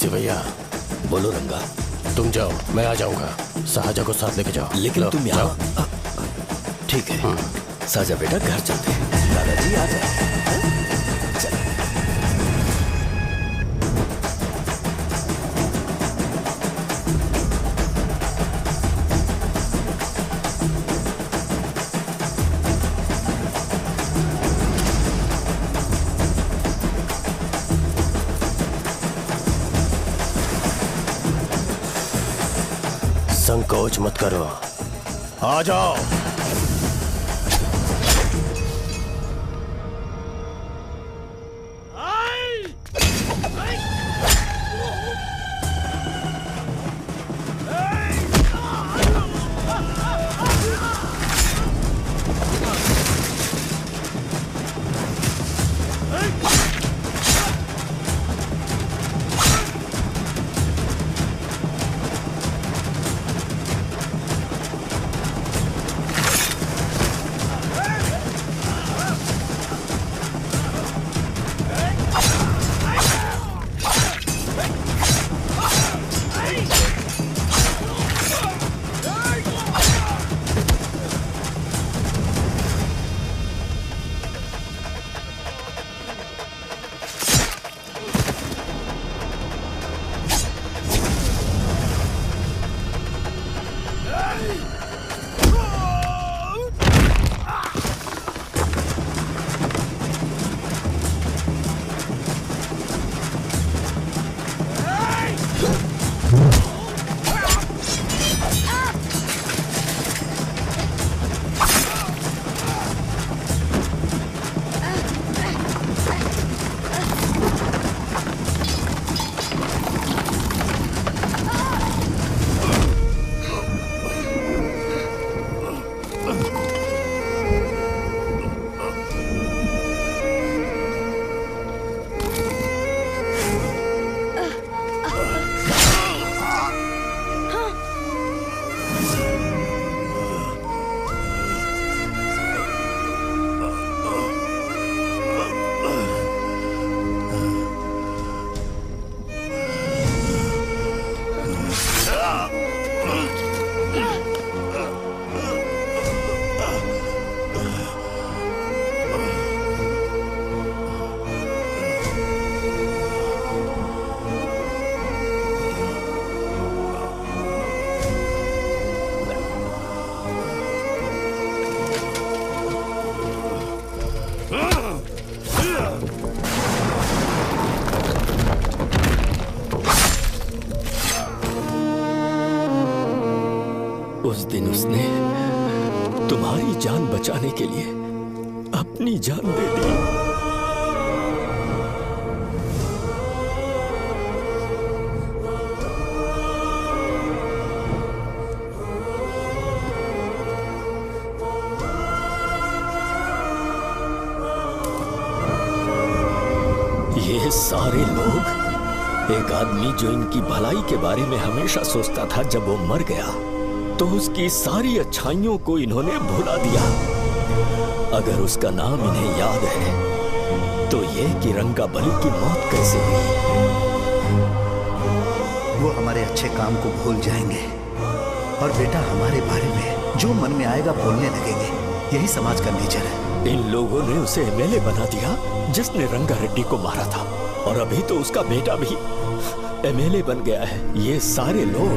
भैया। बोलो रंगा। तुम जाओ, मैं आ जाऊंगा। साहजा को साथ लेके जाओ। लेकिन तुम यहाँ। ठीक है साजा बेटा, घर चलते हैं। दादाजी आ जाए। चल। संकोच मत करो, आ जाओ। उस दिन उसने तुम्हारी जान बचाने के लिए अपनी जान दे दी। ये सारे लोग, एक आदमी जो इनकी भलाई के बारे में हमेशा सोचता था, जब वो मर गया तो उसकी सारी अच्छाइयों को इन्होंने भुला दिया। अगर उसका नाम इन्हें याद है तो ये कि रंगाबली की मौत कैसे हुई। वो हमारे अच्छे काम को भूल जाएंगे और बेटा हमारे बारे में जो मन में आएगा बोलने लगेंगे। यही समाज का नेचर है। इन लोगों ने उसे एमएलए बना दिया जिसने रंगा रेड्डी को मारा था, और अभी तो उसका बेटा भी एमएलए बन गया है। ये सारे लोग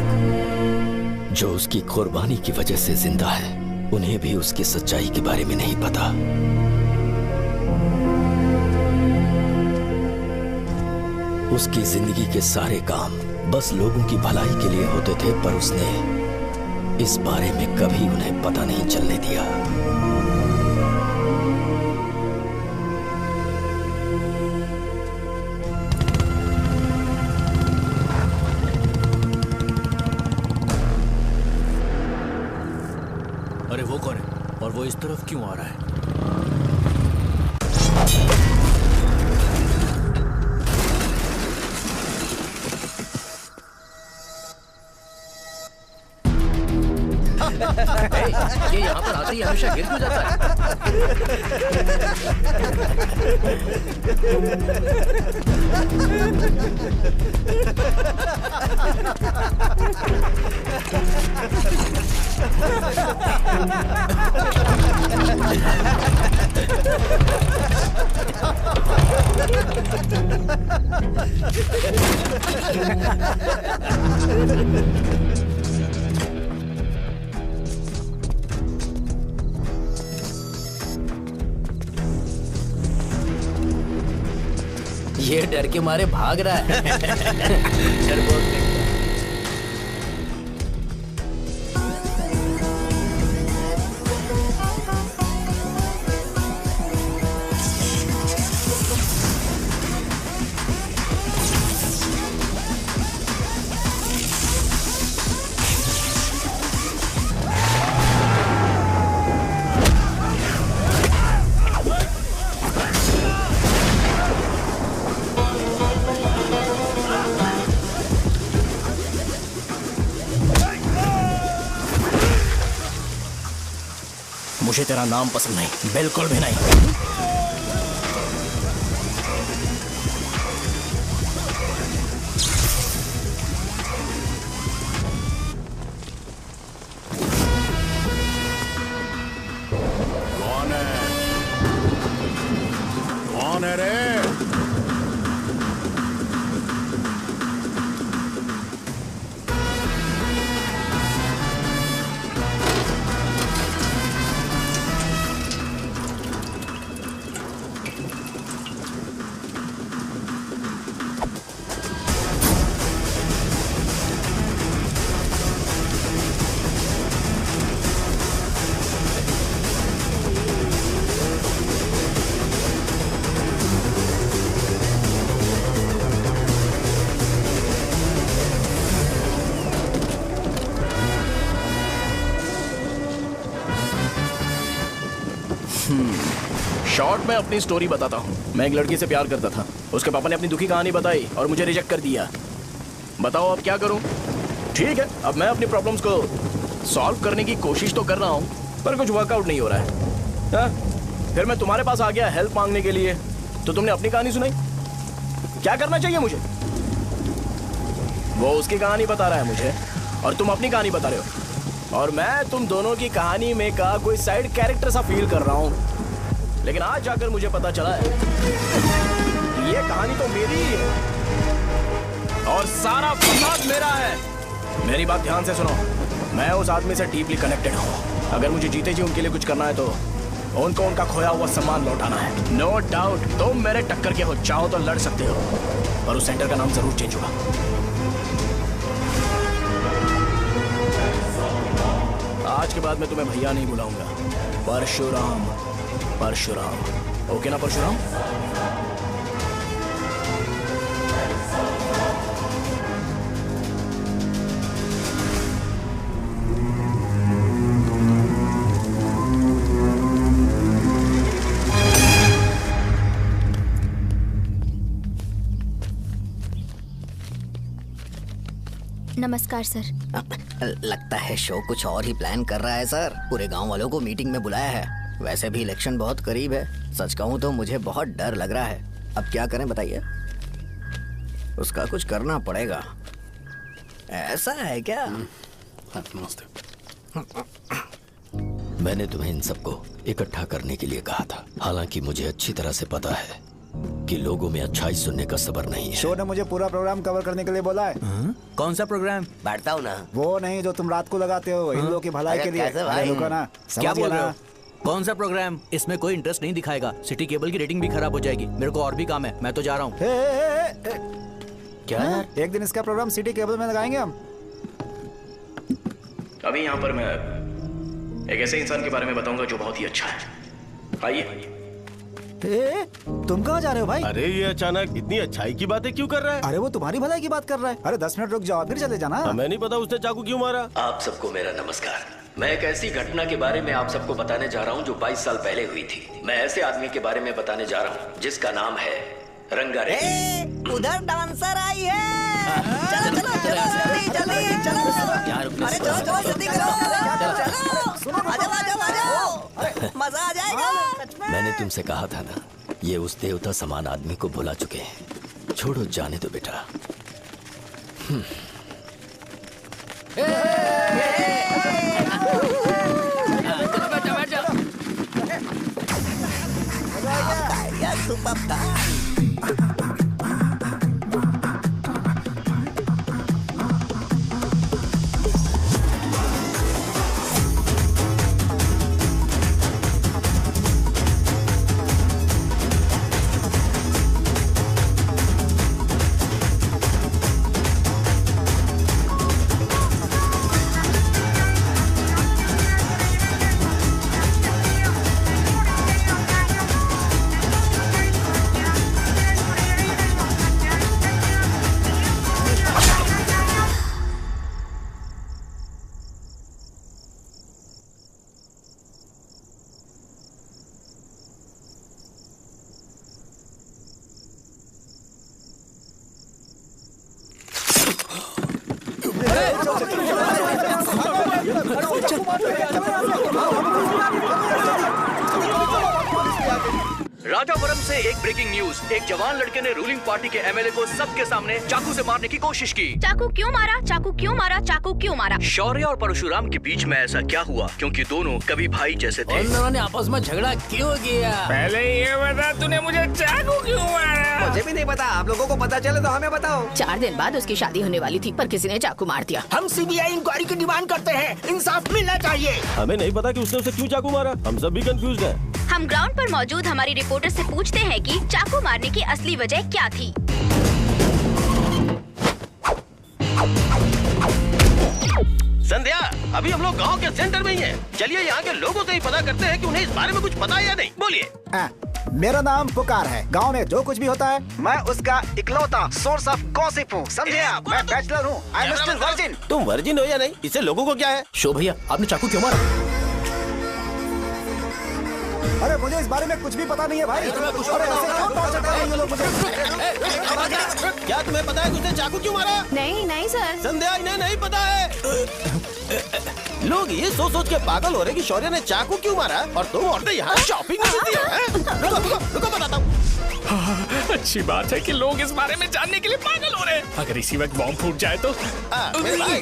जो उसकी कुर्बानी की वजह से जिंदा है, उन्हें भी उसकी सच्चाई के बारे में नहीं पता। उसकी जिंदगी के सारे काम बस लोगों की भलाई के लिए होते थे, पर उसने इस बारे में कभी उन्हें पता नहीं चलने दिया। अरे वो कौन है और वो इस तरफ क्यों आ रहा है? ये यहाँ पर आते ही हमेशा गिर क्यों जाता ये डर के मारे भाग रहा है। डरपोक नहीं। मुझे तेरा नाम पसंद नहीं, बिल्कुल भी नहीं। कौन है रे? शॉर्ट में अपनी स्टोरी बताता हूँ। मैं एक लड़की से प्यार करता था, उसके पापा ने अपनी दुखी कहानी बताई और मुझे रिजेक्ट कर दिया। बताओ अब क्या करूँ? ठीक है, अब मैं अपनी प्रॉब्लम्स को सॉल्व करने की कोशिश तो कर रहा हूँ, पर कुछ वर्कआउट नहीं हो रहा है। फिर मैं तुम्हारे पास आ गया हेल्प मांगने के लिए, तो तुमने अपनी कहानी सुनाई। क्या करना चाहिए मुझे? वो उसकी कहानी बता रहा है मुझे और तुम अपनी कहानी बता रहे हो, और मैं तुम दोनों की कहानी में का कोई साइड कैरेक्टर सा फील कर रहा हूँ। लेकिन आज जाकर मुझे पता चला है कि ये कहानी तो मेरी ही है और सारा फसाद मेरा है। मेरी बात ध्यान से सुनो, मैं उस आदमी से डीपली कनेक्टेड हूँ। अगर मुझे जीते जी उनके लिए कुछ करना है तो उनको उनका खोया हुआ सम्मान लौटाना है। नो डाउट तुम मेरे टक्कर के हो, चाहो तो लड़ सकते हो, पर उस सेंटर का नाम जरूर चेंज होगा। आज के बाद मैं तुम्हें भैया नहीं बुलाऊंगा, परशुराम। परशुराम, ओके ना परशुराम? नमस्कार सर। लगता है शो कुछ और ही प्लान कर रहा है सर। पूरे गांव वालों को मीटिंग में बुलाया है। वैसे भी इलेक्शन बहुत करीब है। सच कहूँ तो मुझे बहुत डर लग रहा है। अब क्या करें बताइए? उसका कुछ करना पड़ेगा। ऐसा है क्या? मैंने तुम्हें इन सबको इकट्ठा करने के लिए कहा था। हालांकि मुझे अच्छी तरह से पता है कि लोगों में अच्छाई सुनने का सब्र नहीं है। शो ने मुझे पूरा प्रोग्राम कवर करने के लिए बोला है। कौन सा प्रोग्राम? बैठता हूँ ना। वो नहीं जो तुम रात को लगाते हो इन लोगों की भलाई के लिए। रुको ना, क्या बोल रहे हो? कौन सा प्रोग्राम? इसमें कोई इंटरेस्ट नहीं दिखाएगा। सिटी केबल की रेटिंग भी खराब हो जाएगी। मेरे को और भी काम है, मैं तो जा रहा हूँ। क्या? एक दिन इसका प्रोग्राम सिटी केबल में लगाएंगे हम। अभी यहाँ पर मैं एक ऐसे इंसान के बारे में बताऊंगा जो बहुत ही अच्छा है। आइए। तुम कहाँ जा रहे हो भाई? अरे ये अचानक इतनी अच्छाई की बातें क्यों कर रहा है? अरे वो तुम्हारी भलाई की बात कर रहा है। अरे 10 मिनट रुक जाओ फिर चले जाना। हमें नहीं पता उसने चाकू क्यों मारा। आप सबको मेरा नमस्कार। मैं एक ऐसी घटना के बारे में आप सबको बताने जा रहा हूँ जो 22 साल पहले हुई थी। मैं ऐसे आदमी के बारे में बताने जा रहा हूँ जिसका नाम है रंगा रेड्डी। उधर डांसर आई है। चलो चलो चलो जल्दी जल्दी चलो। अरे चलो चलो जल्दी करो। चलो आ जाओ आ जाओ आ जाओ, मजा आ जाएगा। मैंने तुमसे कहा था ना, ये उस देवता समान आदमी को भुला चुके हैं। छोड़ो, जाने दो बेटा। सुपर था। राजावरम से एक ब्रेकिंग न्यूज। एक जवान लड़के ने रूलिंग पार्टी के एमएलए को सबके सामने चाकू से मारने की कोशिश की। चाकू क्यों मारा? चाकू क्यों मारा? चाकू क्यों मारा? शौर्य और परशुराम के बीच में ऐसा क्या हुआ? क्योंकि दोनों कभी भाई जैसे थे। उन दोनों ने आपस में झगड़ा क्यों किया? पहले ये बता, तूने मुझे चाकू क्यों मारा? मुझे भी नहीं पता। आप लोगों को पता चले तो हमें बताओ। 4 दिन बाद उसकी शादी होने वाली थी, पर किसी ने चाकू मार दिया। हम सीबीआई इंक्वायरी की डिमांड करते हैं। इंसाफ मिलना चाहिए। हमें नहीं पता कि उसने उसे क्यों चाकू मारा। हम सब भी कंफ्यूज हैं। हम ग्राउंड पर मौजूद हमारी रिपोर्टर से पूछते हैं कि चाकू मारने की असली वजह क्या थी। संध्या, अभी हम लोग गांव के सेंटर में ही हैं। चलिए यहाँ के लोगों से ही पता करते हैं कि उन्हें इस बारे में कुछ पता है या नहीं। बोलिए। मेरा नाम पुकार है। गांव में जो कुछ भी होता है मैं उसका इकलौता सोर्स ऑफ गॉसिप हूँ, समझे आप? मैं बैचलर हूँ। I am still virgin. तुम वर्जिन हो या नहीं, इससे लोगों को क्या है? शो भैया, आपने चाकू क्यों मारा? अरे मुझे इस बारे में कुछ भी पता नहीं है भाई। अरे ऐसे क्यों टॉर्चर कर रहे हैं ये लोग मुझे? क्या तुम्हें पता है कि उसने चाकू क्यों मारा? नहीं सर। संध्या, इन्हें नहीं पता है। लोग ये सोच के पागल हो रहे कि शौर्य ने चाकू क्यों मारा और तुम औरतें यहाँ शॉपिंग में बिजी हैं। रुको बताता हूँ। अच्छी बात है कि लोग इस बारे में जानने के लिए पागल हो रहे हैं। अगर इसी वक्त बॉम्ब फूट जाए तो। मेरे भाई,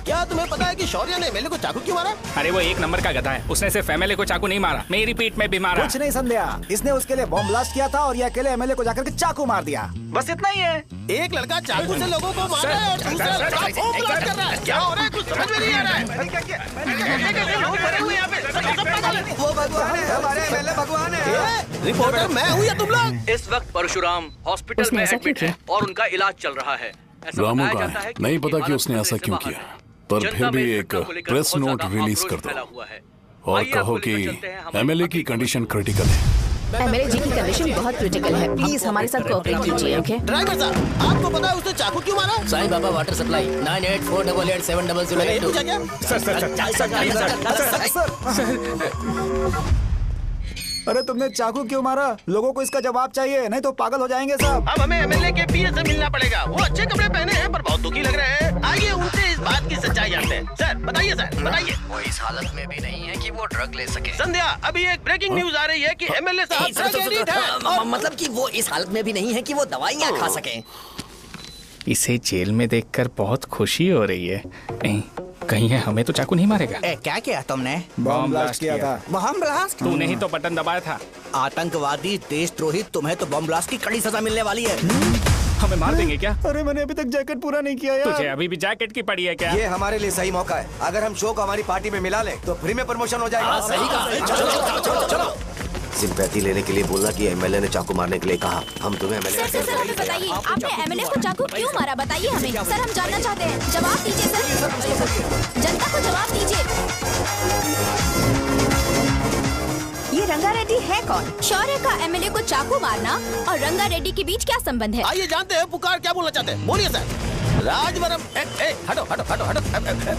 क्या तुम्हें पता है कि शौर्य ने एमएलए को चाकू क्यों मारा? अरे वो एक नंबर का गधा है। उसने सिर्फ एमएलए को चाकू नहीं मारा, मेरी पीठ में भी मारा। कुछ नहीं संध्या, इसने उसके लिए बॉम्ब ब्लास्ट किया था और ये अकेले एमएलए को जाकर के चाकू मार दिया। बस इतना ही है। एक लड़का चाकू से लोगों को मार रहा है और दूसरा लड़का बॉम्ब ब्लास्ट कर रहा है। क्या हो रहा है? कुछ समझ में नहीं आ रहा है। लोग भरे हुए यहाँ पे। वो भगवान है, हमारे एमएलए भगवान है। रिपोर्टर मैं हूँ या तुम लोग? इस वक्त परशुराम हॉस्पिटल में एडमिट है और उनका इलाज चल रहा है। रामू का है, नहीं पता कि उसने ऐसा क्यों किया, पर फिर भी एक प्रेस नोट रिलीज कर दो और कहो कि एमएलए की कंडीशन क्रिटिकल है। एमएलए जी की कंडीशन बहुत क्रिटिकल है, प्लीज हमारे साथ कोऑपरेट कीजिए। ओके ड्राइवर साहब, आपको पता है उसने चाकू क्यों मारा? Sai Baba water supply 9848870082। अरे तुमने चाकू क्यों मारा? लोगों को इसका जवाब चाहिए, नहीं तो पागल हो जाएंगे साहब। अब हमें एमएलए के पीए से मिलना पड़ेगा। वो अच्छे कपड़े पहने हैं पर बहुत दुखी लग रहे हैं। आइए उनसे इस बात की सच्चाई जानते हैं। सर बताइए, सर बताइए। वो इस हालत में भी नहीं है कि वो ड्रग ले सके। संध्या, अभी एक ब्रेकिंग न्यूज आ रही है कि एमएलए साहब ड्रग एडिक्ट हैं। मतलब कि वो इस हालत में भी नहीं है कि वो दवाइयाँ खा सके। इसे जेल में देखकर बहुत खुशी हो रही है। कहीं है हमें तो चाकू नहीं मारेगा। क्या किया तुमने? बॉम्ब ब्लास्ट किया था। Bomb blast? तूने ही तो बटन दबाया था। आतंकवादी, देशद्रोही, तुम्हें तो बॉम्ब ब्लास्ट की कड़ी सजा मिलने वाली है। हमें मार देंगे क्या? अरे मैंने अभी तक जैकेट पूरा नहीं किया यार। तुझे अभी भी जैकेट की पड़ी है क्या? ये हमारे लिए सही मौका है। अगर हम शो को हमारी पार्टी में मिला लें तो फ्री में प्रमोशन हो जाएगा। सही कहा। चलो। सिंपैथी लेने के लिए बोला कि एमएलए ने चाकू मारने के लिए कहा। हम तुम्हें एमएलए सर हमें बताइए, आपने एमएलए को चाकू क्यों मारा? बताइए हमें। सर हम जानना चाहते हैं, जवाब दीजिए सर। जनता को जवाब दीजिए। ये रंगा रेड्डी है कौन? शौर्य का एमएलए को चाकू मारना और रंगा रेड्डी के बीच क्या संबंध है? आइए जानते हैं पुकार क्या बोलना चाहते हैं। बोलिए सर। राजवरम हटो।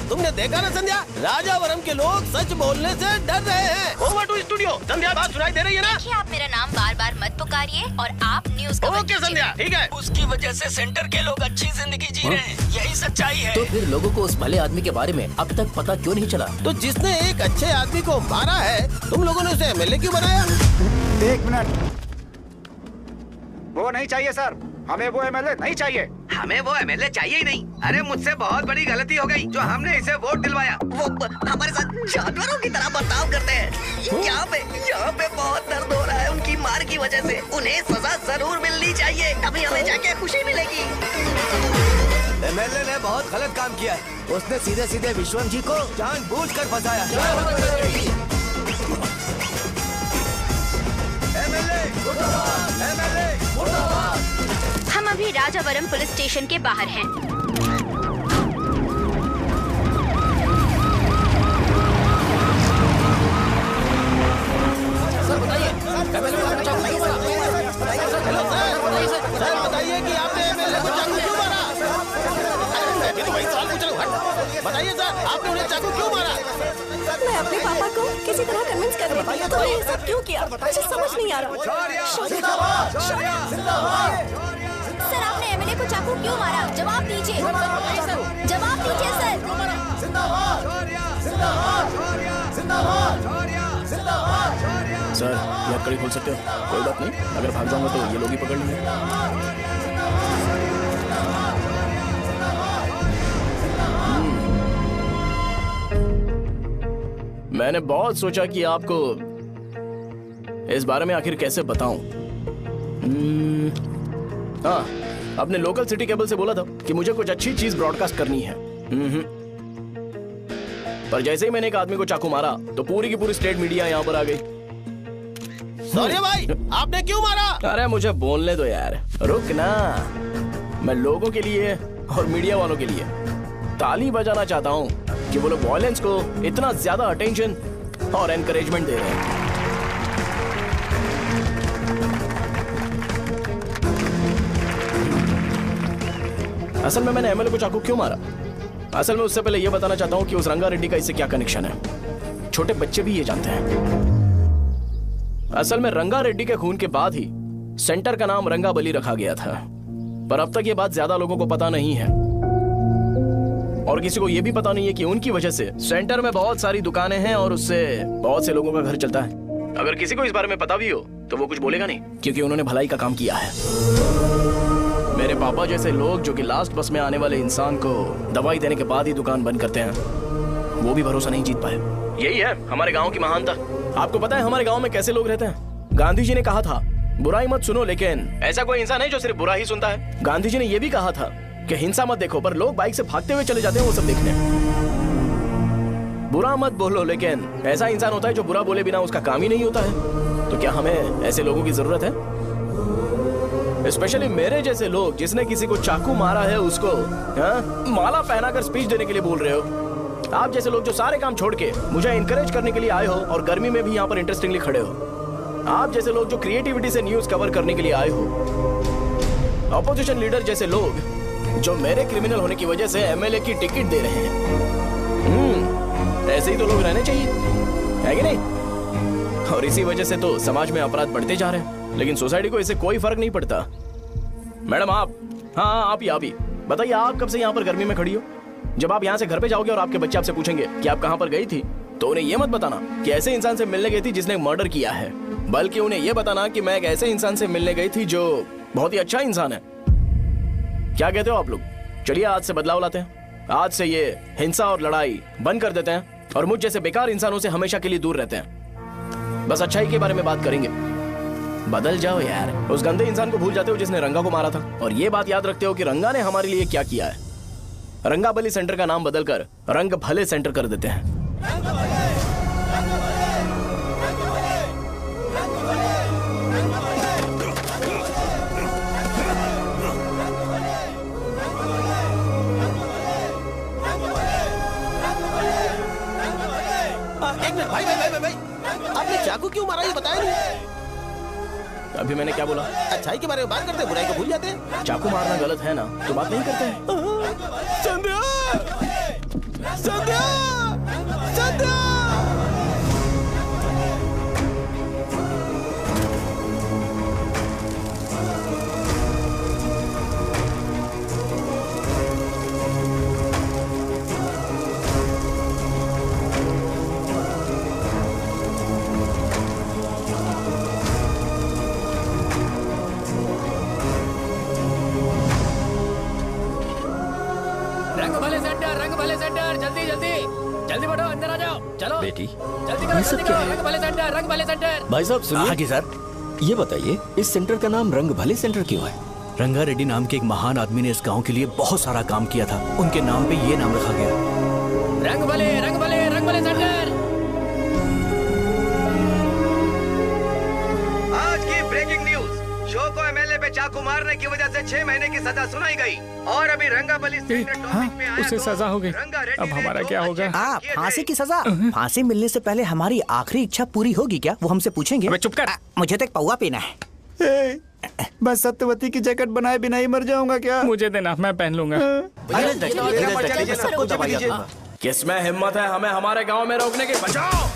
तुमने देखा ना संध्या, राजावरम के लोग सच बोलने से डर रहे हैं। Over to studio. संध्या, बात सुनाई दे रही है ना? देखिए, आप मेरा नाम बार-बार मत पुकारिए और आप न्यूज़ कवर ओके संध्या, ठीक है। उसकी वजह से सेंटर के लोग अच्छी जिंदगी जी रहे हैं, यही सच्चाई है। तो फिर लोगों को उस भले आदमी के बारे में अब तक पता क्यों नहीं चला? तो जिसने एक अच्छे आदमी को मारा है, तुम लोगों ने उसे एमएलए क्यों बनाया? 1 मिनट। वो नहीं चाहिए सर, हमें वो एमएलए नहीं चाहिए। हमें वो एमएलए चाहिए ही नहीं। अरे मुझसे बहुत बड़ी गलती हो गई जो हमने इसे वोट दिलवाया। वो हमारे साथ जानवरों की तरह बर्ताव करते हैं। यहाँ पे बहुत दर्द हो रहा है उनकी मार की वजह से। उन्हें सजा जरूर मिलनी चाहिए, तभी हमें जाके खुशी मिलेगी। एमएलए ने बहुत गलत काम किया है। उसने सीधे विश्वम जी को जानबूझकर फंसाया। हम अभी राजावरम पुलिस स्टेशन के बाहर हैं। सर बताइए। सर बताइए कि आपने एमएलए को चाकू क्यों मारा? मैं भी तो वही सवाल पूछ रहा हूँ। बताइए सर, आपने उन्हें चाकू क्यों मारा? मैं अपने पापा को किसी तरह कन्विंस कर रही थी। तो ये सब क्यों किया मुझे समझ नहीं आ रहा। सर आपने एमएलए को चाकू क्यों मारा? जवाब दीजिए। जवाब दीजिए सर। सर ये आप कड़ी खोल सकते हो? कोई बात नहीं, अगर भाग जाऊंगा तो ये लोग ही पकड़ लेंगे। मैंने बहुत सोचा कि आपको इस बारे में आखिर कैसे बताऊं। हाँ, अपने लोकल सिटी केबल से बोला था कि मुझे कुछ अच्छी चीज ब्रॉडकास्ट करनी है। पर जैसे ही मैंने एक आदमी को चाकू मारा तो पूरी की पूरी स्टेट मीडिया यहाँ पर आ गई। सॉरी भाई, आपने क्यों मारा? अरे मुझे बोलने दो यार, रुक ना। मैं लोगों के लिए और मीडिया वालों के लिए ताली बजाना चाहता हूँ कि वो लोग वायलेंस को इतना ज्यादा अटेंशन और एनकरेजमेंट दे रहे हैं। असल में मैंने एमएलए को चाकू क्यों मारा? असल में उससे पहले यह बताना चाहता हूं कि उस रंगा रेड्डी का इससे क्या कनेक्शन है। छोटे बच्चे भी ये जानते हैं। असल में रंगा रेड्डी के खून के बाद ही सेंटर का नाम रंगाबली रखा गया था, पर अब तक ये बात ज्यादा लोगों को पता नहीं है और किसी को यह भी पता नहीं है कि उनकी वजह से सेंटर में बहुत सारी दुकानें हैं और उससे बहुत से लोगों का घर चलता है। अगर किसी को इस बारे में पता भी हो तो वो कुछ बोलेगा नहीं, क्योंकि उन्होंने भलाई का काम किया है। मेरे पापा जैसे लोग जो कि लास्ट बस में आने वाले इंसान को दवाई देने के बाद ही दुकान बंद करते हैं, वो भी भरोसा नहीं जीत पाए। यही है हमारे गांव की महानता। आपको पता है हमारे गांव में कैसे लोग रहते हैं? गांधी जी ने कहा था बुराई मत सुनो, लेकिन ऐसा कोई इंसान है जो सिर्फ बुरा ही सुनता है। गांधी जी ने यह भी कहा था कि हिंसा मत देखो, पर लोग बाइक से भागते हुए चले जाते हैं वो सब देखने। बुरा मत बोलो, लेकिन ऐसा इंसान होता है जो बुरा बोले बिना उसका काम ही नहीं होता है। तो क्या हमें ऐसे लोगों की जरूरत है? स्पेशली मेरे जैसे लोग जिसने किसी को चाकू मारा है उसको माला पहनाकर स्पीच देने के लिए बोल रहे हो। आप जैसे लोग जो सारे काम छोड़ के मुझे इंकरेज करने के लिए आए हो और गर्मी में भी यहाँ पर इंटरेस्टिंगली खड़े हो। आप जैसे लोग जो क्रिएटिविटी से न्यूज कवर करने के लिए आए हो। अपोजिशन लीडर जैसे लोग जो मेरे क्रिमिनल होने की वजह से एमएलए की टिकट दे रहे हैं। ऐसे ही तो लोग रहने चाहिए, है कि नहीं? और इसी वजह से तो समाज में अपराध बढ़ते जा रहे हैं, लेकिन सोसाइटी को इससे कोई फर्क नहीं पड़ता। मैडम आप, हाँ आप ही बताइए, आप कब से यहाँ पर गर्मी में खड़ी हो? जब आप यहाँ से घर पे जाओगे और आपके बच्चे आपसे पूछेंगे कि आप कहाँ पर गई थी, तो उन्हें यह मत बताना कि ऐसे इंसान से मिलने गई थी जिसने मर्डर किया है, बल्कि उन्हें यह बताना कि मैं एक ऐसे इंसान से मिलने गई थी जो बहुत ही अच्छा इंसान है। क्या कहते हो आप लोग? चलिए आज से बदलाव लाते हैं। आज से ये हिंसा और लड़ाई बंद कर देते हैं और मुझ जैसे बेकार इंसानों से हमेशा के लिए दूर रहते हैं। बस अच्छाई के बारे में बात करेंगे। बदल जाओ यार, उस गंदे इंसान को भूल जाते हो जिसने रंगा को मारा था, और ये बात याद रखते हो कि रंगा ने हमारे लिए क्या किया है। रंगाबली सेंटर का नाम बदलकर रंग भले सेंटर कर देते हैं। एक मिनट भाई, आपने चाकू क्यों मारा ये बताया नहीं? अभी मैंने क्या बोला? अच्छाई के बारे में बात करते हैं, बुराई को भूल जाते हैं। चाकू मारना गलत है ना, तो बात नहीं करते हैं। संध्या! संध्या! संध्या! जल्दी बढ़ो, अंदर आ जाओ। चलो बेटी, जल्दी करो, ये सब जल्दी क्या करो। है? रंग भले सेंटर, रंग भले सेंटर। भाई साहब सुनिए। हाँ जी सर। ये बताइए इस सेंटर का नाम रंग भले सेंटर क्यों है? रंगा रेड्डी नाम के एक महान आदमी ने इस गांव के लिए बहुत सारा काम किया था, उनके नाम पे ये नाम रखा गया। रंग भले, रंग भले, रंग भले सेंटर। आज की ब्रेकिंग न्यूज, शो को एमएलए पे चाकू मारने की वजह से 6 महीने की सजा सुनाई गई और अभी रंगाबली उसे सजा हो गई, अब हमारा क्या होगा? फांसी की सजा? फांसी मिलने से पहले हमारी आखिरी इच्छा पूरी होगी क्या? वो हमसे पूछेंगे। चुप कर। मुझे तो एक पौवा पीना है। मैं सत्यवती की जैकेट बनाए बिना ही मर जाऊंगा क्या? मुझे देना, मैं पहन लूंगा। किसमें हिम्मत है हमें हमारे गांव में रोकने की? बचाओ!